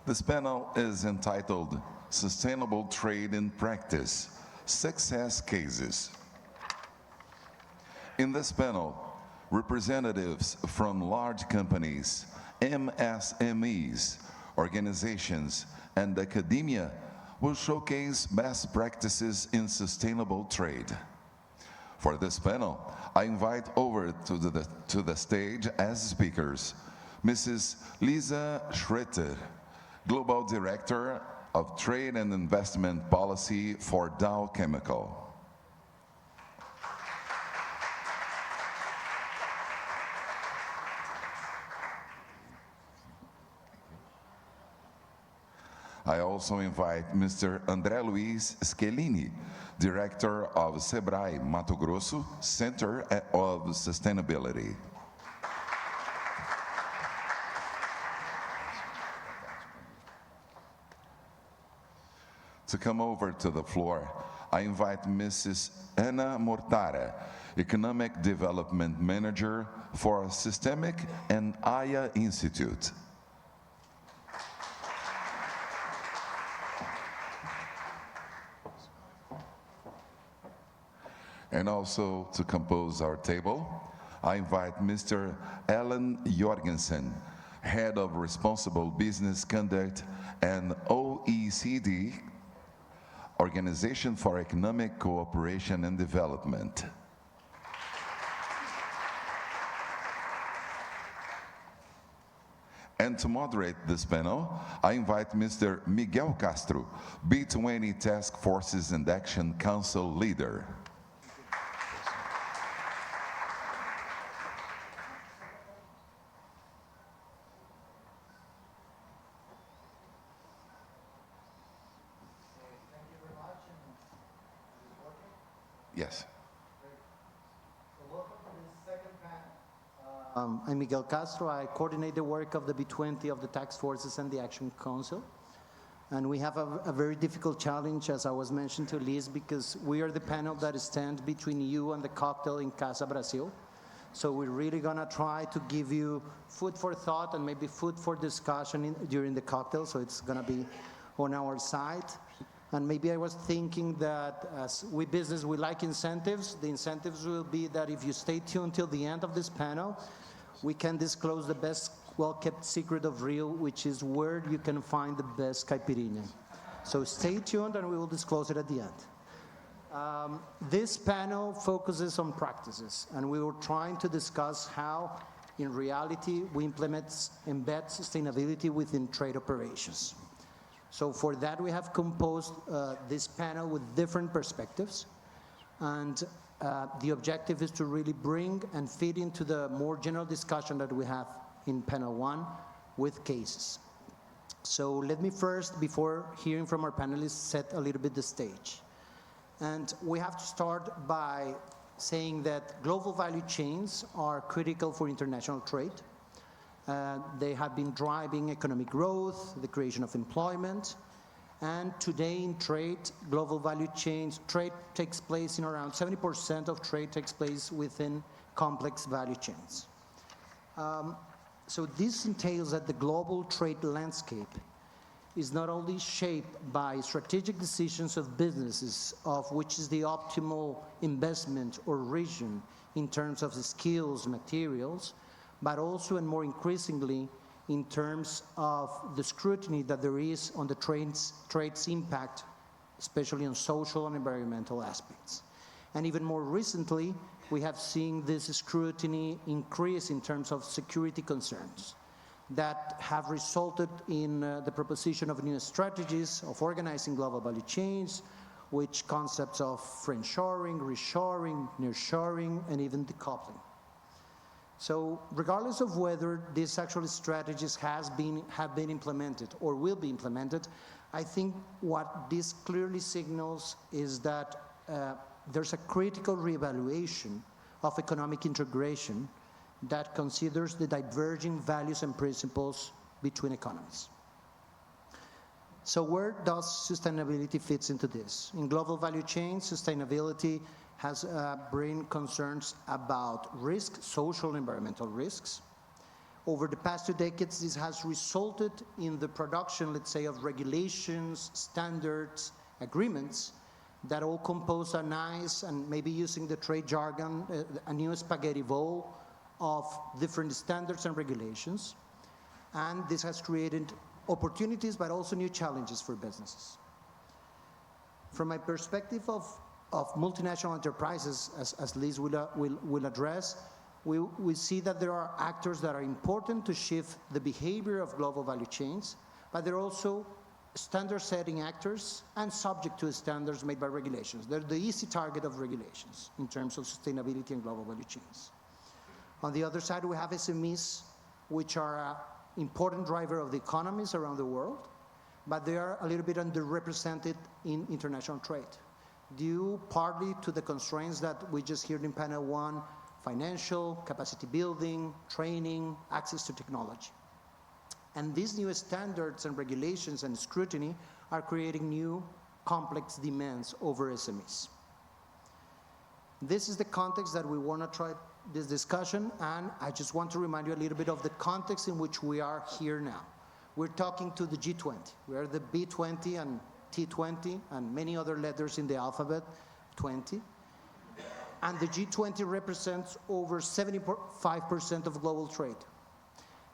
This panel is entitled Sustainable Trade in Practice, Success Cases. In this panel, representatives from large companies, MSMEs, organizations, and academia will showcase best practices in sustainable trade. For this panel, I invite over to the stage as speakers, Mrs. Lisa Schroeter, Global Director of Trade and Investment Policy for Dow Chemical. I also invite Mr. André Luiz Schelini, Director of Sebrae Mato Grosso, Center of Sustainability. To come over to the floor, I invite Mrs. Ana Mortara, Economic Development Manager for Systemic and Aya Institute. And also to compose our table, I invite Mr. Alan Jorgensen, Head of Responsible Business Conduct and OECD, Organization for Economic Cooperation and Development. And to moderate this panel, I invite Mr. Miguel Castro, B20 Task Forces and Action Council Leader. Yes. Welcome to this second panel. I'm Miguel Castro. I coordinate the work of the B20 of the Task Forces and the Action Council. And we have a very difficult challenge, as I was mentioned to Liz, because we are the panel that stands between you and the cocktail in Casa Brasil. So we're really going to try to give you food for thought and maybe food for discussion during the cocktail. So it's going to be on our side. And maybe I was thinking that as we business, we like incentives. The incentives will be that if you stay tuned till the end of this panel, we can disclose the best well-kept secret of Rio, which is where you can find the best caipirinha. So stay tuned and we will disclose it at the end. This panel focuses on practices, and we were trying to discuss how, in reality, we embed sustainability within trade operations. So for that, we have composed this panel with different perspectives. And the objective is to really bring and feed into the more general discussion that we have in panel one with cases. So let me first, before hearing from our panelists, set a little bit the stage. And we have to start by saying that global value chains are critical for international trade. They have been driving economic growth, the creation of employment, and today in trade, global value chains, trade takes place in around 70% of trade takes place within complex value chains. So this entails that the global trade landscape is not only shaped by strategic decisions of businesses of which is the optimal investment or region in terms of the skills, materials, but also and more increasingly in terms of the scrutiny that there is on the trade's impact, especially on social and environmental aspects. And even more recently, we have seen this scrutiny increase in terms of security concerns that have resulted in the proposition of new strategies of organizing global value chains, which concepts of friendshoring, reshoring, nearshoring, and even decoupling. So regardless of whether these actual strategies have been implemented or will be implemented, I think what this clearly signals is that there's a critical reevaluation of economic integration that considers the diverging values and principles between economies. So where does sustainability fit into this? In global value chains, sustainability has bring concerns about risk, social and environmental risks. Over the past 2 decades, this has resulted in the production, let's say, of regulations, standards, agreements that all compose a nice, and maybe using the trade jargon, a new spaghetti bowl of different standards and regulations. And this has created opportunities, but also new challenges for businesses. From my perspective of multinational enterprises, as Liz will address, we see that there are actors that are important to shift the behavior of global value chains, but they're also standard-setting actors and subject to standards made by regulations. They're the easy target of regulations in terms of sustainability and global value chains. On the other side, we have SMEs, which are an important driver of the economies around the world, but they are a little bit underrepresented in international trade, due partly to the constraints that we just heard in panel 1, financial, capacity building, training, access to technology. And these new standards and regulations and scrutiny are creating new complex demands over SMEs. This is the context that we want to try this discussion, and I just want to remind you a little bit of the context in which we are here now. We're talking to the G20. We are the B20 and T20 and many other letters in the alphabet, 20. And the G20 represents over 75% of global trade.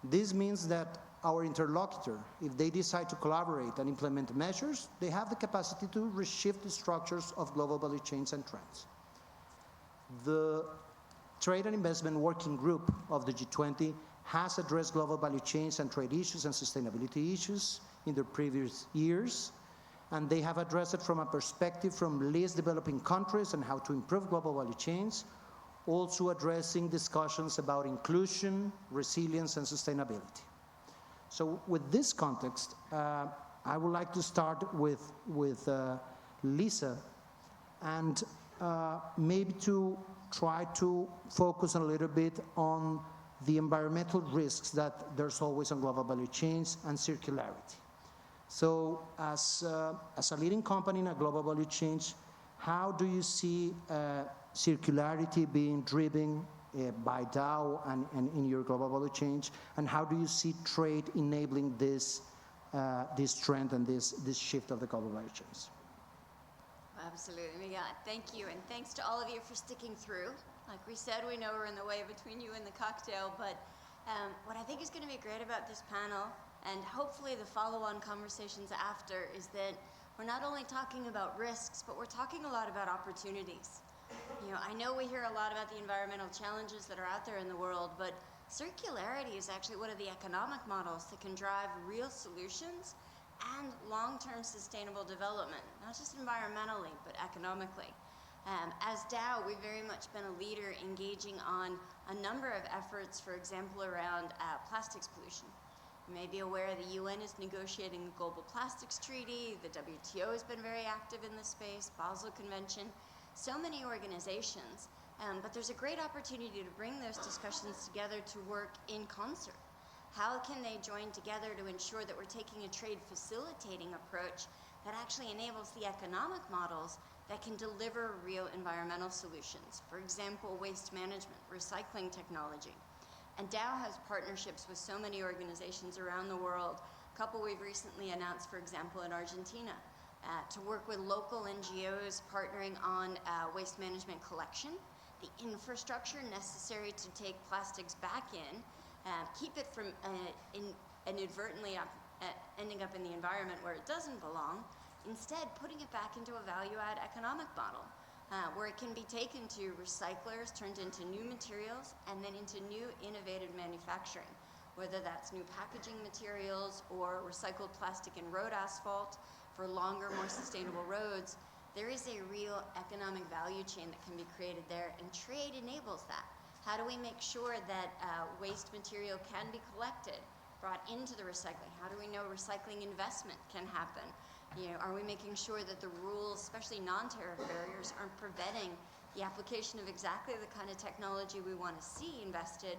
This means that our interlocutor, if they decide to collaborate and implement measures, they have the capacity to reshift the structures of global value chains and trends. The Trade and Investment Working Group of the G20 has addressed global value chains and trade issues and sustainability issues in the previous years, and they have addressed it from a perspective from least developing countries and how to improve global value chains, also addressing discussions about inclusion, resilience, and sustainability. So with this context, I would like to start with Lisa, and maybe to try to focus a little bit on the environmental risks that there's always on global value chains and circularity. So as a leading company in a global value chain, how do you see circularity being driven by Dow and in your global value chain, and how do you see trade enabling this trend and this shift of the global value chains? Absolutely, Miguel. Thank you, and thanks to all of you for sticking through. Like we said, we know we're in the way between you and the cocktail, but what I think is going to be great about this panel, and hopefully the follow-on conversations after, is that we're not only talking about risks, but we're talking a lot about opportunities. You know, I know we hear a lot about the environmental challenges that are out there in the world, but circularity is actually one of the economic models that can drive real solutions and long-term sustainable development, not just environmentally, but economically. As Dow, we've very much been a leader engaging on a number of efforts, for example, around plastics pollution. You may be aware the UN is negotiating the Global Plastics Treaty, the WTO has been very active in this space, Basel Convention, so many organizations, but there's a great opportunity to bring those discussions together to work in concert. How can they join together to ensure that we're taking a trade facilitating approach that actually enables the economic models that can deliver real environmental solutions? For example, waste management, recycling technology. And Dow has partnerships with so many organizations around the world. A couple we've recently announced, for example, in Argentina, to work with local NGOs partnering on waste management collection, the infrastructure necessary to take plastics back in, keep it from inadvertently ending up in the environment where it doesn't belong, instead putting it back into a value-add economic model where it can be taken to recyclers, turned into new materials, and then into new innovative manufacturing, whether that's new packaging materials or recycled plastic and road asphalt for longer, more sustainable roads. There is a real economic value chain that can be created there, and trade enables that. How do we make sure that waste material can be collected, brought into the recycling? How do we know recycling investment can happen? Are we making sure that the rules, especially non-tariff barriers, aren't preventing the application of exactly the kind of technology we want to see invested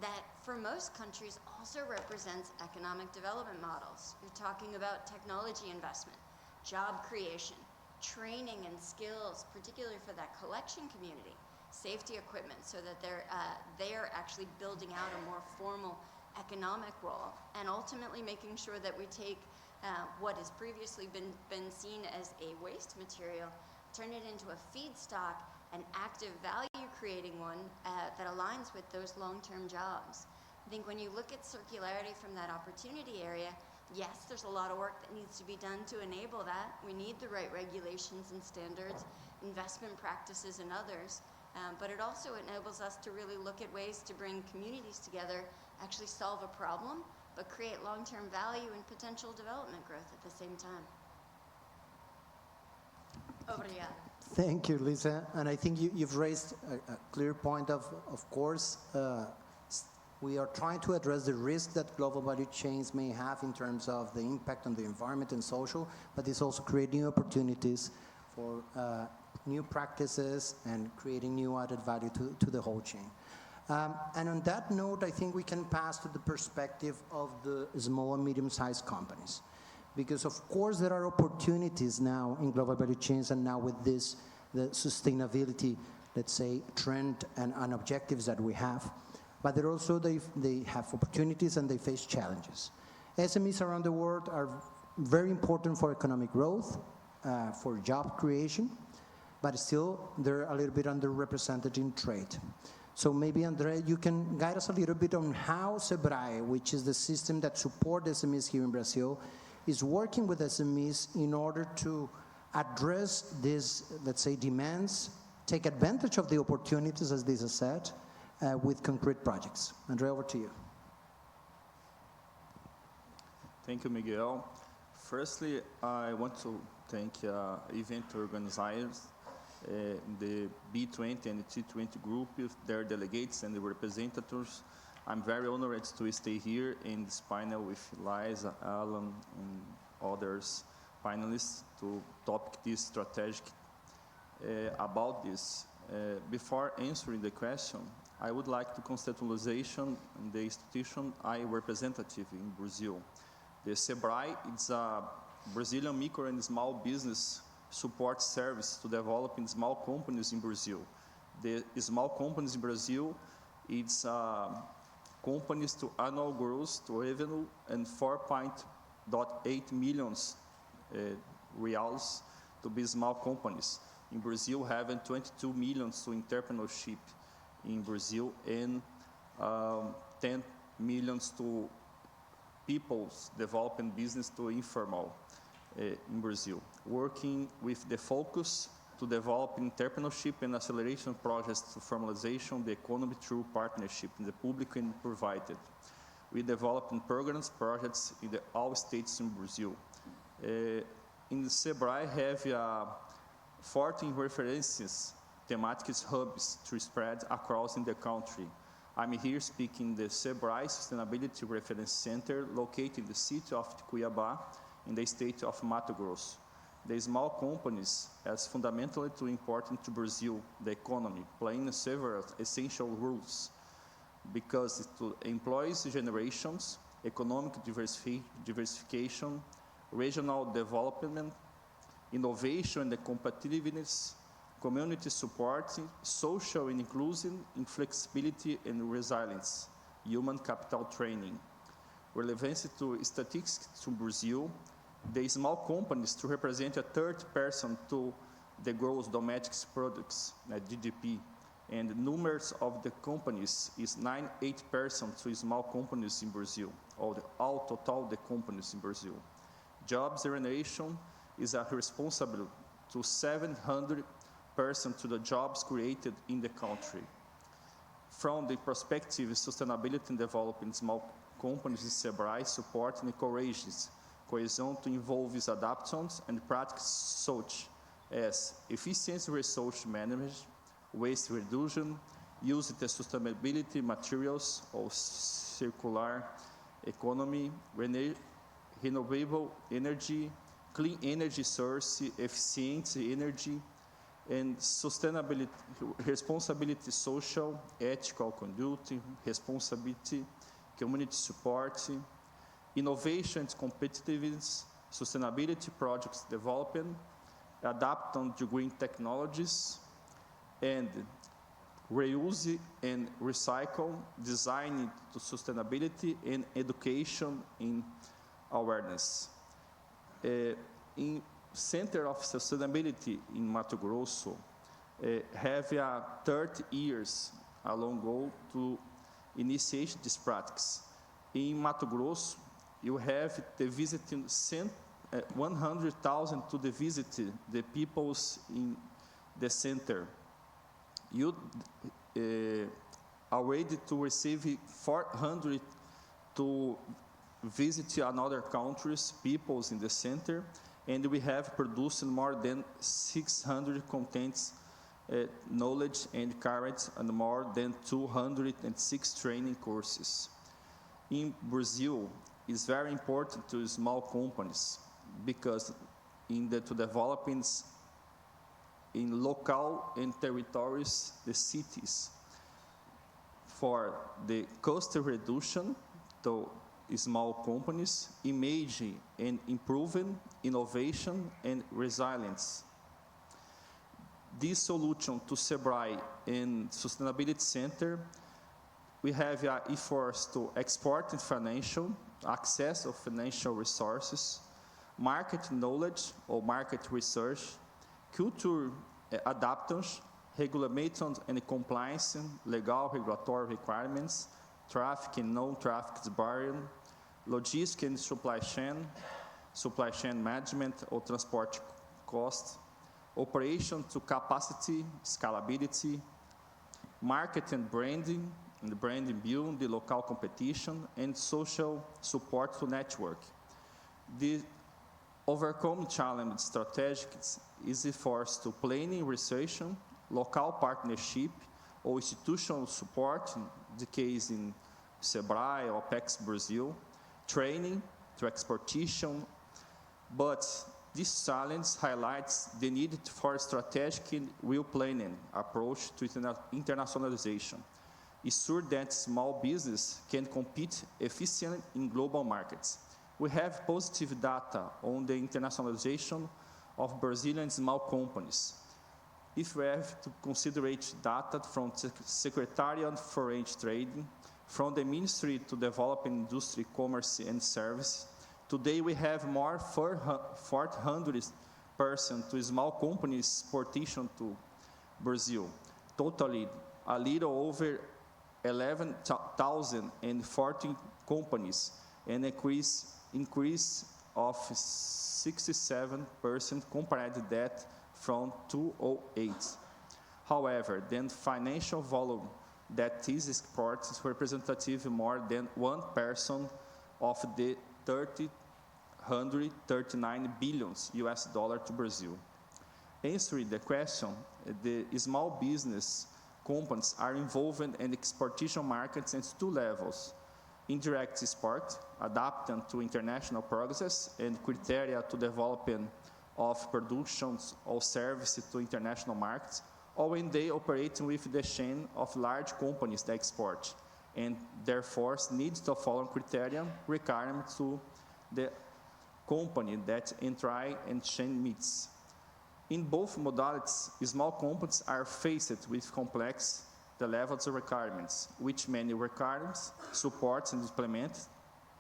that for most countries also represents economic development models? You're talking about technology investment, job creation, training and skills, particularly for that collection community, safety equipment, so that they're actually building out a more formal economic role, and ultimately making sure that we take what has previously been seen as a waste material, turn it into a feedstock, an active value-creating one that aligns with those long-term jobs. I think when you look at circularity from that opportunity area, yes, there's a lot of work that needs to be done to enable that. We need the right regulations and standards, investment practices and others, but it also enables us to really look at ways to bring communities together, actually solve a problem, but create long-term value and potential development growth at the same time. Obrigada. Thank you, Lisa. And I think you've raised a clear point of course, we are trying to address the risk that global value chains may have in terms of the impact on the environment and social, but it's also creating new opportunities for new practices and creating new added value to the whole chain. And on that note, I think we can pass to the perspective of the small and medium-sized companies. Because of course there are opportunities now in global value chains, and now with this, the sustainability, let's say, trend and objectives that we have. But they're also, they have opportunities and they face challenges. SMEs around the world are very important for economic growth, for job creation, but still they're a little bit underrepresented in trade. So maybe, Andre, you can guide us a little bit on how SEBRAE, which is the system that supports SMEs here in Brazil, is working with SMEs in order to address these, let's say, demands, take advantage of the opportunities, as Lisa said, with concrete projects. Andre, over to you. Thank you, Miguel. Firstly, I want to thank event organizers, the B20 and the T20 group, their delegates and the representatives. I'm very honored to stay here in this panel with Liza, Alan, and others finalists to topic this strategic about this. Before answering the question, I would like to conceptualization the institution I representative in Brazil. The SEBRAE is a Brazilian micro and small business support service to developing small companies in Brazil. The small companies in Brazil, it's companies to annual gross to revenue and 4.8 million reals to be small companies. In Brazil, having 22 million to entrepreneurship in Brazil and 10 million to people's developing business to informal in Brazil, working with the focus to develop entrepreneurship and acceleration projects to formalization the economy through partnership in the public and provided. We develop programs, projects in all states in Brazil. In the SEBRAE have 14 references, thematic hubs to spread across in the country. I'm here speaking the SEBRAE Sustainability Reference Center located in the city of Cuiabá in the state of Mato Grosso. The small companies as fundamentally too important to Brazil, the economy, playing several essential roles because it employs generations, economic diversification, regional development, innovation and the competitiveness, community support, social and inclusion, flexibility and resilience, human capital training. Relevancy to statistics to Brazil, the small companies to represent a third person to the gross domestic products, GDP, and numbers of the companies is 98% to small companies in Brazil, or all total the companies in Brazil. Jobs generation is responsible to 700% to the jobs created in the country. From the perspective of sustainability and development, small companies in SEBRAE support and encourages cohesion to involve adaptations and practices such as efficient resource management, waste reduction, use the sustainability materials of circular economy, renewable energy, clean energy source, efficient energy, and sustainability, responsibility social, ethical conduct, responsibility, community support, innovation and competitiveness, sustainability projects development, adapting to green technologies, and reuse and recycle, design to sustainability, and education in awareness. In Center of Sustainability in Mato Grosso have 30 years along ago to initiate this practice. In Mato Grosso, you have the visiting 100,000 to the visit the peoples in the center. You are ready to receive 400 to visit another countries, peoples in the center, and we have produced more than 600 contents, knowledge and carrots, and more than 206 training courses. In Brazil, it's very important to small companies because to developments in local and territories, the cities, for the cost reduction to small companies, imaging and improving innovation and resilience. This solution to SEBRAE and Sustainability Center, we have efforts to export and financial, access of financial resources, market knowledge or market research, culture adaptations, regulation and compliance, legal regulatory requirements, traffic and non-traffic barrier, logistics and supply chain management or transport cost, operation to capacity, scalability, market and branding building, the local competition, and social support to network. The overcome challenge strategic is efforts to planning, research, local partnership, or institutional support, in the case in SEBRAE or PEX Brazil, training to exportation, but this challenge highlights the need for strategic and real planning approach to internationalization. Ensure that small business can compete efficiently in global markets. We have positive data on the internationalization of Brazilian small companies. If we have to consider data from the Secretariat for Foreign Trade, from the Ministry to Develop Industry, Commerce and Service, today we have more 400% to small companies exportation to Brazil. Totally, a little over 11,040 companies, an increase of 67% compared to that from 2008. However, the financial volume that is exported is representative more than 1% of the $139 billion to Brazil. Answering the question, the small business companies are involved in exportation markets at two levels: indirect export, adapting to international processes and criteria to development of productions or services to international markets, or when they operate with the chain of large companies that export, and therefore need to follow criteria requirements to the company that entry and chain meets. In both modalities, small companies are faced with complex levels of requirements, which many requirements, support and implement,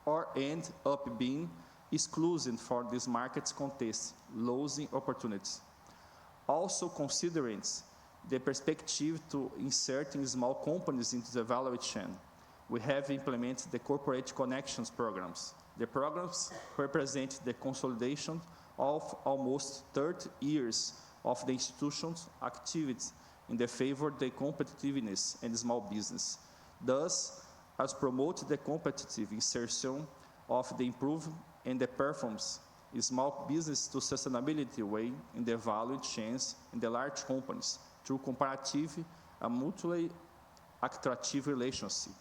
or end up being exclusive for this market's context, losing opportunities. Also considering the perspective to inserting small companies into the value chain, we have implemented the Corporate Connections programs. The programs represent the consolidation of almost 30 years of the institution's activities in the favor of the competitiveness and small business. Thus, as promote the competitive insertion of the improvement and the performance small business to sustainability way in the value chains in the large companies through comparative and mutually attractive relationship.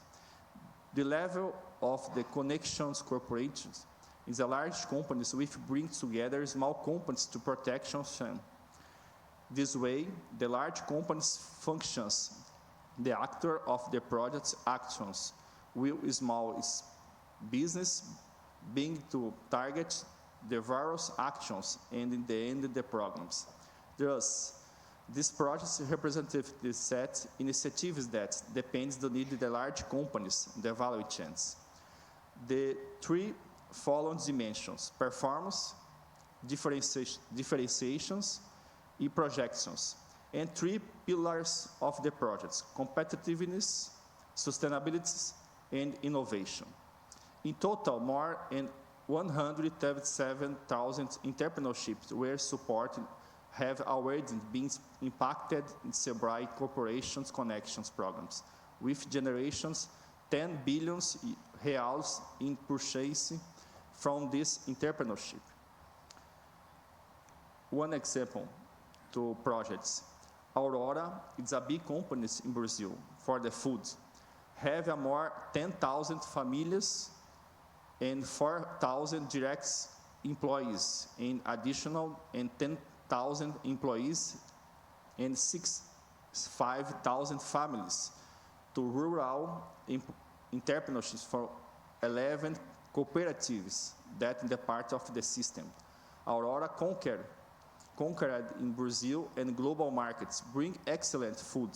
The level of the connections corporations is a large companies which bring together small companies to protection chain. This way, the large companies functions the actor of the project's actions, while small business being to target the various actions and in the end the programs. Thus, this project representatively set initiatives that depends the need of the large companies, the value chains. The three following dimensions: performance, differentiations, and projections, and three pillars of the projects: competitiveness, sustainability, and innovation. In total, more than 137,000 entrepreneurships were supported, have already been impacted in SEBRAE Corporations Connections programs, with generations 10 billion reals in purchase from this entrepreneurship. One example to projects: Aurora is a big company in Brazil for the food, have a more 10,000 families and 4,000 direct employees, in additional and 10,000 employees and 5,000 families to rural entrepreneurships for 11 cooperatives that in the part of the system. Aurora conquered in Brazil and global markets, bring excellent food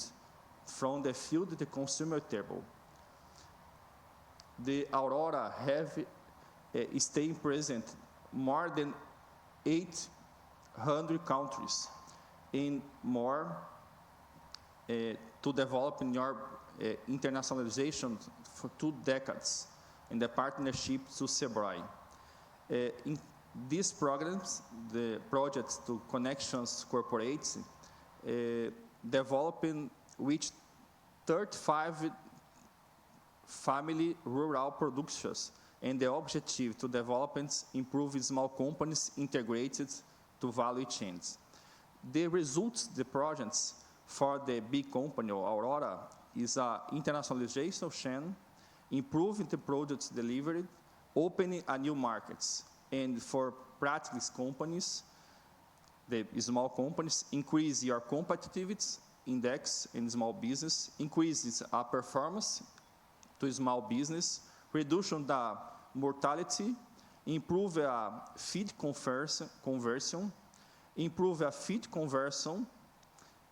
from the field to the consumer table. The Aurora have staying present more than 800 countries in more to develop in your internationalization for 2 decades in the partnership to SEBRAE. In these programs, the projects to connections corporates developing which 35 family rural productions, and the objective to develop and improve small companies integrated to value chains. The results, the projects for the big company, Aurora, is a internationalization chain, improving the products delivered, opening a new markets, and for practice companies, the small companies, increase your competitiveness index in small business, increases our performance to small business, reduction the mortality, improve feed conversion, improve feed conversion,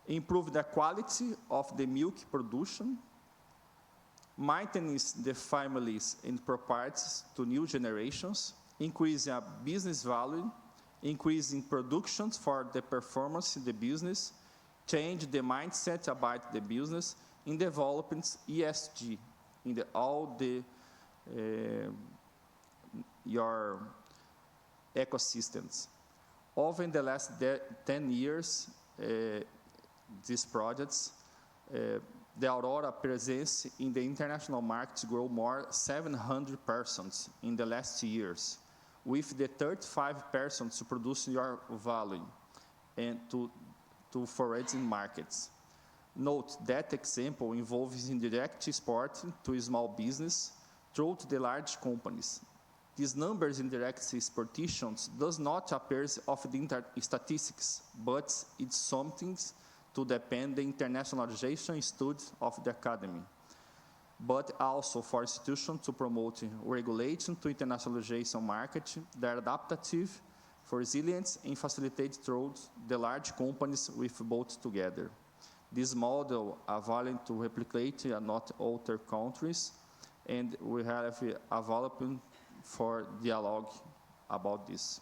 improve the quality of the milk production, maintenance the families and properties to new generations, increase business value, increasing productions for the performance in the business, change the mindset about the business, in developing ESG in all the your ecosystems. Over the last 10 years, these projects, the Aurora presence in the international markets grew more 700% in the last years, with the 35% to produce your value and to foreign markets. Note that example involves indirect export to small business through to the large companies. These numbers in direct exportations does not appear of the statistics, but it's something to depend the internationalization studies of the academy, but also for institutions to promote regulation to internationalization market that are adaptive for resilience and facilitate through the large companies with both together. This model is valid to replicate in not other countries, and we have a development for dialogue about this.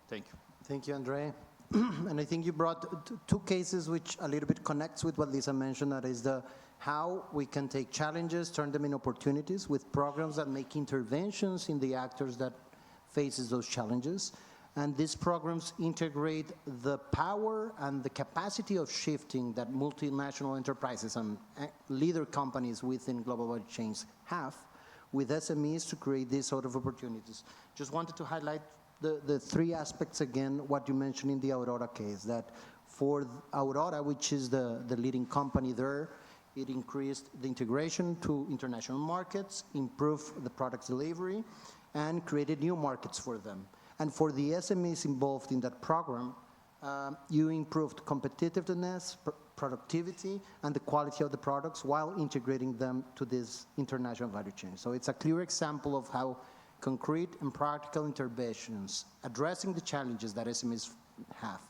Thank you. Thank you, Andre. And I think you brought 2 cases which a little bit connects with what Lisa mentioned, that is how we can take challenges, turn them into opportunities with programs that make interventions in the actors that faces those challenges. And these programs integrate the power and the capacity of shifting that multinational enterprises and leader companies within global value chains have with SMEs to create these sort of opportunities. Just wanted to highlight the 3 aspects again, what you mentioned in the Aurora case, that For Aurora, which is the leading company there, it increased the integration to international markets, improved the product delivery, and created new markets for them. And for the SMEs involved in that program, you improved competitiveness, productivity, and the quality of the products while integrating them to this international value chain. So it's a clear example of how concrete and practical interventions addressing the challenges that SMEs have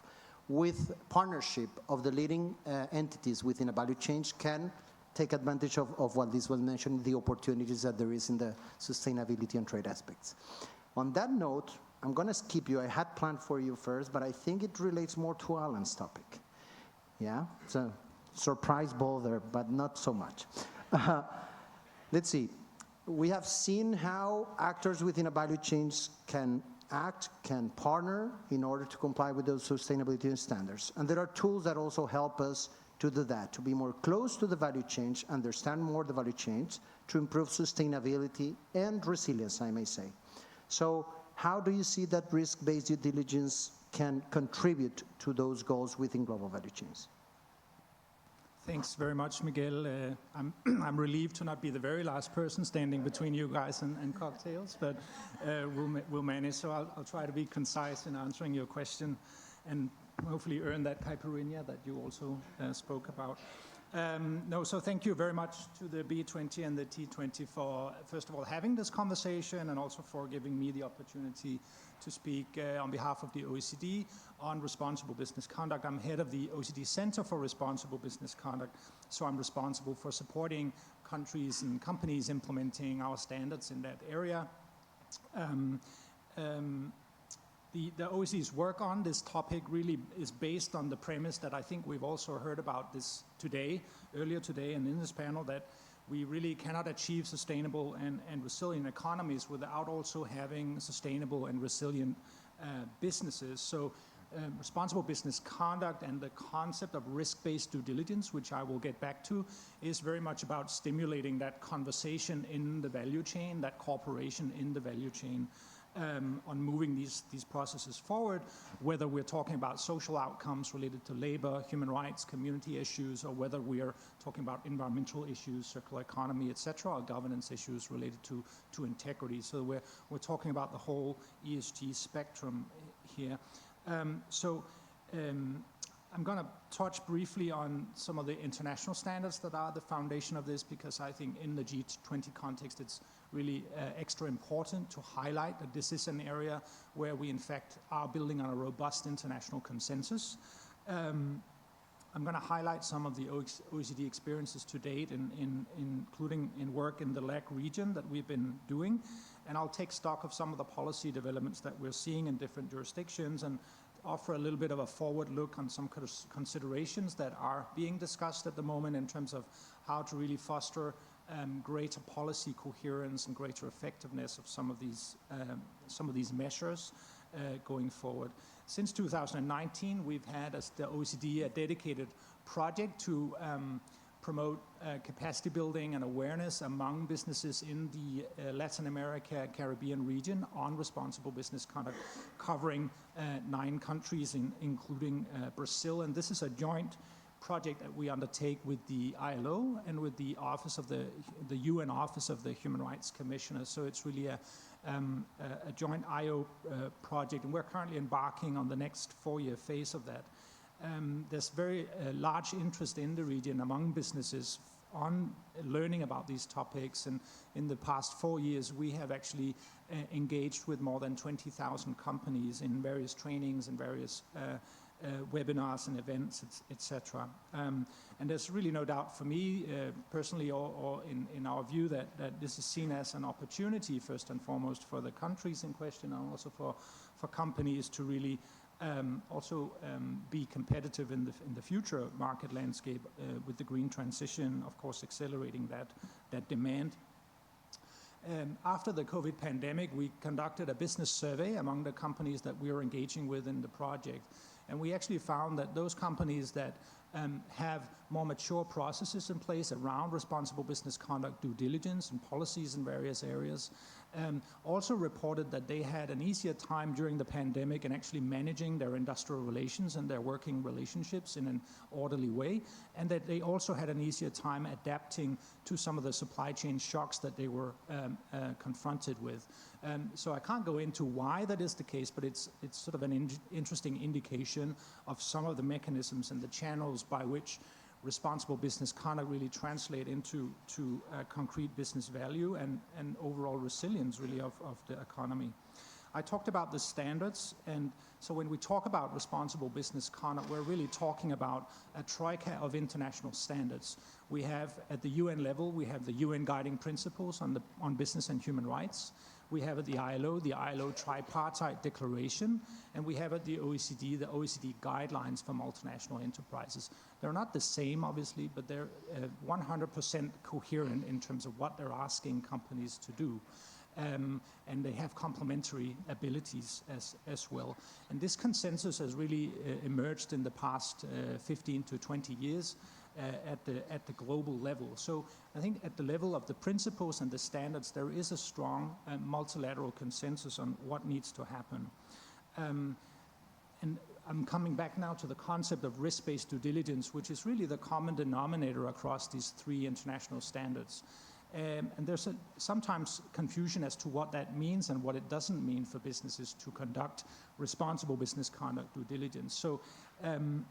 with partnership of the leading entities within a value chain can take advantage of what this was mentioned, the opportunities that there is in the sustainability and trade aspects. On that note, I'm going to skip you. I had planned for you first, but I think it relates more to Alan's topic. Yeah? It's a surprise ball there, but not so much. Let's see. We have seen how actors within a value chain can act, can partner in order to comply with those sustainability standards. And there are tools that also help us to do that, to be more close to the value chain, understand more the value chains, to improve sustainability and resilience, I may say. So how do you see that risk-based due diligence can contribute to those goals within global value chains? Thanks very much, Miguel. I'm relieved to not be the very last person standing between you guys and cocktails, but we'll manage. So I'll try to be concise in answering your question and hopefully earn that caipirinha that you also spoke about. So thank you very much to the B20 and the T20 for, first of all, having this conversation and also for giving me the opportunity to speak on behalf of the OECD on responsible business conduct. I'm head of the OECD Center for Responsible Business Conduct, so I'm responsible for supporting countries and companies implementing our standards in that area. The OECD's work on this topic really is based on the premise that I think we've also heard about this earlier today and in this panel, that we really cannot achieve sustainable and resilient economies without also having sustainable and resilient businesses. So responsible business conduct and the concept of risk-based due diligence, which I will get back to, is very much about stimulating that conversation in the value chain, that cooperation in the value chain, on moving these processes forward, whether we're talking about social outcomes related to labor, human rights, community issues, or whether we are talking about environmental issues, circular economy, etc., or governance issues related to integrity. So we're talking about the whole ESG spectrum here. I'm going to touch briefly on some of the international standards that are the foundation of this, because I think in the G20 context it's really extra important to highlight that this is an area where we in fact are building on a robust international consensus. I'm going to highlight some of the OECD experiences to date, including in work in the LAC region that we've been doing, and I'll take stock of some of the policy developments that we're seeing in different jurisdictions and offer a little bit of a forward look on some considerations that are being discussed at the moment in terms of how to really foster greater policy coherence and greater effectiveness of some of these measures going forward. Since 2019, we've had, as the OECD, a dedicated project to promote capacity building and awareness among businesses in the Latin America, Caribbean region on responsible business conduct, covering 9 countries, including Brazil. And this is a joint project that we undertake with the ILO and with the Office of the UN Office of the Human Rights Commissioner. So it's really a joint IO project, and we're currently embarking on the next 4-year phase of that. There's very large interest in the region among businesses on learning about these topics, and in the past 4 years we have actually engaged with more than 20,000 companies in various trainings and various webinars and events, etc. And there's really no doubt for me personally or in our view that this is seen as an opportunity first and foremost for the countries in question, and also for companies to really be competitive in the future market landscape with the green transition, of course accelerating that demand. After the COVID pandemic, we conducted a business survey among the companies that we are engaging with in the project. And we actually found that those companies that have more mature processes in place around responsible business conduct, due diligence, and policies in various areas, also reported that they had an easier time during the pandemic in actually managing their industrial relations and their working relationships in an orderly way, and that they also had an easier time adapting to some of the supply chain shocks that they were confronted with. So I can't go into why that is the case, but it's sort of an interesting indication of some of the mechanisms and the channels by which responsible business conduct really translate into concrete business value and overall resilience really of the economy. I talked about the standards, and so when we talk about responsible business conduct, we're really talking about a troika of international standards. We have at the UN level, we have the UN guiding principles on business and human rights. We have at the ILO tripartite declaration, and we have at the OECD guidelines for multinational enterprises. They're not the same, obviously, but they're 100% coherent in terms of what they're asking companies to do. And they have complementary abilities as well. And this consensus has really emerged in the past 15 to 20 years at the global level. So I think at the level of the principles and the standards, there is a strong multilateral consensus on what needs to happen. And I'm coming back now to the concept of risk-based due diligence, which is really the common denominator across these three international standards. And there's sometimes confusion as to what that means and what it doesn't mean for businesses to conduct responsible business conduct due diligence. So, and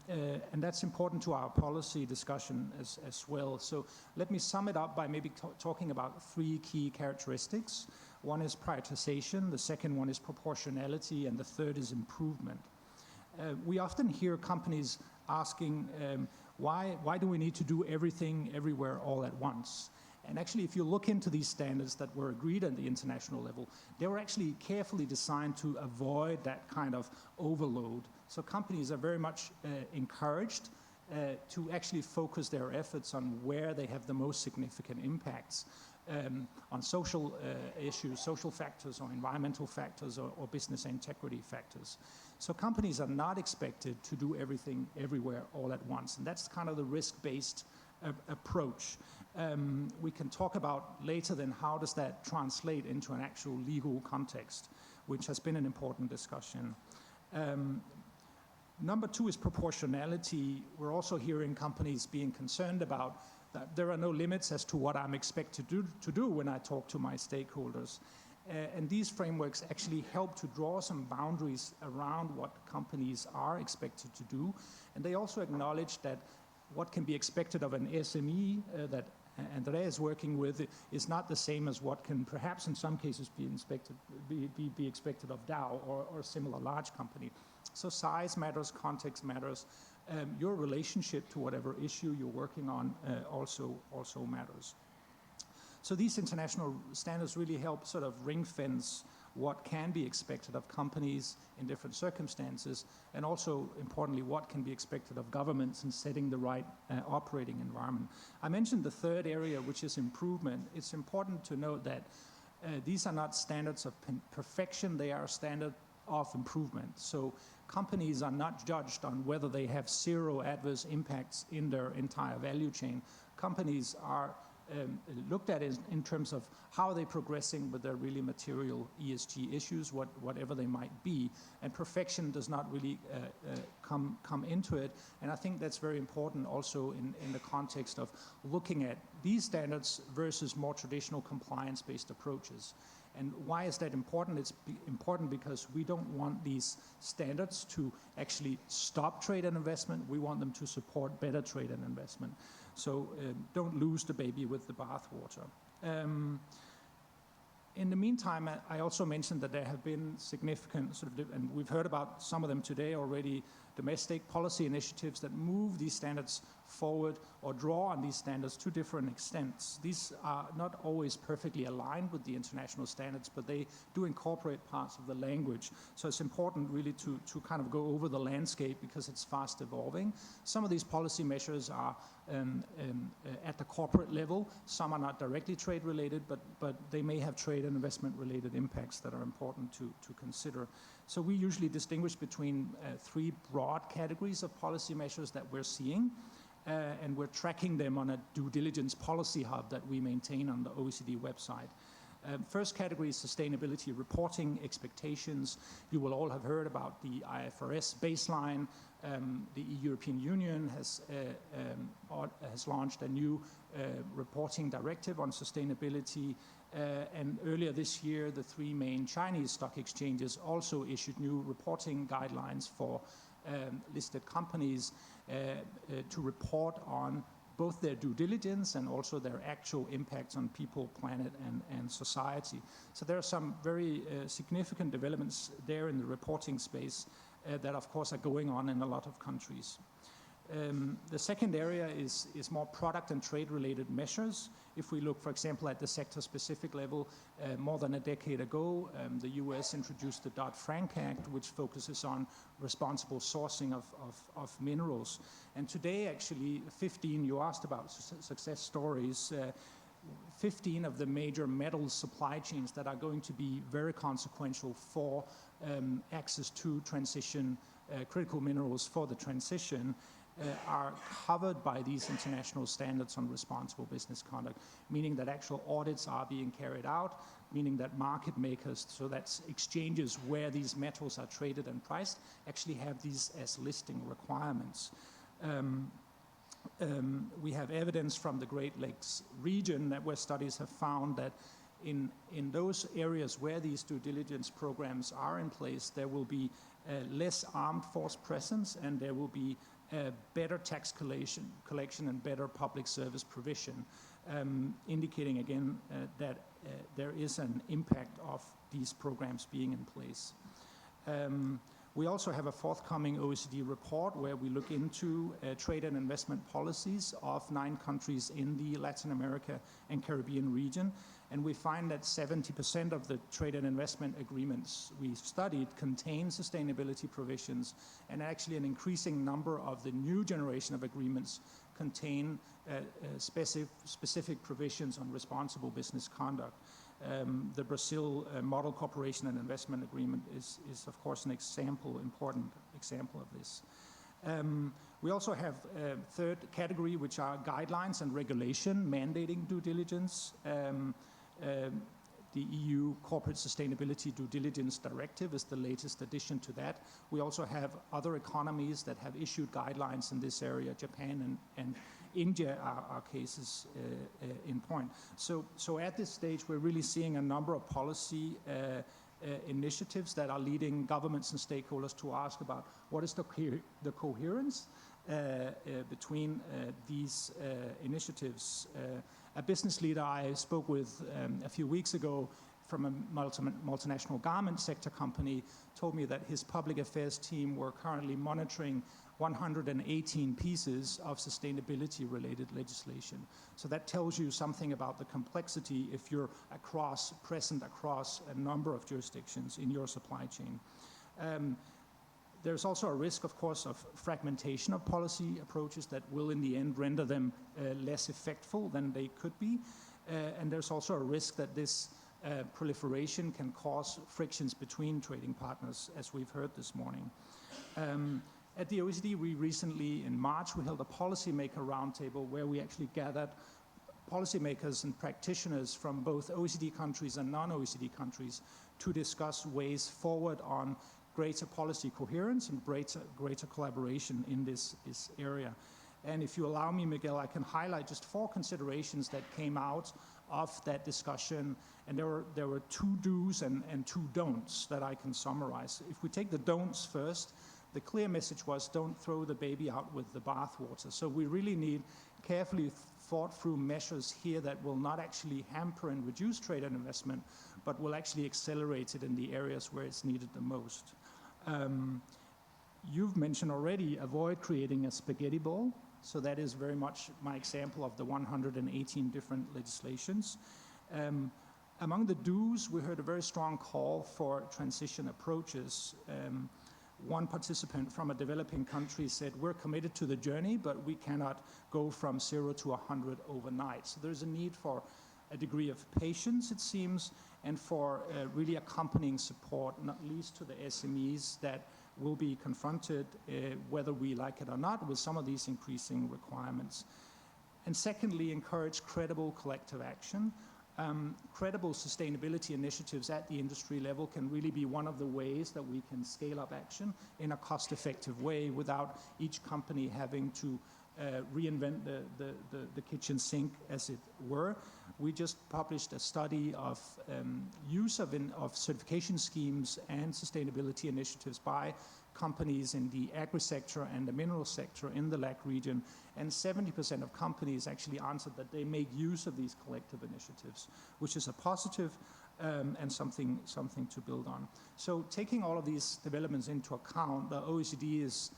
that's important to our policy discussion as well. So let me sum it up by maybe talking about three key characteristics. One is prioritization, the second one is proportionality, and the third is improvement. We often hear companies asking, why do we need to do everything everywhere all at once? And actually, if you look into these standards that were agreed at the international level, they were actually carefully designed to avoid that kind of overload. So companies are very much encouraged to actually focus their efforts on where they have the most significant impacts on social issues, social factors, or environmental factors, or business integrity factors. So companies are not expected to do everything everywhere all at once. And that's kind of the risk-based approach. We can talk about later then how does that translate into an actual legal context, which has been an important discussion. Number two is proportionality. We're also hearing companies being concerned about that there are no limits as to what I'm expected to do when I talk to my stakeholders. And these frameworks actually help to draw some boundaries around what companies are expected to do. And they also acknowledge that what can be expected of an SME that Andrea is working with is not the same as what can perhaps in some cases be expected of Dow or a similar large company. So size matters, context matters. Your relationship to whatever issue you're working on also matters. So these international standards really help sort of ring fence what can be expected of companies in different circumstances, and also, importantly, what can be expected of governments in setting the right operating environment. I mentioned the third area, which is improvement. It's important to note that these are not standards of perfection, they are standards of improvement. So companies are not judged on whether they have zero adverse impacts in their entire value chain. Companies are looked at in terms of how they're progressing with their really material ESG issues, whatever they might be, and perfection does not really come into it. And I think that's very important also in the context of looking at these standards versus more traditional compliance-based approaches. And why is that important? It's important because we don't want these standards to actually stop trade and investment. We want them to support better trade and investment. So don't lose the baby with the bathwater. In the meantime, I also mentioned that there have been significant, and we've heard about some of them today already, domestic policy initiatives that move these standards forward or draw on these standards to different extents. These are not always perfectly aligned with the international standards, but they do incorporate parts of the language. So it's important really to kind of go over the landscape because it's fast evolving. Some of these policy measures are at the corporate level. Some are not directly trade related, but they may have trade and investment related impacts that are important to consider. So we usually distinguish between three broad categories of policy measures that we're seeing, and we're tracking them on a due diligence policy hub that we maintain on the OECD website. First category is sustainability reporting expectations. You will all have heard about the IFRS baseline. The European Union has launched a new reporting directive on sustainability. And earlier this year, the three main Chinese stock exchanges also issued new reporting guidelines for listed companies to report on both their due diligence and also their actual impacts on people, planet, and society. So there are some very significant developments there in the reporting space that, of course, are going on in a lot of countries. The second area is more product and trade-related measures. If we look, for example, at the sector-specific level, more than a decade ago, the US introduced the Dodd-Frank Act, which focuses on responsible sourcing of minerals. And today, actually, 15, you asked about success stories, 15 of the major metals supply chains that are going to be very consequential for access to transition, critical minerals for the transition, are covered by these international standards on responsible business conduct, meaning that actual audits are being carried out, meaning that market makers, so that's exchanges where these metals are traded and priced, actually have these as listing requirements. We have evidence from the Great Lakes region that where studies have found that in those areas where these due diligence programs are in place, there will be less armed force presence, and there will be better tax collection and better public service provision, indicating again that there is an impact of these programs being in place. We also have a forthcoming OECD report where we look into trade and investment policies of 9 countries in the Latin America and Caribbean region. And we find that 70% of the trade and investment agreements we studied contain sustainability provisions, and actually an increasing number of the new generation of agreements contain specific provisions on responsible business conduct. The Brazil Model Cooperation and Investment Agreement is of course, an important example of this. We also have a third category, which are guidelines and regulation mandating due diligence. The EU Corporate Sustainability Due Diligence Directive is the latest addition to that. We also have other economies that have issued guidelines in this area. Japan and India are cases in point. So at this stage, we're really seeing a number of policy initiatives that are leading governments and stakeholders to ask about what is the coherence between these initiatives. A business leader I spoke with a few weeks ago from a multinational garment sector company told me that his public affairs team were currently monitoring 118 pieces of sustainability-related legislation. So that tells you something about the complexity if you're present across a number of jurisdictions in your supply chain. There's also a risk, of course, of fragmentation of policy approaches that will, in the end, render them less effectful than they could be. And there's also a risk that this proliferation can cause frictions between trading partners, as we've heard this morning. At the OECD, we recently, in March, we held a policymaker roundtable where we actually gathered policymakers and practitioners from both OECD countries and non-OECD countries to discuss ways forward on greater policy coherence and greater collaboration in this area. And if you allow me, Miguel, I can highlight just 4 considerations that came out of that discussion. And there were 2 do's and 2 don'ts that I can summarize. If we take the don'ts first, the clear message was don't throw the baby out with the bathwater. So we really need carefully thought through measures here that will not actually hamper and reduce trade and investment, but will actually accelerate it in the areas where it's needed the most. You've mentioned already avoid creating a spaghetti ball. So that is very much my example of the 118 different legislations. Among the do's, we heard a very strong call for transition approaches. One participant from a developing country said, we're committed to the journey, but we cannot go from 0 to 100 overnight. So there's a need for a degree of patience, it seems, and for really accompanying support, not least to the SMEs that will be confronted, whether we like it or not, with some of these increasing requirements. And secondly, encourage credible collective action. Credible sustainability initiatives at the industry level can really be one of the ways that we can scale up action in a cost-effective way without each company having to reinvent the kitchen sink, as it were. We just published a study of use of certification schemes and sustainability initiatives by companies in the agri-sector and the mineral sector in the LAC region, and 70% of companies actually answered that they make use of these collective initiatives, which is a positive and something to build on. So taking all of these developments into account, the OECD is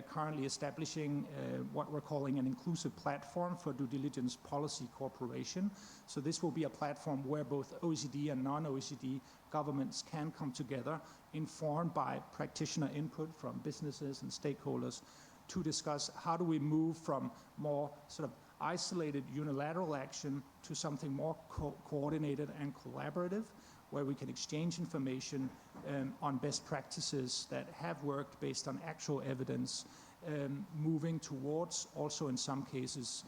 currently establishing what we're calling an inclusive platform for due diligence policy cooperation. So this will be a platform where both OECD and non-OECD governments can come together, informed by practitioner input from businesses and stakeholders, to discuss how do we move from more sort of isolated unilateral action to something more coordinated and collaborative, where we can exchange information on best practices that have worked based on actual evidence, moving towards also in some cases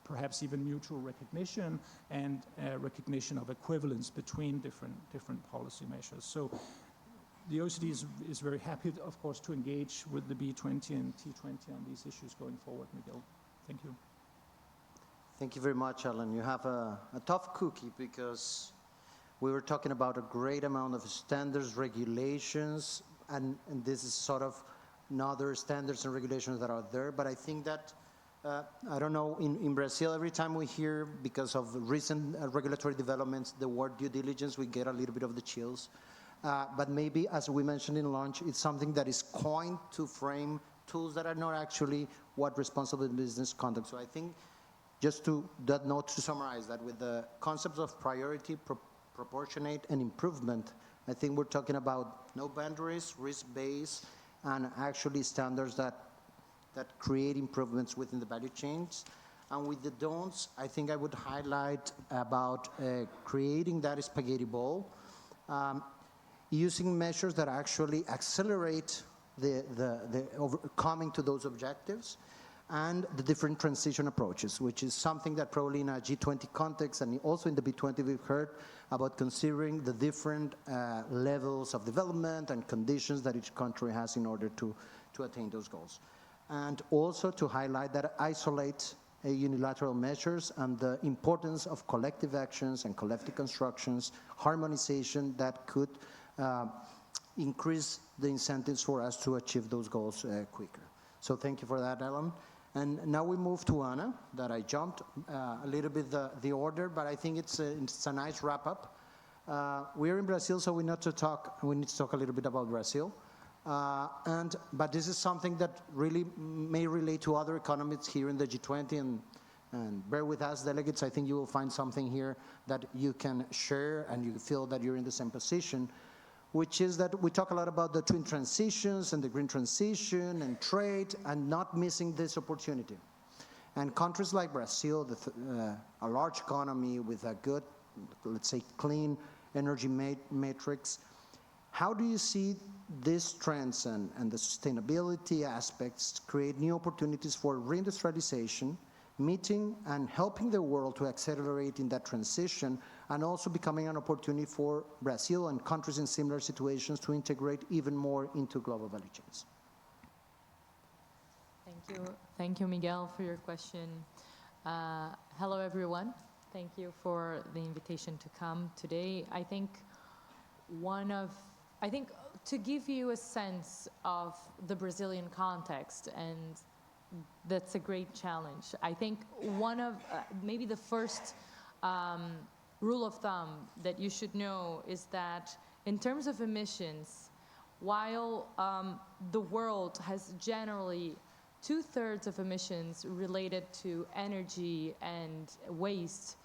perhaps even mutual recognition and recognition of equivalence between different policy measures. So the OECD is very happy, of course, to engage with the B20 and T20 on these issues going forward, Miguel. Thank you. Thank you very much, Alan. You have a tough cookie, because we were talking about a great amount of standards, regulations, and this is sort of other standards and regulations that are there. But I think that, I don't know, in Brazil, every time we hear, because of recent regulatory developments, the word due diligence, we get a little bit of the chills. But maybe, as we mentioned in lunch, it's something that is coined to frame tools that are not actually what responsible business conduct. So I think, just to that note, to summarize that, with the concepts of priority, proportionate, and improvement, I think we're talking about no boundaries, risk-based, and actually standards that create improvements within the value chains. And with the don'ts, I think I would highlight about creating that spaghetti ball, using measures that actually accelerate the coming to those objectives, and the different transition approaches, which is something that probably in a G20 context and also in the B20 we've heard about, considering the different levels of development and conditions that each country has in order to attain those goals. And also to highlight that isolate unilateral measures and the importance of collective actions and collective constructions, harmonization that could increase the incentives for us to achieve those goals quicker. So thank you for that, Alan. And now we move to Anna, that I jumped a little bit the order, but I think it's a nice wrap-up. We're in Brazil, so we need to talk a little bit about Brazil. But this is something that really may relate to other economies here in the G20, and bear with us, delegates. I think you will find something here that you can share and you feel that you're in the same position, which is that we talk a lot about the twin transitions and the green transition and trade, and not missing this opportunity. And countries like Brazil, a large economy with a good, let's say, clean energy matrix, how do you see these trends and the sustainability aspects create new opportunities for reindustrialization, meeting and helping the world to accelerate in that transition, and also becoming an opportunity for Brazil and countries in similar situations to integrate even more into global value chains? Thank you. Thank you, Miguel, for your question. Hello, everyone. Thank you for the invitation to come today. I think to give you a sense of the Brazilian context, and that's a great challenge. I think one of, maybe the first rule of thumb that you should know is that in terms of emissions, while the world has generally 2/3 of emissions related to energy and waste,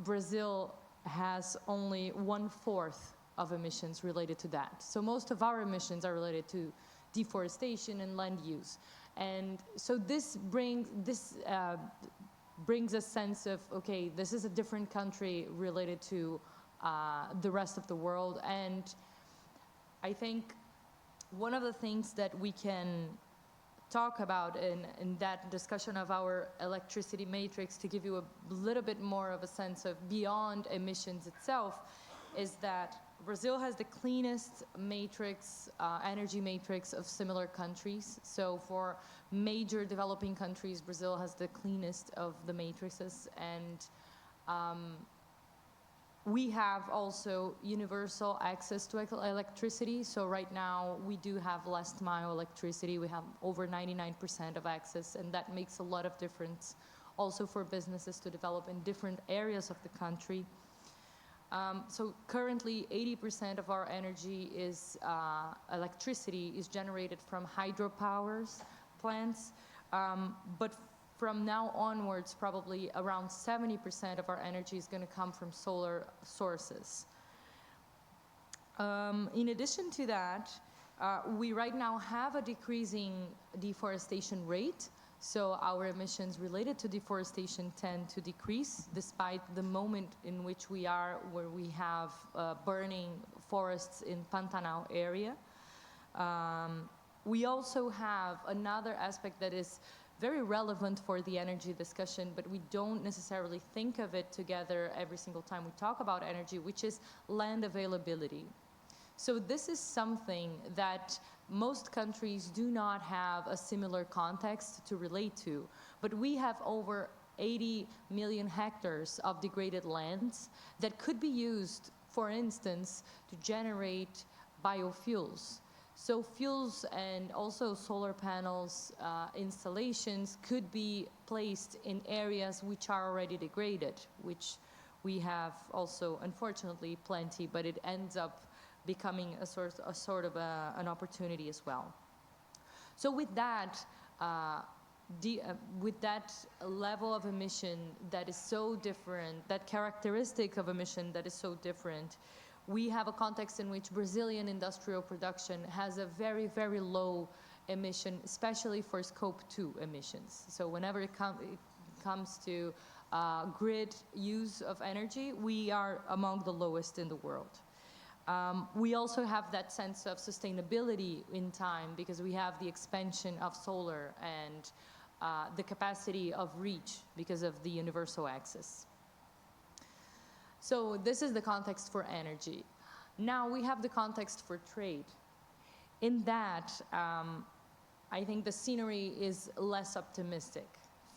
Brazil has only 1/4 of emissions related to that. So most of our emissions are related to deforestation and land use. And so this brings a sense of, okay, this is a different country related to the rest of the world. And I think one of the things that we can talk about in that discussion of our electricity matrix, to give you a little bit more of a sense of beyond emissions itself, is that Brazil has the cleanest matrix, energy matrix of similar countries. So for major developing countries, Brazil has the cleanest of the matrices. And we have also universal access to electricity. So right now we do have last mile electricity. We have over 99% of access, and that makes a lot of difference also for businesses to develop in different areas of the country. So currently 80% of our energy is electricity is generated from hydropower plants, but from now onwards, probably around 70% of our energy is going to come from solar sources. In addition to that, we right now have a decreasing deforestation rate. So our emissions related to deforestation tend to decrease despite the moment in which we are, where we have burning forests in Pantanal area. We also have another aspect that is very relevant for the energy discussion, but we don't necessarily think of it together every single time we talk about energy, which is land availability. So this is something that most countries do not have a similar context to relate to, but we have over 80 million hectares of degraded lands that could be used, for instance, to generate biofuels. So fuels and also solar panels installations could be placed in areas which are already degraded, which we have also, unfortunately, plenty, but it ends up becoming a sort of an opportunity as well. So with that level of emission that is so different, that characteristic of emission that is so different, we have a context in which Brazilian industrial production has a very, very low emission, especially for scope 2 emissions. So whenever it comes to grid use of energy, we are among the lowest in the world. We also have that sense of sustainability in time because we have the expansion of solar and the capacity of reach because of the universal access. So this is the context for energy. Now we have the context for trade. In that, I think the scenery is less optimistic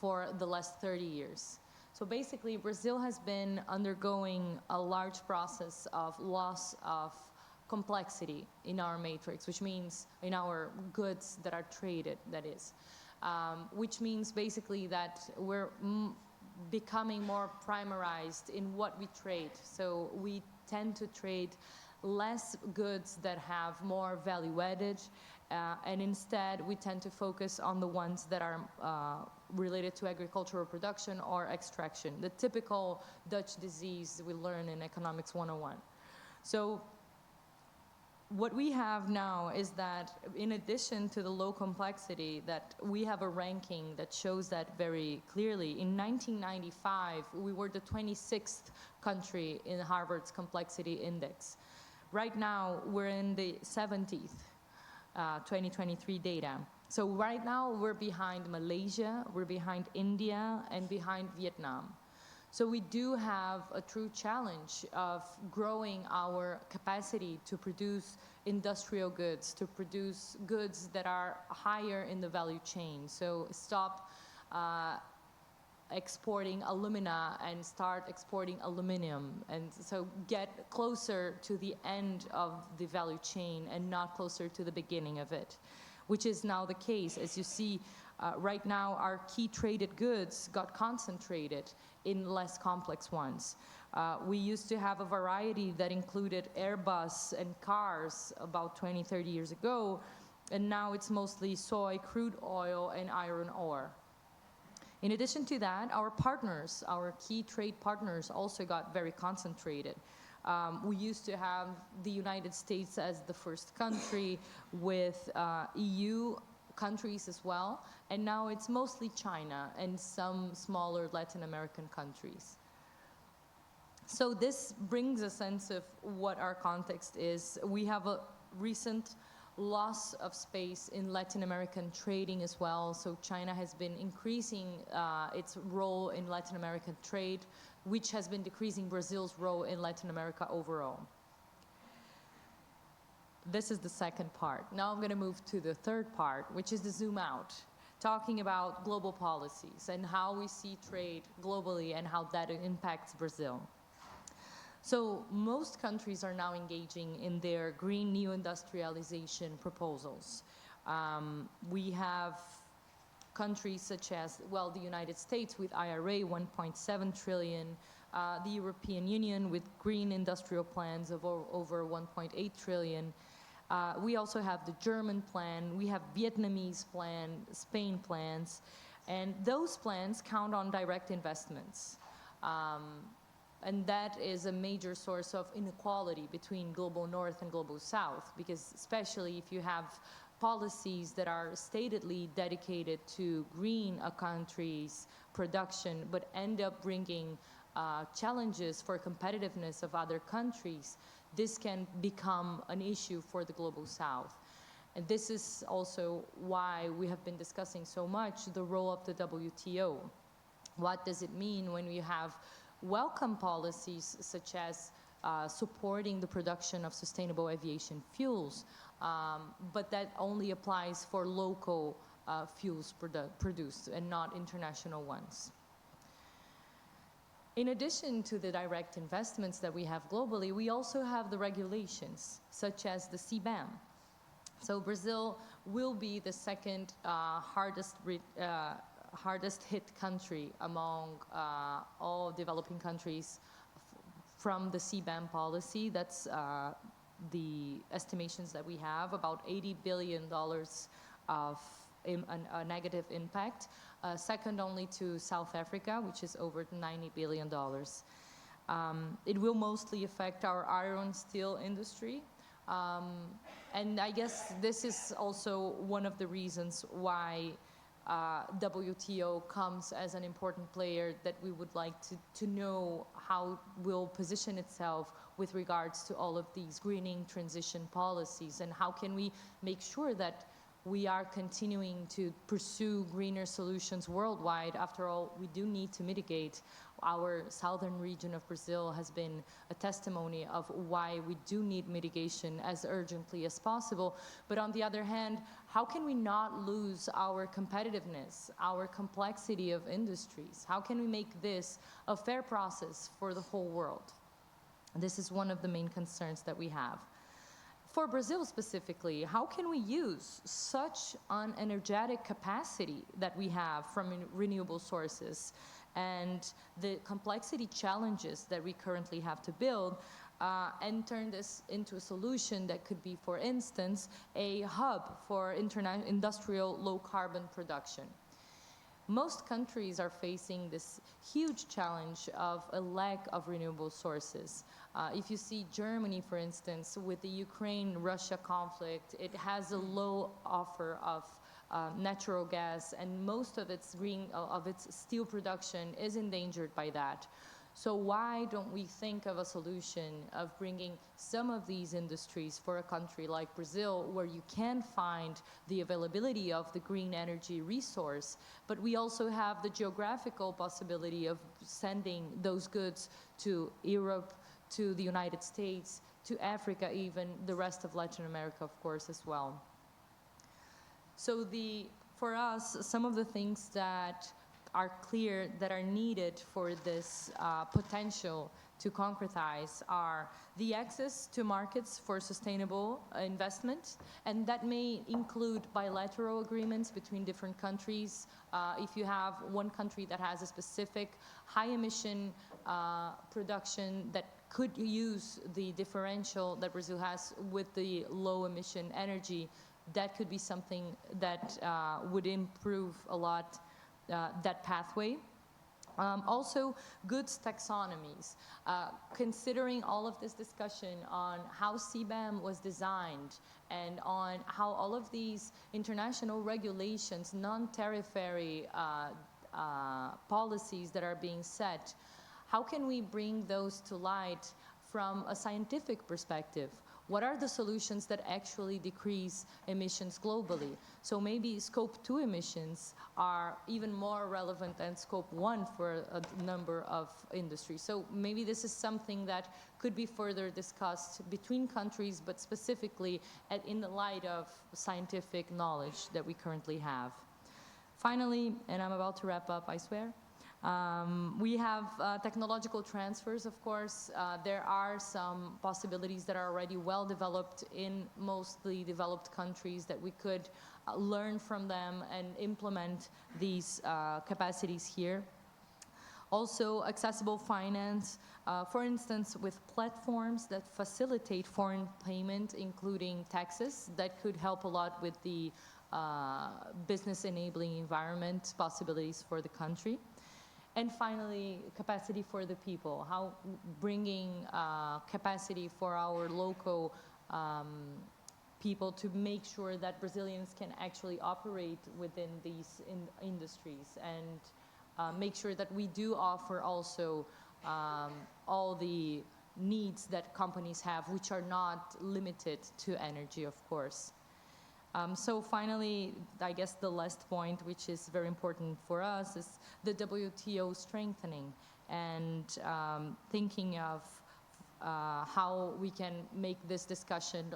for the last 30 years. So basically, Brazil has been undergoing a large process of loss of complexity in our matrix, which means in our goods that are traded, that is. Which means basically that we're becoming more primarized in what we trade. So we tend to trade less goods that have more value added, and instead we tend to focus on the ones that are related to agricultural production or extraction, the typical Dutch disease we learn in Economics 101. So what we have now is that in addition to the low complexity, that we have a ranking that shows that very clearly. In 1995, we were the 26th country in Harvard's complexity index. Right now, we're in the 70th, 2023 data. So right now, we're behind Malaysia, we're behind India, and behind Vietnam. So we do have a true challenge of growing our capacity to produce industrial goods, to produce goods that are higher in the value chain. So stop exporting alumina and start exporting aluminum. And so get closer to the end of the value chain and not closer to the beginning of it, which is now the case. As you see, right now, our key traded goods got concentrated in less complex ones. We used to have a variety that included Airbus and cars about 20, 30 years ago, and now it's mostly soy, crude oil, and iron ore. In addition to that, our partners, our key trade partners, also got very concentrated. We used to have the United States as the first country with EU countries as well, and now it's mostly China and some smaller Latin American countries. So this brings a sense of what our context is. We have a recent loss of space in Latin American trading as well. So China has been increasing its role in Latin American trade, which has been decreasing Brazil's role in Latin America overall. This is the second part. Now I'm going to move to the third part, which is the zoom out, talking about global policies and how we see trade globally and how that impacts Brazil. So most countries are now engaging in their green new industrialization proposals. We have countries such as, well, the United States with IRA, 1.7 trillion, the European Union with green industrial plans of over 1.8 trillion. We also have the German plan, we have Vietnamese plan, Spain plans, and those plans count on direct investments. And that is a major source of inequality between global north and global south, because especially if you have policies that are statedly dedicated to green a country's production, but end up bringing challenges for competitiveness of other countries, this can become an issue for the global south. And this is also why we have been discussing so much the role of the WTO. What does it mean when we have welcome policies such as supporting the production of sustainable aviation fuels, but that only applies for local fuels produced and not international ones. In addition to the direct investments that we have globally, we also have the regulations, such as the CBAM. So Brazil will be the second hardest hit country among all developing countries from the CBAM policy. That's the estimations that we have, about $80 billion of a negative impact, second only to South Africa, which is over $90 billion. It will mostly affect our iron steel industry. And I guess this is also one of the reasons why WTO comes as an important player that we would like to know how it will position itself with regards to all of these greening transition policies, and how can we make sure that we are continuing to pursue greener solutions worldwide. After all, we do need to mitigate. Our southern region of Brazil has been a testimony of why we do need mitigation as urgently as possible. But on the other hand, how can we not lose our competitiveness, our complexity of industries? How can we make this a fair process for the whole world? This is one of the main concerns that we have. For Brazil specifically, how can we use such an energetic capacity that we have from renewable sources and the complexity challenges that we currently have to build and turn this into a solution that could be, for instance, a hub for industrial low-carbon production? Most countries are facing this huge challenge of a lack of renewable sources. If you see Germany, for instance, with the Ukraine-Russia conflict, it has a low offer of natural gas, and most of its steel production is endangered by that. So why don't we think of a solution of bringing some of these industries for a country like Brazil, where you can find the availability of the green energy resource, but we also have the geographical possibility of sending those goods to Europe, to the United States, to Africa, even the rest of Latin America, of course, as well. So for us, some of the things that are clear that are needed for this potential to concretize are the access to markets for sustainable investment, and that may include bilateral agreements between different countries. If you have one country that has a specific high emission production that could use the differential that Brazil has with the low emission energy, that could be something that would improve a lot that pathway. Also, goods taxonomies. Considering all of this discussion on how CBAM was designed and on how all of these international regulations, non-tarifary policies that are being set, how can we bring those to light from a scientific perspective? What are the solutions that actually decrease emissions globally? So maybe scope 2 emissions are even more relevant than scope 1 for a number of industries. So maybe this is something that could be further discussed between countries, but specifically in the light of scientific knowledge that we currently have. Finally, and I'm about to wrap up, I swear, we have technological transfers, of course. There are some possibilities that are already well developed in mostly developed countries that we could learn from them and implement these capacities here. Also, accessible finance, for instance, with platforms that facilitate foreign payment, including taxes, that could help a lot with the business enabling environment possibilities for the country. And finally, capacity for the people, how bringing capacity for our local people to make sure that Brazilians can actually operate within these industries, and make sure that we do offer also all the needs that companies have, which are not limited to energy, of course. So finally, I guess the last point, which is very important for us, is the WTO strengthening and thinking of how we can make this discussion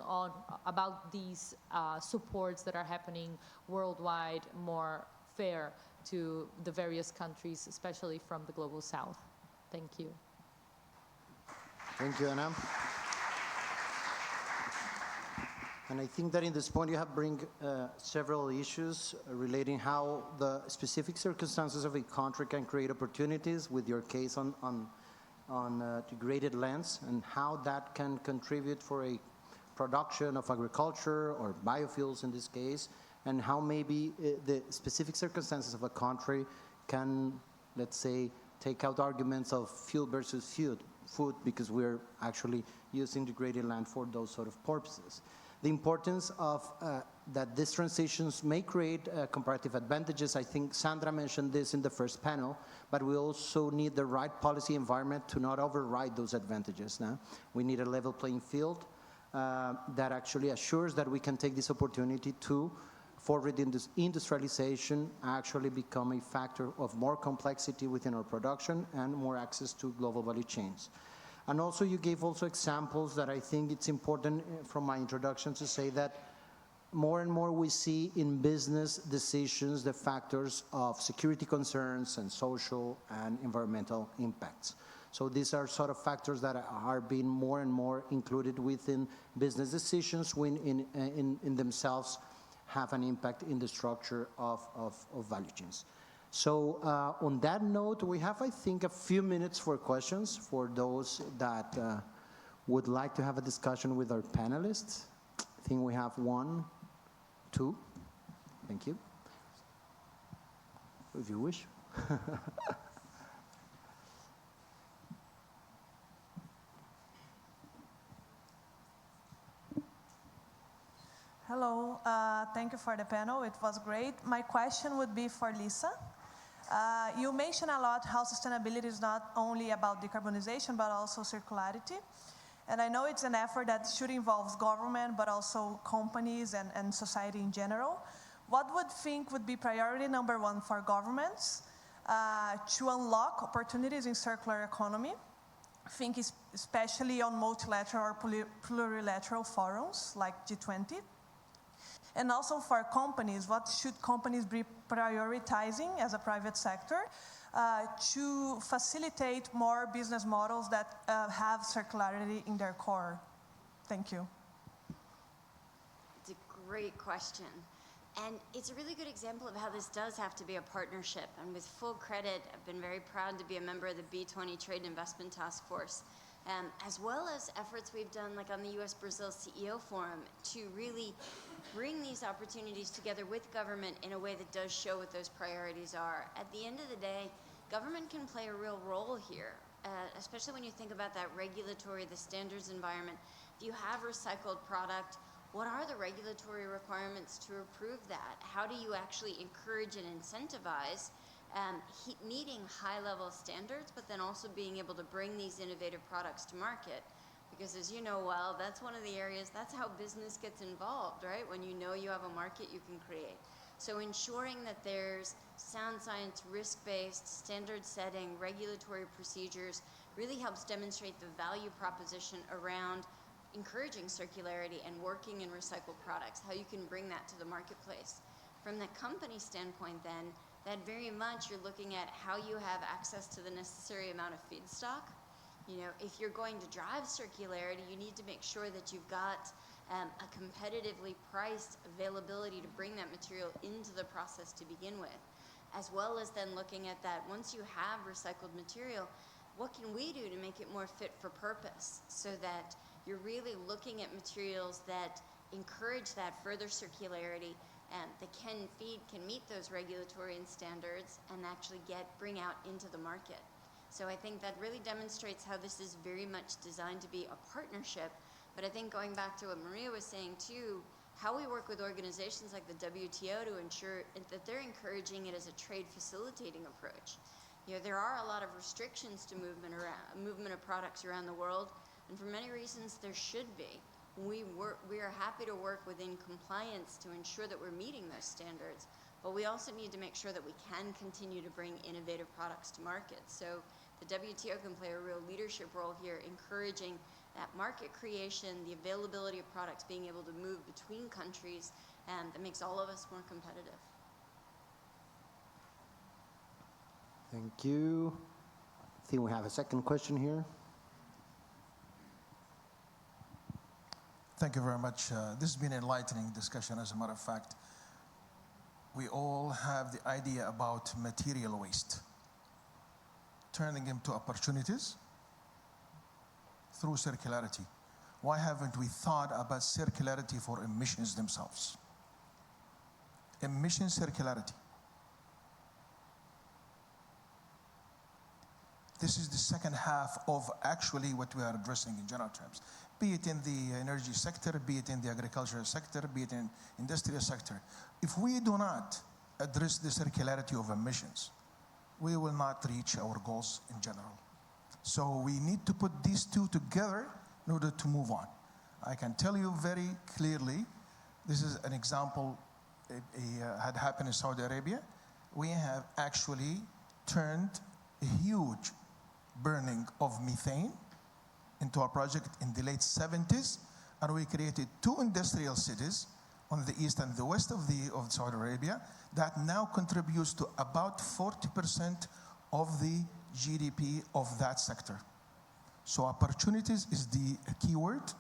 about these supports that are happening worldwide more fair to the various countries, especially from the Global South. Thank you. Thank you, Ana. And I think that in this point you have bring several issues relating how the specific circumstances of a country can create opportunities, with your case on degraded lands, and how that can contribute for a production of agriculture or biofuels in this case, and how maybe the specific circumstances of a country can, let's say, take out arguments of fuel versus food, because we're actually using degraded land for those sort of purposes. The importance of that these transitions may create comparative advantages. I think Sandra mentioned this in the first panel, but we also need the right policy environment to not override those advantages. Now, we need a level playing field that actually assures that we can take this opportunity to forward industrialization actually become a factor of more complexity within our production and more access to global value chains. And also you gave also examples that I think it's important from my introduction to say that more and more we see in business decisions the factors of security concerns and social and environmental impacts. So these are sort of factors that are being more and more included within business decisions when in themselves have an impact in the structure of value chains. So on that note, we have, I think, a few minutes for questions for those that would like to have a discussion with our panelists. I think we have 1, 2. Thank you. If you wish. Hello, thank you for the panel. It was great. My question would be for Lisa. You mentioned a lot how sustainability is not only about decarbonization, but also circularity. And I know it's an effort that should involve government, but also companies and society in general. What would be priority number 1 for governments to unlock opportunities in circular economy? Think especially on multilateral or plurilateral forums like G20. And also for companies, what should companies be prioritizing as a private sector to facilitate more business models that have circularity in their core? Thank you. It's a great question. And it's a really good example of how this does have to be a partnership. And with full credit, I've been very proud to be a member of the B20 Trade and Investment Task Force, as well as efforts we've done like on the US-Brazil CEO Forum to really bring these opportunities together with government in a way that does show what those priorities are. At the end of the day, government can play a real role here, especially when you think about that regulatory, the standards environment. If you have recycled product, what are the regulatory requirements to approve that? How do you actually encourage and incentivize meeting high-level standards, but then also being able to bring these innovative products to market. Because as you know well, that's one of the areas, that's how business gets involved, right? When you know you have a market you can create. So ensuring that there's sound science, risk-based, standard setting, regulatory procedures really helps demonstrate the value proposition around encouraging circularity and working in recycled products, how you can bring that to the marketplace. From the company standpoint then, that very much you're looking at how you have access to the necessary amount of feedstock. You know, if you're going to drive circularity, you need to make sure that you've got a competitively priced availability to bring that material into the process to begin with, as well as then looking at that once you have recycled material, what can we do to make it more fit for purpose so that you're really looking at materials that encourage that further circularity that can meet those regulatory and standards and actually bring out into the market. So I think that really demonstrates how this is very much designed to be a partnership. But I think going back to what Maria was saying too, how we work with organizations like the WTO to ensure that they're encouraging it as a trade facilitating approach. You know, there are a lot of restrictions to movement of products around the world, and for many reasons there should be. We are happy to work within compliance to ensure that we're meeting those standards, but we also need to make sure that we can continue to bring innovative products to market. So the WTO can play a real leadership role here, encouraging that market creation, the availability of products, being able to move between countries, that makes all of us more competitive. Thank you. I think we have a second question here. Thank you very much. This has been an enlightening discussion, as a matter of fact. We all have the idea about material waste, turning into opportunities through circularity. Why haven't we thought about circularity for emissions themselves? Emission circularity. This is the second half of actually what we are addressing in general terms, be it in the energy sector, be it in the agricultural sector, be it in industrial sector. If we do not address the circularity of emissions, we will not reach our goals in general. So we need to put these two together in order to move on. I can tell you very clearly, this is an example had happened in Saudi Arabia. We have actually turned a huge burning of methane into a project in the late 70s, and we created 2 industrial cities on the east and the west of Saudi Arabia that now contributes to about 40% of the GDP of that sector. So opportunities is the key word,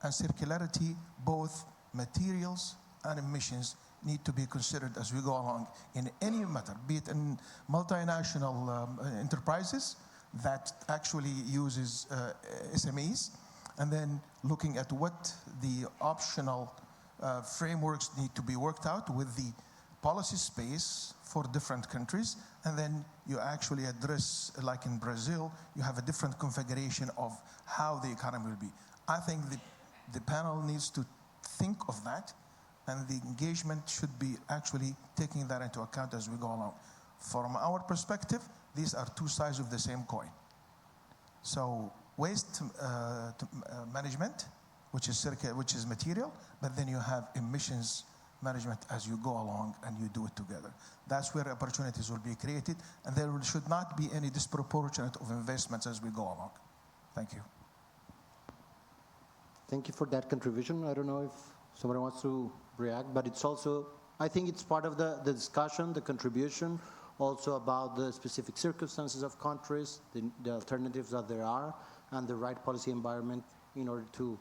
and circularity, both materials and emissions, need to be considered as we go along in any matter, be it in multinational enterprises that actually uses SMEs, and then looking at what the optional frameworks need to be worked out with the policy space for different countries, and then you actually address, like in Brazil, you have a different configuration of how the economy will be. I think the panel needs to think of that, and the engagement should be actually taking that into account as we go along. From our perspective, these are 2 sides of the same coin. So waste management, which is material, but then you have emissions management as you go along and you do it together. That's where opportunities will be created, and there should not be any disproportionate of investments as we go along. Thank you. Thank you for that contribution. I don't know if somebody wants to react, but it's also, I think it's part of the discussion, the contribution, also about the specific circumstances of countries, the alternatives that there are, and the right policy environment in order to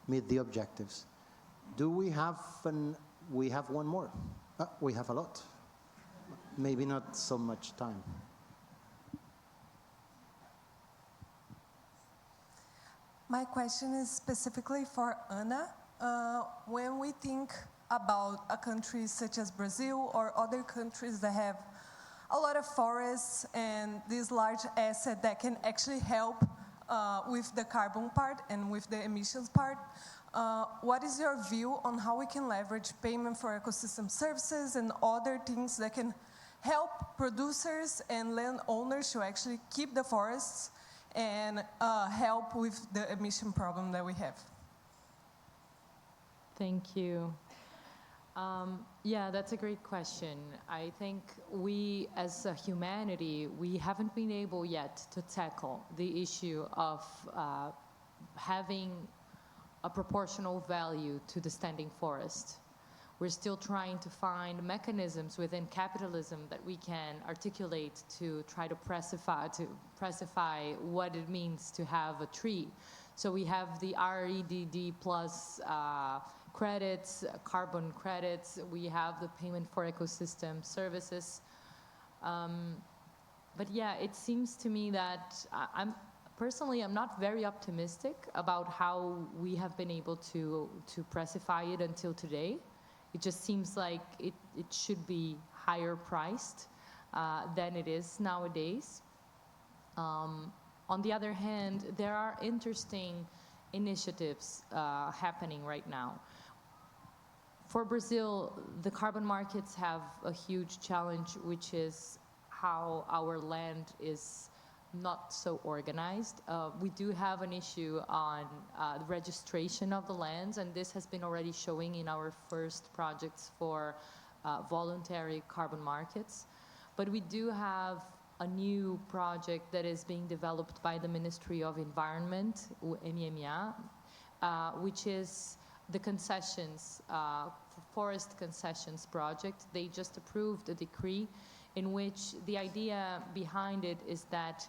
meet the objectives. Do we have we have one more? We have a lot. Maybe not so much time. My question is specifically for Ana. When we think about a country such as Brazil or other countries that have a lot of forests and this large asset that can actually help with the carbon part and with the emissions part, what is your view on how we can leverage payment for ecosystem services and other things that can help producers and landowners to actually keep the forests and help with the emission problem that we have. Thank you. Yeah, that's a great question. I think we, as a humanity, we haven't been able yet to tackle the issue of having a proportional value to the standing forest. We're still trying to find mechanisms within capitalism that we can articulate to try to precify what it means to have a tree. So we have the REDD plus credits, carbon credits, we have the payment for ecosystem services. But yeah, it seems to me that personally, I'm not very optimistic about how we have been able to precify it until today. It just seems like it should be higher priced than it is nowadays. On the other hand, there are interesting initiatives happening right now. For Brazil, the carbon markets have a huge challenge, which is how our land is not so organized. We do have an issue on the registration of the lands, and this has been already showing in our first projects for voluntary carbon markets. But we do have a new project that is being developed by the Ministry of Environment, MEMA, which is the concessions, forest concessions project. They just approved a decree in which the idea behind it is that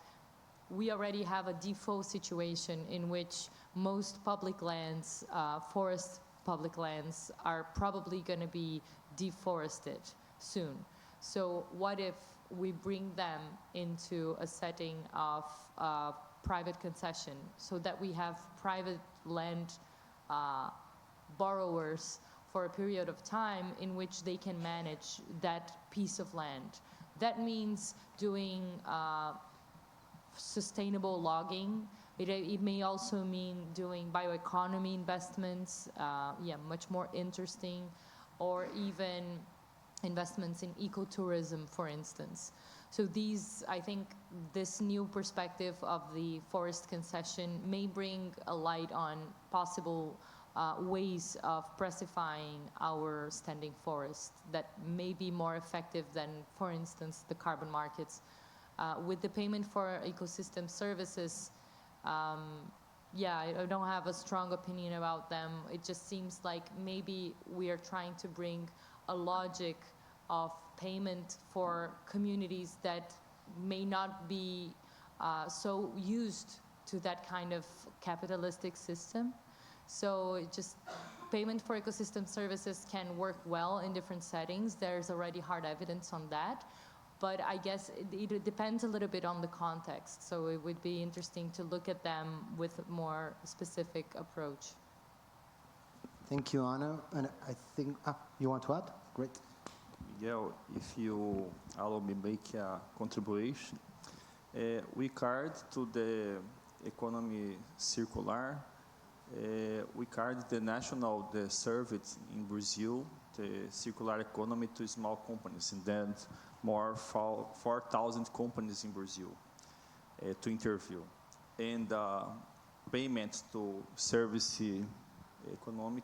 we already have a default situation in which most public lands, forest public lands, are probably going to be deforested soon. So what if we bring them into a setting of private concession so that we have private land borrowers for a period of time in which they can manage that piece of land? That means doing sustainable logging. It may also mean doing bioeconomy investments, much more interesting, or even investments in ecotourism, for instance. So these, I think, this new perspective of the forest concession may bring a light on possible ways of precifying our standing forest that may be more effective than, for instance, the carbon markets. With the payment for ecosystem services, I don't have a strong opinion about them. It just seems like maybe we are trying to bring a logic of payment for communities that may not be so used to that kind of capitalistic system. So payment for ecosystem services can work well in different settings. There's already hard evidence on that. But I guess it depends a little bit on the context. So it would be interesting to look at them with a more specific approach. Thank you, Ana. And I think, you want to add? Great. Miguel, if you allow me make a contribution, we card to the economy circular. We card the national the service in Brazil, the circular economy to small companies, and then more 4,000 companies in Brazil to interview. And payment to service economic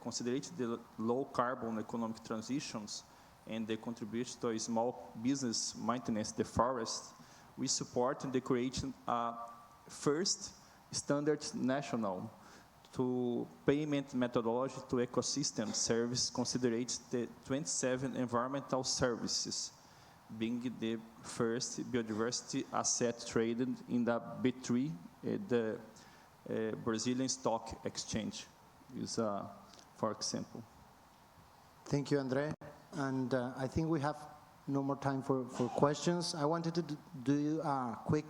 considerate the low carbon economic transitions and they contribute to a small business maintenance the forest. We support the creation first standard national to payment methodology to ecosystem service considerates the 27 environmental services, being the first biodiversity asset traded in the B3, the Brazilian Stock Exchange, is for example. Thank you, Andre. And I think we have no more time for questions. I wanted to do a quick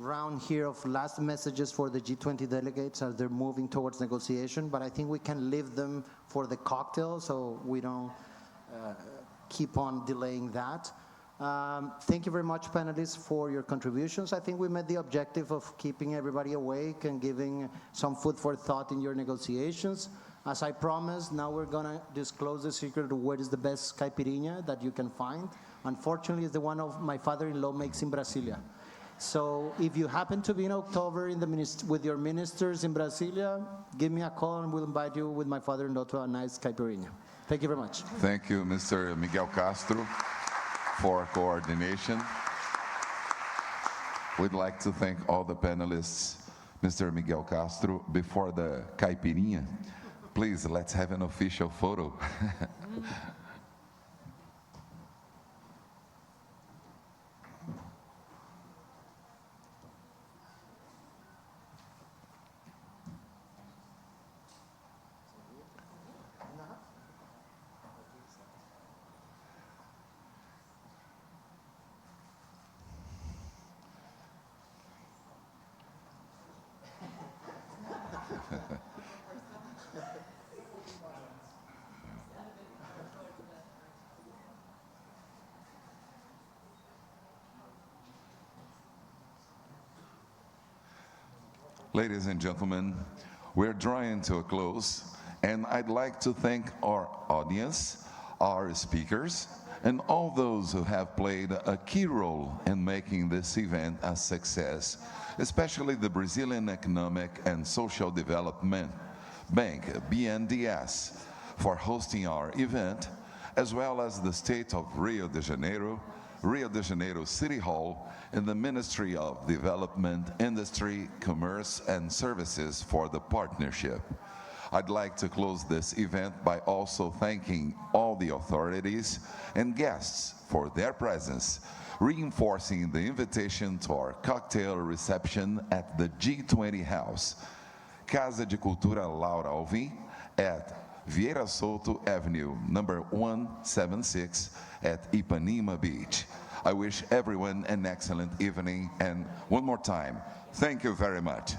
round here of last messages for the G20 delegates as they're moving towards negotiation, but I think we can leave them for the cocktail so we don't keep on delaying that. Thank you very much, panelists, for your contributions. I think we met the objective of keeping everybody awake and giving some food for thought in your negotiations. As I promised, now we're going to disclose the secret of what is the best caipirinha that you can find. Unfortunately, it's the one of my father-in-law makes in Brasilia. So if you happen to be in October with your ministers in Brasilia, give me a call and we'll invite you with my father-in-law to a nice caipirinha. Thank you very much. Thank you, Mr. Miguel Castro, for coordination. We'd like to thank all the panelists. Mr. Miguel Castro, before the caipirinha, please, let's have an official photo. Ladies and gentlemen, we're drawing to a close, and I'd like to thank our audience, our speakers, and all those who have played a key role in making this event a success, especially the Brazilian Economic and Social Development Bank, BNDES, for hosting our event, as well as the State of Rio de Janeiro City Hall, and the Ministry of Development, Industry, Commerce, and Services for the partnership. I'd like to close this event by also thanking all the authorities and guests for their presence, reinforcing the invitation to our cocktail reception at the G20 House, Casa de Cultura Laura Alvim, at Vieira Souto Avenue, number 176 at Ipanema Beach. I wish everyone an excellent evening, and one more time, thank you very much.